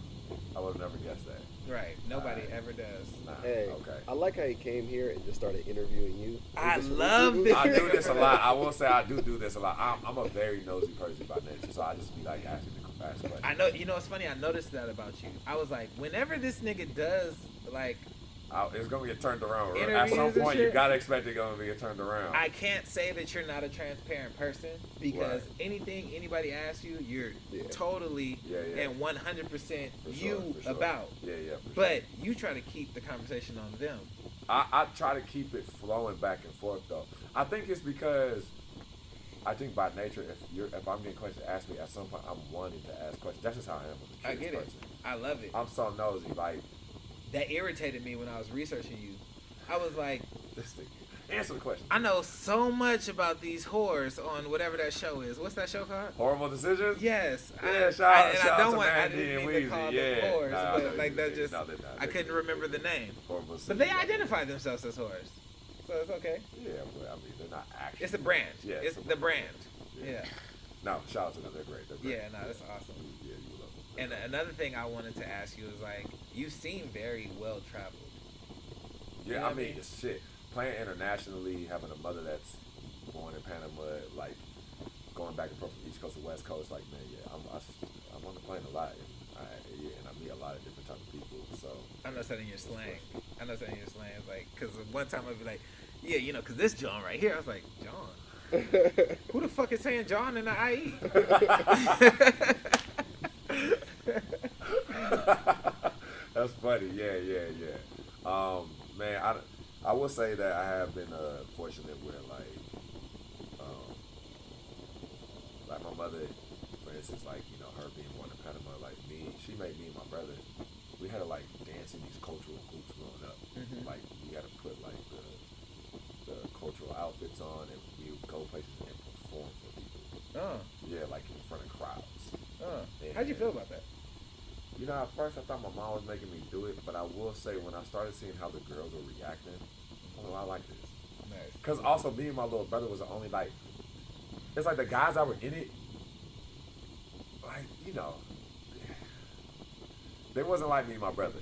I would have never guessed that. Right. Nobody ever does. Nah. Hey, Okay. I like how he came here and just started interviewing you. I love this. I do this a lot. I will say I do this a lot. I'm a very nosy person by nature, so I just be like asking the questions. I know. You know, it's funny. I noticed that about you. I was like, whenever this nigga does like, it's gonna get turned around. Right? At interviews some and point, you shit, gotta expect it gonna get turned around. I can't say that you're not a transparent person because anything anybody asks you, you're totally and 100% you For sure. about. Yeah, for sure. But you try to keep the conversation on them. I try to keep it flowing back and forth though. I think it's because I think by nature, if I'm getting questions asked me at some point, I'm wanting to ask questions. That's just how I am with a I get it. person. I love it. I'm so nosy. Like That irritated me when I was researching you. I was like, this thing. Answer the question. I know so much about these whores on whatever that show is. What's that show called? Horrible Decisions? Yes. Yeah, shout out to Mandy didn't and mean to call Weezy. them whores, Nah, but like that just, no, they're not. I couldn't remember the name. Horrible But they Decisions. identify themselves as whores. So it's okay. Yeah, but I mean, they're not actually. It's a brand. Yeah, It's the brand. Yeah. No, shout out to them. They're great. Yeah, no, that's awesome. Yeah, you love them. And another thing I wanted to ask you is like, you seem very well traveled. Yeah, You know I what mean, it's shit. Playing internationally, having a mother that's born in Panama, like going back and forth from East Coast to West Coast, like man, yeah, I'm on the plane a lot, and I meet a lot of different type of people. So I know that in your slang. It's like, because one time I'd be like, yeah, you know, because this John right here, I was like, John? Who the fuck is saying John in the IE? That's funny. Yeah. Man, I will say that I have been fortunate where like my mother, for instance, like you know her being born in Panama, like she made me and my brother. We had to like dance in these cultural groups growing up. Mm-hmm. Like we had to put like the cultural outfits on, and we would go places and perform for people. Oh. Yeah, like in front of crowds. Oh. And, How'd you feel about that? You know, at first I thought my mom was making me do it, but I will say when I started seeing how the girls were reacting, oh, I like this. Nice. Because also me and my little brother was the only like, it's like the guys that were in it, like, you know, they wasn't like me and my brother.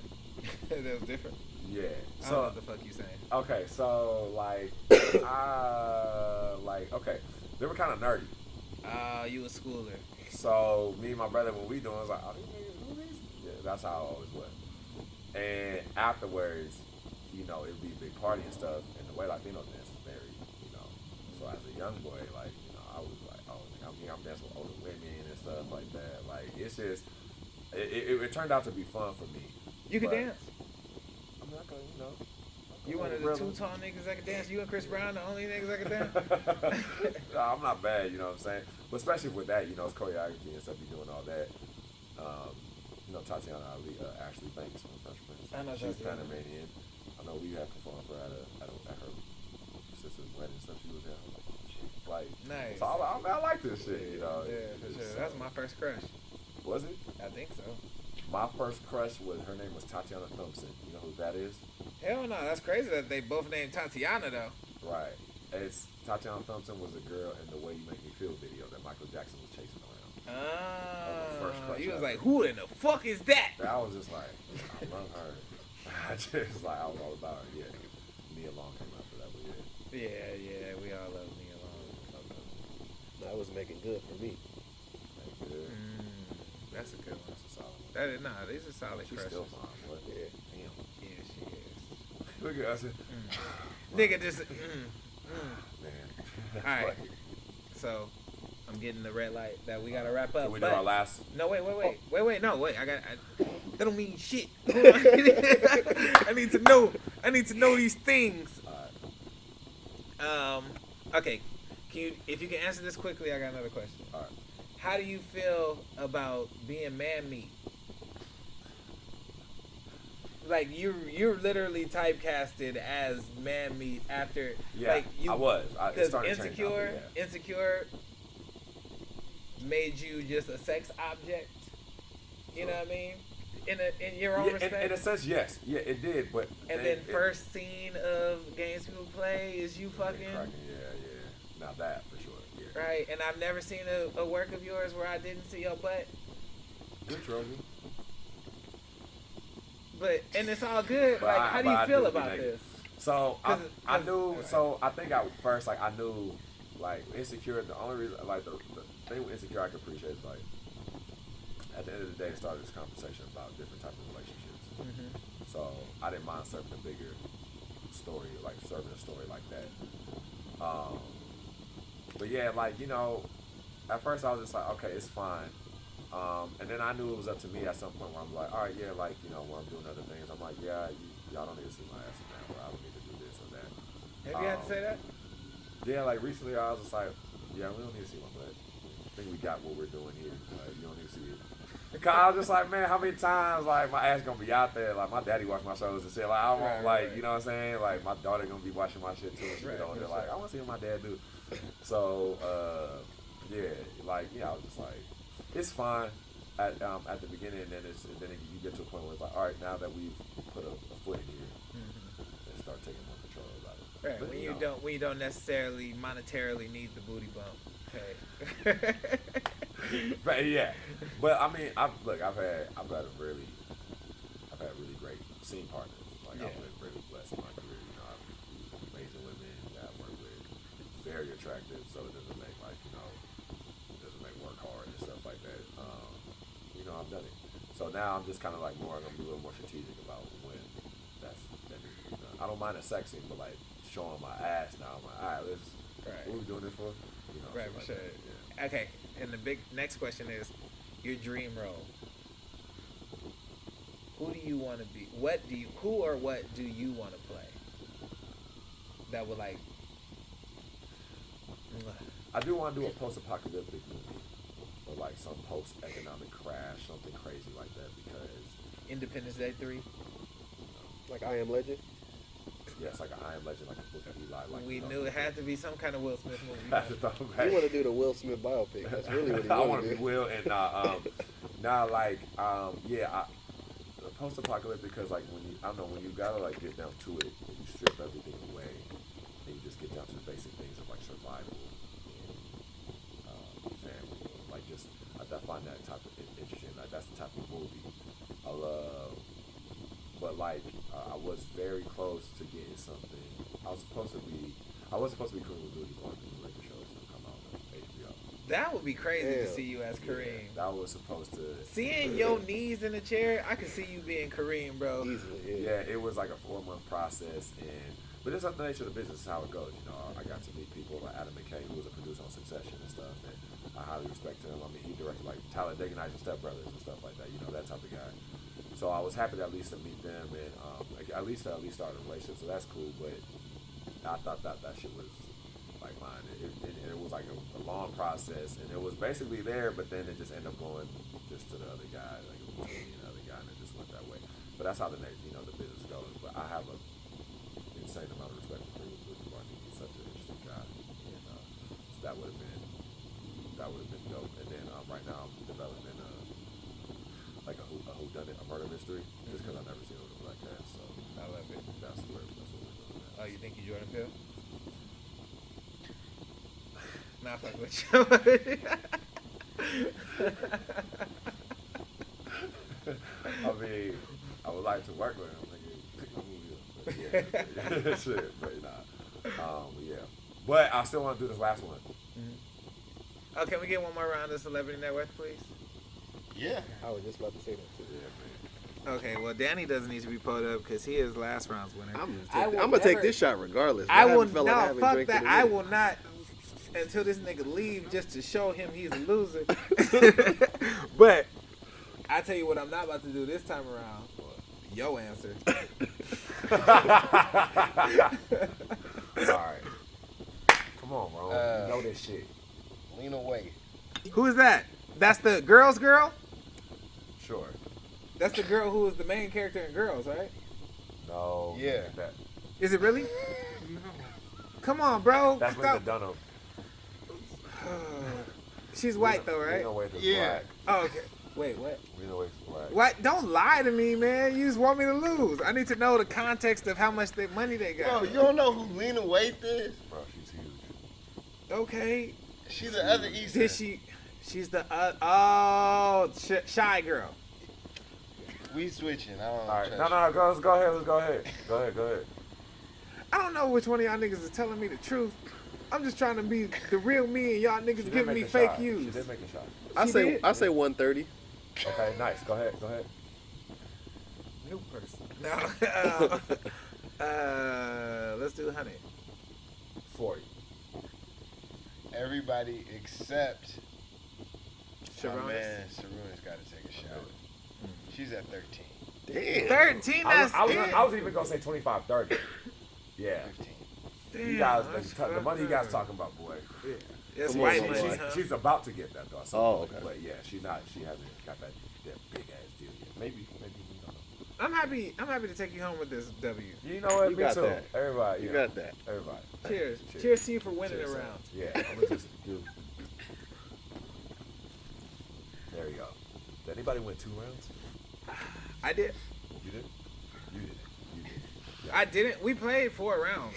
That was different. Yeah. I don't know what the fuck you saying. Okay, so like, okay, they were kind of nerdy. You a schooler. So me and my brother, when we doing, it was like, oh, these niggas do these? Yeah, that's how I always was. And afterwards, you know, it'd be a big party and stuff, and the way Latino dance is very, you know. So as a young boy, like, you know, I was like, oh, I'm dancing with older women and stuff like that. Like, it's just, it turned out to be fun for me. You could dance. I'm not gonna, you know. You one of the two tall niggas that can dance. You and Chris Brown, the only niggas that can dance. No, I'm not bad, you know what I'm saying? But especially with that, you know, it's choreography and stuff, you doing all that. You know, Tatiana Ali, Ashley Banks from Fresh Prince. I know She's Tatiana. Panamanian. I know we had performed for her at her sister's wedding and stuff. She was there. I was like, oh, shit. Like, Nice. So I like this shit, you know. Yeah, for sure. That was my first crush. Was it? I think so. My first crush her name was Tatiana Thompson. You know who that is? Hell no, that's crazy that they both named Tatiana though. Right. It's Tatiana Thompson was a girl in the Way You Make Me Feel video that Michael Jackson was chasing around. First crush He was ever. like, who in the fuck is that? I was just like, I love her. I was all about her. Yeah. Nia Long came after that, but yeah. Yeah, we all love Nia Long. That was making good for me. Like, yeah. That's a good one. That's a solid one. Nah, these are solid She's crushes. still fine, boy. Yeah. Damn. Yeah, she is. Look at us. Nigga just. Man. All right. So, I'm getting the red light that we gotta wrap up. Can we do our last? No, wait. No, wait. That don't mean shit. I need to know. I need to know these things. Okay. If you can answer this quickly, I got another question. All right. How do you feel about being man meat? Like you're literally typecasted as man meat after. Yeah, like you, I was. Because Insecure made you just a sex object. You know what I mean? In your own respect. In a sense, yes. Yeah, it did. But then first scene of Games People Play is you fucking. Yeah. Now that for sure. Yeah. Right, and I've never seen a work of yours where I didn't see your butt. Good trophy. And it's all good. But how do you feel about this? So I knew. So I think I knew, like Insecure. The only reason, like the thing with Insecure, I can appreciate is like at the end of the day, it started this conversation about different types of relationships. Mm-hmm. So I didn't mind serving a bigger story, like serving a story like that. But yeah, like, you know, at first I was just like, okay, it's fine. And then I knew it was up to me at some point where I'm like, all right, yeah, like, you know, when I'm doing other things, I'm like, yeah, y'all don't need to see my ass in that, or I don't need to do this or that. Have you had to say that? Yeah, like recently I was just like, yeah, we don't need to see my butt. I think we got what we're doing here. Like, you don't need to see it. Cause I was just like, man, how many times like my ass gonna be out there? Like my daddy watch my shows and shit. Like I want, you know what I'm saying? Like my daughter gonna be watching my shit too. And shit on there. Like I want to see what my dad do. So yeah, like I was just like, it's fine at the beginning, and then you get to a point where it's like, all right, now that we've put a foot in here, let's start taking more control about it. Right. But, when you don't necessarily monetarily need the booty bump. Okay. But yeah, but I mean, I've had really great scene partners. Like I've been really blessed in my career. You know, I've amazing women that I work with, very attractive. So it doesn't make work hard and stuff like that. You know, I've done it. So now I'm just kind of like gonna be a little more strategic about when that needs to be done. I don't mind the sex scene, but like showing my ass now, I'm like, all right, what are we doing this for? You know, right, for sure. Yeah. Okay, and the big next question is your dream role. Who do you want to be? Who or what do you want to play? That would like. I do want to do a post-apocalyptic movie, or like some post-economic crash, something crazy like that. Because Independence Day 3. Like I Am Legend. Yes, like I Am Legend, like a book of Eli. Like we knew it had to be some kind of Will Smith movie. You want to do the Will Smith biopic? That's really what he I want to be Will, and the post-apocalyptic, because like when you gotta like get down to it, and you strip everything away, and you just get down to the basic things of like survival and family, like just I find that type of interesting. Like that's the type of movie I love. But like I was very close to getting something. I was supposed to be Kareem Abdul going to the Lakers show. It's gonna come out on HBO. That would be crazy to see you as Kareem. Yeah, that was supposed to. Seeing your knees in the chair, I could see you being Kareem, bro. Easily, yeah. It was like a 4-month process, but it's not the nature of the business. It's how it goes. You know, I got to meet people like Adam McKay, who was a producer on Succession and stuff, and I highly respect him. I mean, he directed like Talladega Nights and Step Brothers and stuff like that. You know, that type of guy. So I was happy to at least to meet them and at least start a relationship. So that's cool. But I thought that shit was like mine. It was like a long process, and it was basically there, but then it just ended up going just to the other guy, like between me and the other guy, and it just went that way. But that's how the business goes. But I have an insane amount of respect for Kareem Abdul-Jabbar. He's such an interesting guy, and so that would have been dope. And then right now I'm developing like a whodunit, a murder mystery, just because I've never seen it with a black cast. So I love it. That's what we're doing. Oh, you think you Jordan Peele? Nah, fuck with you. I mean, I would like to work with him. Pick my movie up. But yeah, shit, but nah. Yeah. But I still want to do this last one. Oh, can we get one more round of Celebrity Net Worth, please? Yeah. I was just about to say that too. Okay, well, Danny doesn't need to be pulled up because he is last round's winner. I'm gonna take this shot regardless. I will not. Fuck that. I will not until this nigga leave just to show him he's a loser. But I tell you what, I'm not about to do this time around. Yo answer. All right. Come on, bro. You know this shit. Lean away. Who is that? That's the Girls girl? Sure. That's the girl who is the main character in Girls, right? No. Yeah. That. Is it really? Come on, bro. That's Linda Dunham. She's white though, right? Yeah. Black. Oh, okay. Wait, what? Lena Waithe's black. What? Don't lie to me, man. You just want me to lose. I need to know the context of how much money they got. Bro, you don't know who Lena Waithe is? Bro, she's huge. Okay. She's the other Eastern. Did she? She's the shy girl. We switching. I don't know. All right. No. Let's go ahead. Go ahead. I don't know which one of y'all niggas is telling me the truth. I'm just trying to be the real me, and y'all niggas giving me fake She news. did make a shot. I say 130. Okay, nice. Go ahead. New person. No. Let's do 100. 40. Everybody except my Sharonis. man Sarunas got to take a shot. She's at 13. Damn. 13. That's I was even gonna say 25, 30. Yeah. 15. Damn, You guys, that's the money you guys talking about, boy. Yeah. It's Come white on, money. boy. Huh? She's about to get that though. Oh, okay. But yeah, she's not. She hasn't got that big ass deal yet. Maybe we don't know. I'm happy to take you home with this W. You know what? You Me got too. that. Everybody. You yeah. got that. Everybody. Cheers. Cheers to you for winning Cheers, the round. Yeah. I'm gonna just do. There you go. Did anybody win 2 rounds? I did. You did. Yeah. I didn't. We played 4 rounds.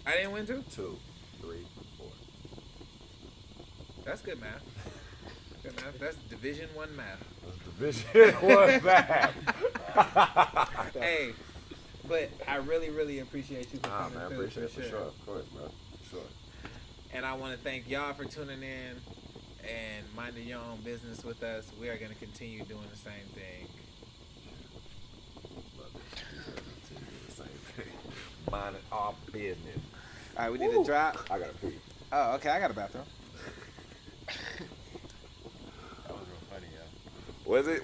I didn't win 2? 2, 3, 4. That's good math. Good math. That's Division 1 math. Division 1 math. Hey, but I really, really appreciate you for coming Man, through appreciate it for for sure. Of course, bro. For sure. And I want to thank y'all for tuning in and minding your own business with us. We are going to continue doing the same thing. Minding our business. All right, we need to drop. I gotta pee. Oh, okay. I got a bathroom. That was real funny, yo. Was it?